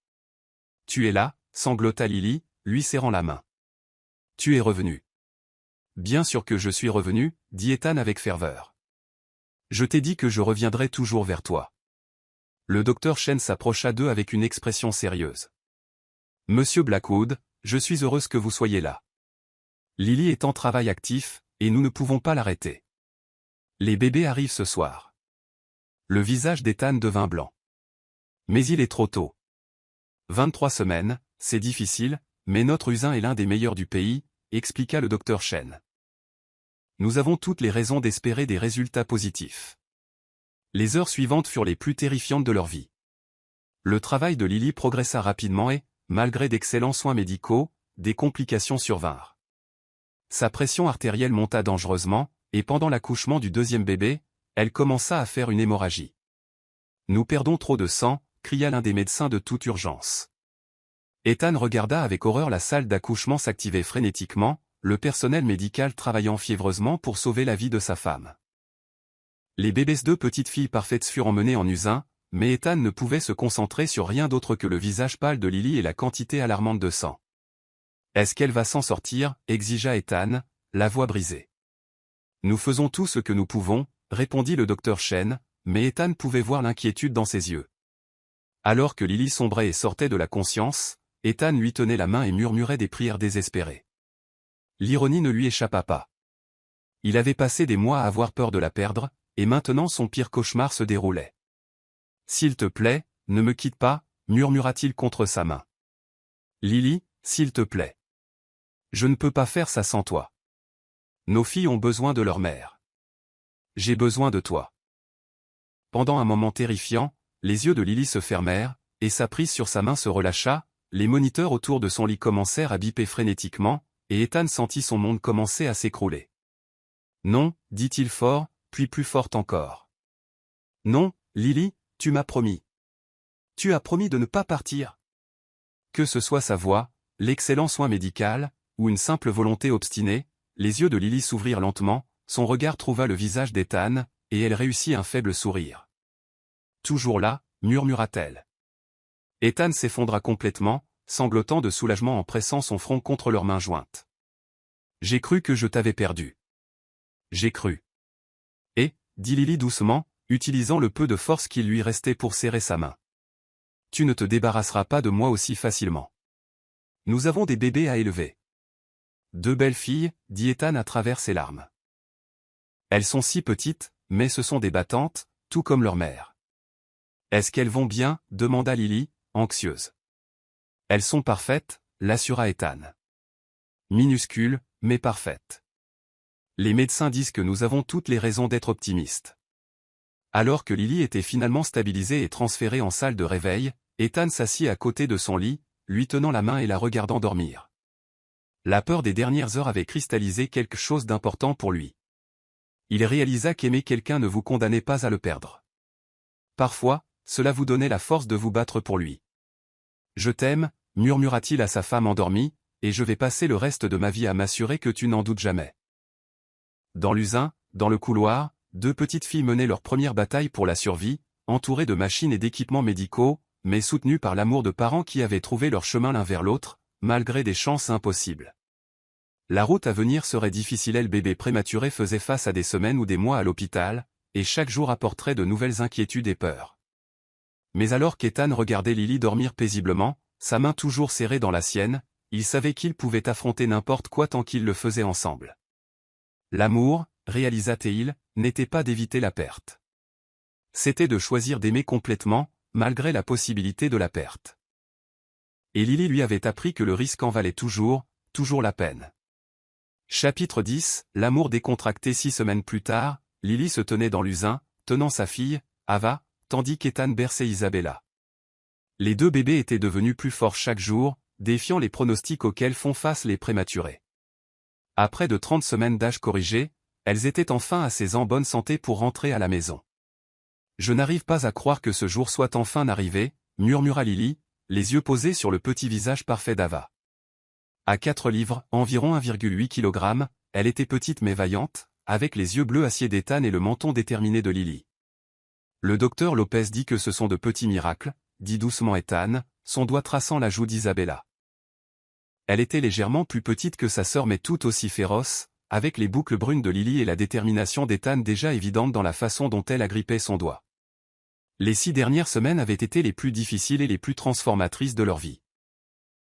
S1: Tu es là, sanglota Lily, lui serrant la main. Tu es revenu. Bien sûr que je suis revenu, dit Ethan avec ferveur. Je t'ai dit que je reviendrai toujours vers toi. Le docteur Chen s'approcha d'eux avec une expression sérieuse. Monsieur Blackwood, je suis heureuse que vous soyez là. Lily est en travail actif, et nous ne pouvons pas l'arrêter. Les bébés arrivent ce soir. Le visage d'Ethan devint blanc. Mais il est trop tôt. 23 semaines, c'est difficile, mais notre usin est l'un des meilleurs du pays, expliqua le docteur Chen. Nous avons toutes les raisons d'espérer des résultats positifs. Les heures suivantes furent les plus terrifiantes de leur vie. Le travail de Lily progressa rapidement et, malgré d'excellents soins médicaux, des complications survinrent. Sa pression artérielle monta dangereusement, et pendant l'accouchement du deuxième bébé, elle commença à faire une hémorragie. Nous perdons trop de sang, cria l'un des médecins de toute urgence. Ethan regarda avec horreur la salle d'accouchement s'activer frénétiquement, le personnel médical travaillant fiévreusement pour sauver la vie de sa femme. Les bébés, 2 petites filles parfaites furent emmenées en usin, mais Ethan ne pouvait se concentrer sur rien d'autre que le visage pâle de Lily et la quantité alarmante de sang. « Est-ce qu'elle va s'en sortir » exigea Ethan, la voix brisée. « Nous faisons tout ce que nous pouvons » répondit le docteur Chen, mais Ethan pouvait voir l'inquiétude dans ses yeux. Alors que Lily sombrait et sortait de la conscience, Ethan lui tenait la main et murmurait des prières désespérées. L'ironie ne lui échappa pas. Il avait passé des mois à avoir peur de la perdre, et maintenant son pire cauchemar se déroulait. « S'il te plaît, ne me quitte pas » murmura-t-il contre sa main. « Lily, s'il te plaît. Je ne peux pas faire ça sans toi. Nos filles ont besoin de leur mère. J'ai besoin de toi. » Pendant un moment terrifiant, les yeux de Lily se fermèrent, et sa prise sur sa main se relâcha, les moniteurs autour de son lit commencèrent à biper frénétiquement, et Ethan sentit son monde commencer à s'écrouler. « Non, dit-il fort, puis plus fort encore. Non, Lily, tu m'as promis. Tu as promis de ne pas partir. Que ce soit sa voix, l'excellent soin médical, ou une simple volonté obstinée, les yeux de Lily s'ouvrirent lentement, son regard trouva le visage d'Ethan, et elle réussit un faible sourire. « Toujours là » murmura-t-elle. Ethan s'effondra complètement, sanglotant de soulagement en pressant son front contre leurs mains jointes. « J'ai cru que je t'avais perdu. J'ai cru. » Et, dit Lily doucement, utilisant le peu de force qui lui restait pour serrer sa main. « Tu ne te débarrasseras pas de moi aussi facilement. Nous avons des bébés à élever. » « 2 belles filles, dit Ethan à travers ses larmes. Elles sont si petites, mais ce sont des battantes, tout comme leur mère. Est-ce qu'elles vont bien demanda Lily, anxieuse. Elles sont parfaites, l'assura Ethan. Minuscules, mais parfaites. Les médecins disent que nous avons toutes les raisons d'être optimistes. Alors que Lily était finalement stabilisée et transférée en salle de réveil, Ethan s'assit à côté de son lit, lui tenant la main et la regardant dormir. La peur des dernières heures avait cristallisé quelque chose d'important pour lui. Il réalisa qu'aimer quelqu'un ne vous condamnait pas à le perdre. Parfois, cela vous donnait la force de vous battre pour lui. « Je t'aime » murmura-t-il à sa femme endormie, « et je vais passer le reste de ma vie à m'assurer que tu n'en doutes jamais. » Dans l'usin, dans le couloir, 2 petites filles menaient leur première bataille pour la survie, entourées de machines et d'équipements médicaux, mais soutenues par l'amour de parents qui avaient trouvé leur chemin l'un vers l'autre, malgré des chances impossibles. La route à venir serait difficile. Le bébé prématuré faisait face à des semaines ou des mois à l'hôpital, et chaque jour apporterait de nouvelles inquiétudes et peurs. Mais alors qu'Ethan regardait Lily dormir paisiblement, sa main toujours serrée dans la sienne, il savait qu'ils pouvaient affronter n'importe quoi tant qu'ils le faisaient ensemble. L'amour, réalisa-t-il, n'était pas d'éviter la perte. C'était de choisir d'aimer complètement, malgré la possibilité de la perte. Et Lily lui avait appris que le risque en valait toujours la peine. Chapitre 10, l'amour décontracté. 6 semaines plus tard, Lily se tenait dans l'usin, tenant sa fille, Ava, tandis qu'Ethan berçait Isabella. Les deux bébés étaient devenus plus forts chaque jour, défiant les pronostics auxquels font face les prématurés. Après de 30 semaines d'âge corrigé, elles étaient enfin assez en bonne santé pour rentrer à la maison. Je n'arrive pas à croire que ce jour soit enfin arrivé, murmura Lily, les yeux posés sur le petit visage parfait d'Ava. À 4 livres, environ 1,8 kg, elle était petite mais vaillante, avec les yeux bleus acier d'Ethan et le menton déterminé de Lily. Le docteur Lopez dit que ce sont de petits miracles, dit doucement Ethan, son doigt traçant la joue d'Isabella. Elle était légèrement plus petite que sa sœur mais tout aussi féroce, avec les boucles brunes de Lily et la détermination d'Ethan déjà évidente dans la façon dont elle agrippait son doigt. Les 6 dernières semaines avaient été les plus difficiles et les plus transformatrices de leur vie.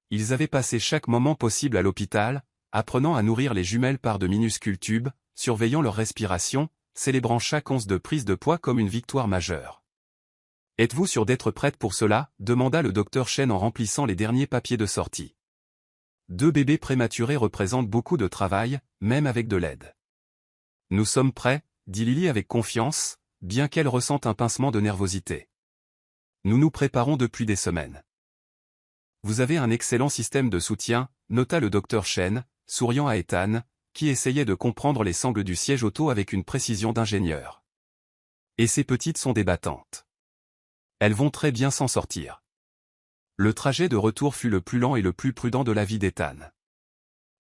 S1: Ils avaient passé chaque moment possible à l'hôpital, apprenant à nourrir les jumelles par de minuscules tubes, surveillant leur respiration, célébrant chaque once de prise de poids comme une victoire majeure. « Êtes-vous sûre d'être prête pour cela » demanda le docteur Chen en remplissant les derniers papiers de sortie. 2 bébés prématurés représentent beaucoup de travail, même avec de l'aide. « Nous sommes prêts » dit Lily avec confiance, bien qu'elle ressente un pincement de nervosité. « Nous nous préparons depuis des semaines. » « Vous avez un excellent système de soutien » nota le docteur Chen, souriant à Ethan, qui essayait de comprendre les sangles du siège auto avec une précision d'ingénieur. « Et ces petites sont débattantes. Elles vont très bien s'en sortir. » Le trajet de retour fut le plus lent et le plus prudent de la vie d'Ethan.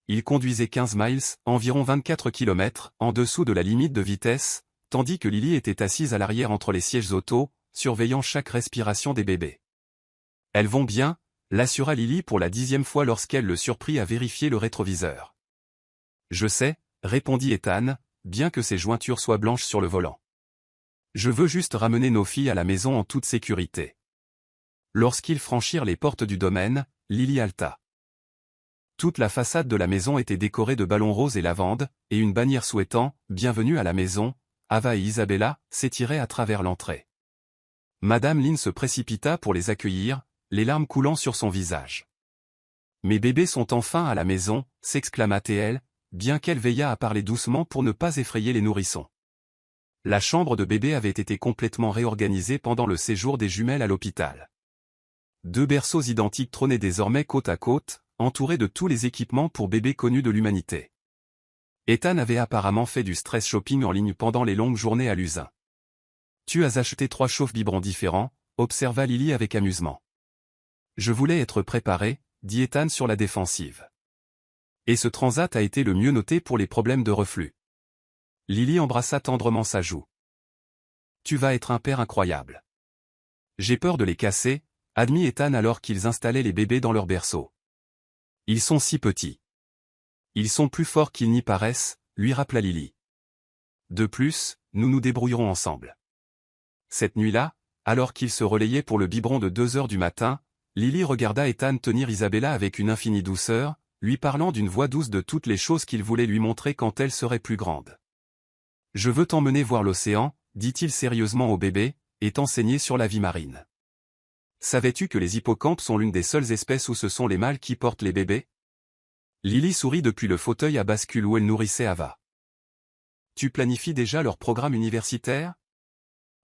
S1: Il conduisait 15 miles, environ 24 km, en dessous de la limite de vitesse, tandis que Lily était assise à l'arrière entre les sièges auto, surveillant chaque respiration des bébés. « Elles vont bien » l'assura Lily pour la 10e fois lorsqu'elle le surprit à vérifier le rétroviseur. « Je sais » répondit Ethan, bien que ses jointures soient blanches sur le volant. « Je veux juste ramener nos filles à la maison en toute sécurité. » Lorsqu'ils franchirent les portes du domaine, Lily halta. Toute la façade de la maison était décorée de ballons roses et lavande, et une bannière souhaitant « Bienvenue à la maison », Ava et Isabella, s'étirait à travers l'entrée. Madame Lynn se précipita pour les accueillir, les larmes coulant sur son visage. « Mes bébés sont enfin à la maison » s'exclama-t-elle, bien qu'elle veillât à parler doucement pour ne pas effrayer les nourrissons. La chambre de bébé avait été complètement réorganisée pendant le séjour des jumelles à l'hôpital. 2 berceaux identiques trônaient désormais côte à côte, entourés de tous les équipements pour bébés connus de l'humanité. Ethan avait apparemment fait du stress shopping en ligne pendant les longues journées à l'usin. « Tu as acheté 3 chauffe-biberons différents » observa Lily avec amusement. « Je voulais être préparé » dit Ethan sur la défensive. « Et ce transat a été le mieux noté pour les problèmes de reflux. » Lily embrassa tendrement sa joue. « Tu vas être un père incroyable. »« J'ai peur de les casser » admit Ethan alors qu'ils installaient les bébés dans leur berceau. « Ils sont si petits. »« Ils sont plus forts qu'ils n'y paraissent » lui rappela Lily. « De plus, nous nous débrouillerons ensemble. » Cette nuit-là, alors qu'ils se relayaient pour le biberon de 2 heures du matin, Lily regarda Ethan tenir Isabella avec une infinie douceur, lui parlant d'une voix douce de toutes les choses qu'il voulait lui montrer quand elle serait plus grande. « Je veux t'emmener voir l'océan » dit-il sérieusement au bébé, et t'enseigner sur la vie marine. « Savais-tu que les hippocampes sont l'une des seules espèces où ce sont les mâles qui portent les bébés ?» Lily sourit depuis le fauteuil à bascule où elle nourrissait Ava. « Tu planifies déjà leur programme universitaire ?»«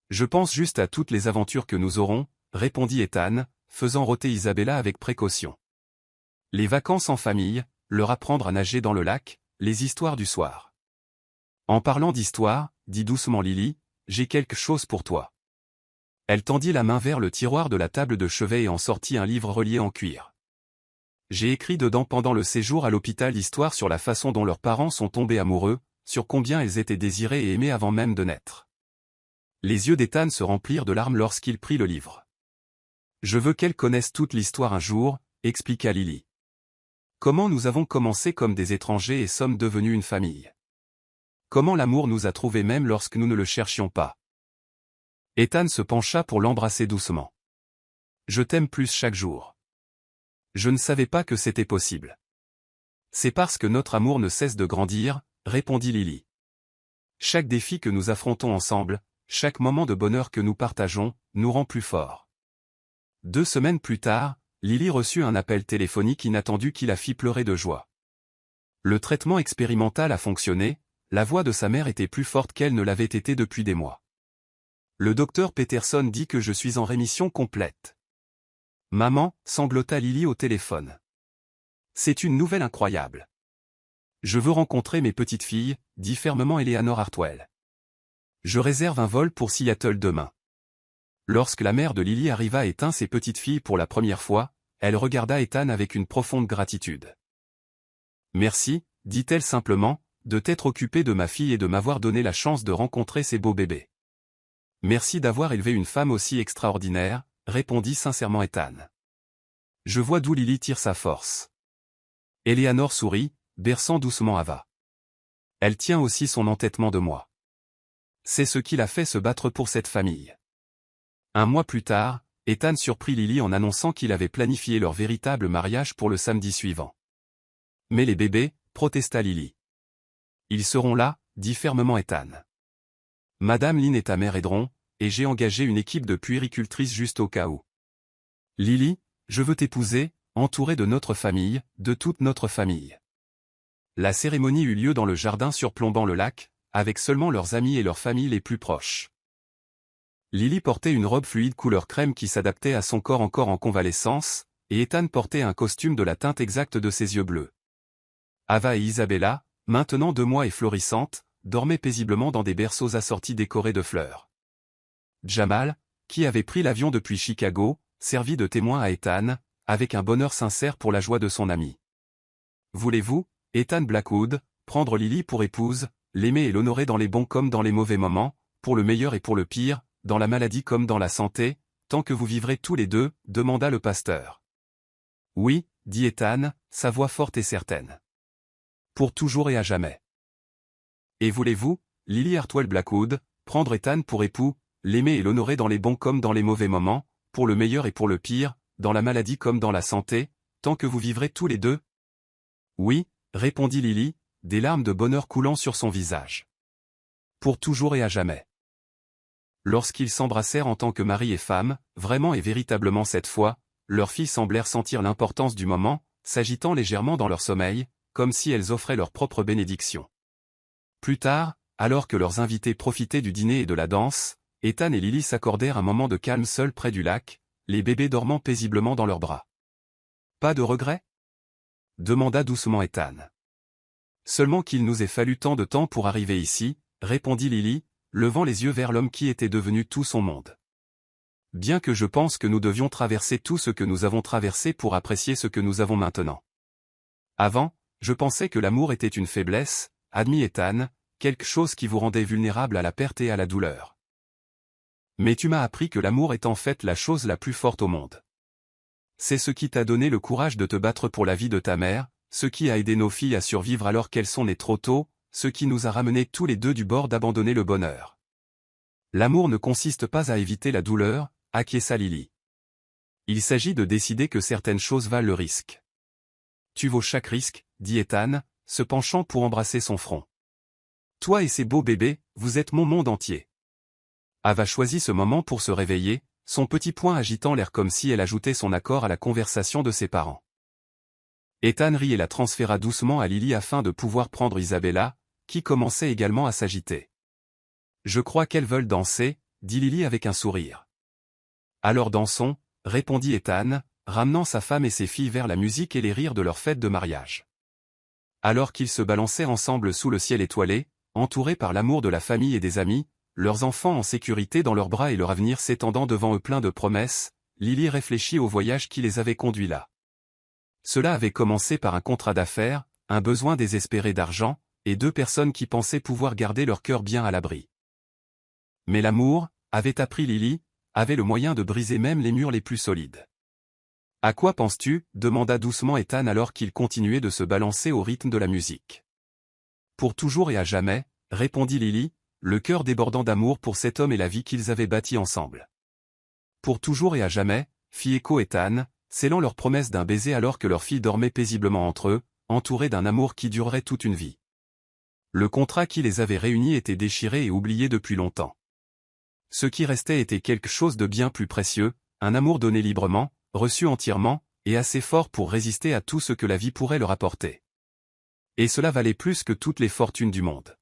S1: Je pense juste à toutes les aventures que nous aurons » répondit Ethan, faisant rôter Isabella avec précaution. Les vacances en famille, leur apprendre à nager dans le lac, les histoires du soir. En parlant d'histoire, dit doucement Lily, j'ai quelque chose pour toi. Elle tendit la main vers le tiroir de la table de chevet et en sortit un livre relié en cuir. J'ai écrit dedans pendant le séjour à l'hôpital l'histoire sur la façon dont leurs parents sont tombés amoureux, sur combien ils étaient désirés et aimés avant même de naître. Les yeux d'Ethan se remplirent de larmes lorsqu'il prit le livre. Je veux qu'elle connaisse toute l'histoire un jour, expliqua Lily. Comment nous avons commencé comme des étrangers et sommes devenus une famille. Comment l'amour nous a trouvés même lorsque nous ne le cherchions pas. Ethan se pencha pour l'embrasser doucement. Je t'aime plus chaque jour. Je ne savais pas que c'était possible. C'est parce que notre amour ne cesse de grandir, répondit Lily. Chaque défi que nous affrontons ensemble, chaque moment de bonheur que nous partageons, nous rend plus forts. 2 semaines plus tard, Lily reçut un appel téléphonique inattendu qui la fit pleurer de joie. Le traitement expérimental a fonctionné, la voix de sa mère était plus forte qu'elle ne l'avait été depuis des mois. Le docteur Peterson dit que je suis en rémission complète. Maman, sanglota Lily au téléphone. C'est une nouvelle incroyable. Je veux rencontrer mes petites filles, dit fermement Eleanor Hartwell. Je réserve un vol pour Seattle demain. Lorsque la mère de Lily arriva et tint ses petites filles pour la première fois, elle regarda Ethan avec une profonde gratitude. Merci, dit-elle simplement, de t'être occupé de ma fille et de m'avoir donné la chance de rencontrer ces beaux bébés. Merci d'avoir élevé une femme aussi extraordinaire, répondit sincèrement Ethan. Je vois d'où Lily tire sa force. Eleanor sourit, berçant doucement Ava. Elle tient aussi son entêtement de moi. C'est ce qui l'a fait se battre pour cette famille. Un mois plus tard, Ethan surprit Lily en annonçant qu'il avait planifié leur véritable mariage pour le samedi suivant. Mais les bébés, protesta Lily. Ils seront là, dit fermement Ethan. Madame Lynn et ta mère aideront, et j'ai engagé une équipe de puéricultrices juste au cas où. Lily, je veux t'épouser, entourée de notre famille, de toute notre famille. La cérémonie eut lieu dans le jardin surplombant le lac, avec seulement leurs amis et leurs familles les plus proches. Lily portait une robe fluide couleur crème qui s'adaptait à son corps encore en convalescence, et Ethan portait un costume de la teinte exacte de ses yeux bleus. Ava et Isabella, maintenant 2 mois et florissantes, dormaient paisiblement dans des berceaux assortis décorés de fleurs. Jamal, qui avait pris l'avion depuis Chicago, servit de témoin à Ethan, avec un bonheur sincère pour la joie de son ami. Voulez-vous, Ethan Blackwood, prendre Lily pour épouse, l'aimer et l'honorer dans les bons comme dans les mauvais moments, pour le meilleur et pour le pire, dans la maladie comme dans la santé, tant que vous vivrez tous les deux, demanda le pasteur. Oui, dit Ethan, sa voix forte et certaine. Pour toujours et à jamais. Et voulez-vous, Lily Hartwell Blackwood, prendre Ethan pour époux, l'aimer et l'honorer dans les bons comme dans les mauvais moments, pour le meilleur et pour le pire, dans la maladie comme dans la santé, tant que vous vivrez tous les deux? Oui, répondit Lily, des larmes de bonheur coulant sur son visage. Pour toujours et à jamais. Lorsqu'ils s'embrassèrent en tant que mari et femme, vraiment et véritablement cette fois, leurs filles semblèrent sentir l'importance du moment, s'agitant légèrement dans leur sommeil, comme si elles offraient leur propre bénédiction. Plus tard, alors que leurs invités profitaient du dîner et de la danse, Ethan et Lily s'accordèrent un moment de calme seuls près du lac, les bébés dormant paisiblement dans leurs bras. Pas de regrets? Demanda doucement Ethan. Seulement qu'il nous ait fallu tant de temps pour arriver ici, répondit Lily, levant les yeux vers l'homme qui était devenu tout son monde. Bien que je pense que nous devions traverser tout ce que nous avons traversé pour apprécier ce que nous avons maintenant. Avant, je pensais que l'amour était une faiblesse, admit Ethan, quelque chose qui vous rendait vulnérable à la perte et à la douleur. Mais tu m'as appris que l'amour est en fait la chose la plus forte au monde. C'est ce qui t'a donné le courage de te battre pour la vie de ta mère, ce qui a aidé nos filles à survivre alors qu'elles sont nées trop tôt, ce qui nous a ramenés tous les deux du bord d'abandonner le bonheur. L'amour ne consiste pas à éviter la douleur, acquiesça Lily. Il s'agit de décider que certaines choses valent le risque. Tu vaux chaque risque, dit Ethan, se penchant pour embrasser son front. Toi et ces beaux bébés, vous êtes mon monde entier. Ava choisit ce moment pour se réveiller, son petit poing agitant l'air comme si elle ajoutait son accord à la conversation de ses parents. Ethan rit et la transféra doucement à Lily afin de pouvoir prendre Isabella, qui commençait également à s'agiter. Je crois qu'elles veulent danser, dit Lily avec un sourire. Alors dansons, répondit Ethan, ramenant sa femme et ses filles vers la musique et les rires de leur fête de mariage. Alors qu'ils se balançaient ensemble sous le ciel étoilé, entourés par l'amour de la famille et des amis, leurs enfants en sécurité dans leurs bras et leur avenir s'étendant devant eux plein de promesses, Lily réfléchit au voyage qui les avait conduits là. Cela avait commencé par un contrat d'affaires, un besoin désespéré d'argent, et 2 personnes qui pensaient pouvoir garder leur cœur bien à l'abri. Mais l'amour, avait appris Lily, avait le moyen de briser même les murs les plus solides. À quoi penses-tu? Demanda doucement Ethan alors qu'il continuait de se balancer au rythme de la musique. Pour toujours et à jamais, répondit Lily, le cœur débordant d'amour pour cet homme et la vie qu'ils avaient bâtie ensemble. Pour toujours et à jamais, fit écho Ethan, scellant leur promesse d'un baiser alors que leurs filles dormaient paisiblement entre eux, entourés d'un amour qui durerait toute une vie. Le contrat qui les avait réunis était déchiré et oublié depuis longtemps. Ce qui restait était quelque chose de bien plus précieux, un amour donné librement, reçu entièrement, et assez fort pour résister à tout ce que la vie pourrait leur apporter. Et cela valait plus que toutes les fortunes du monde.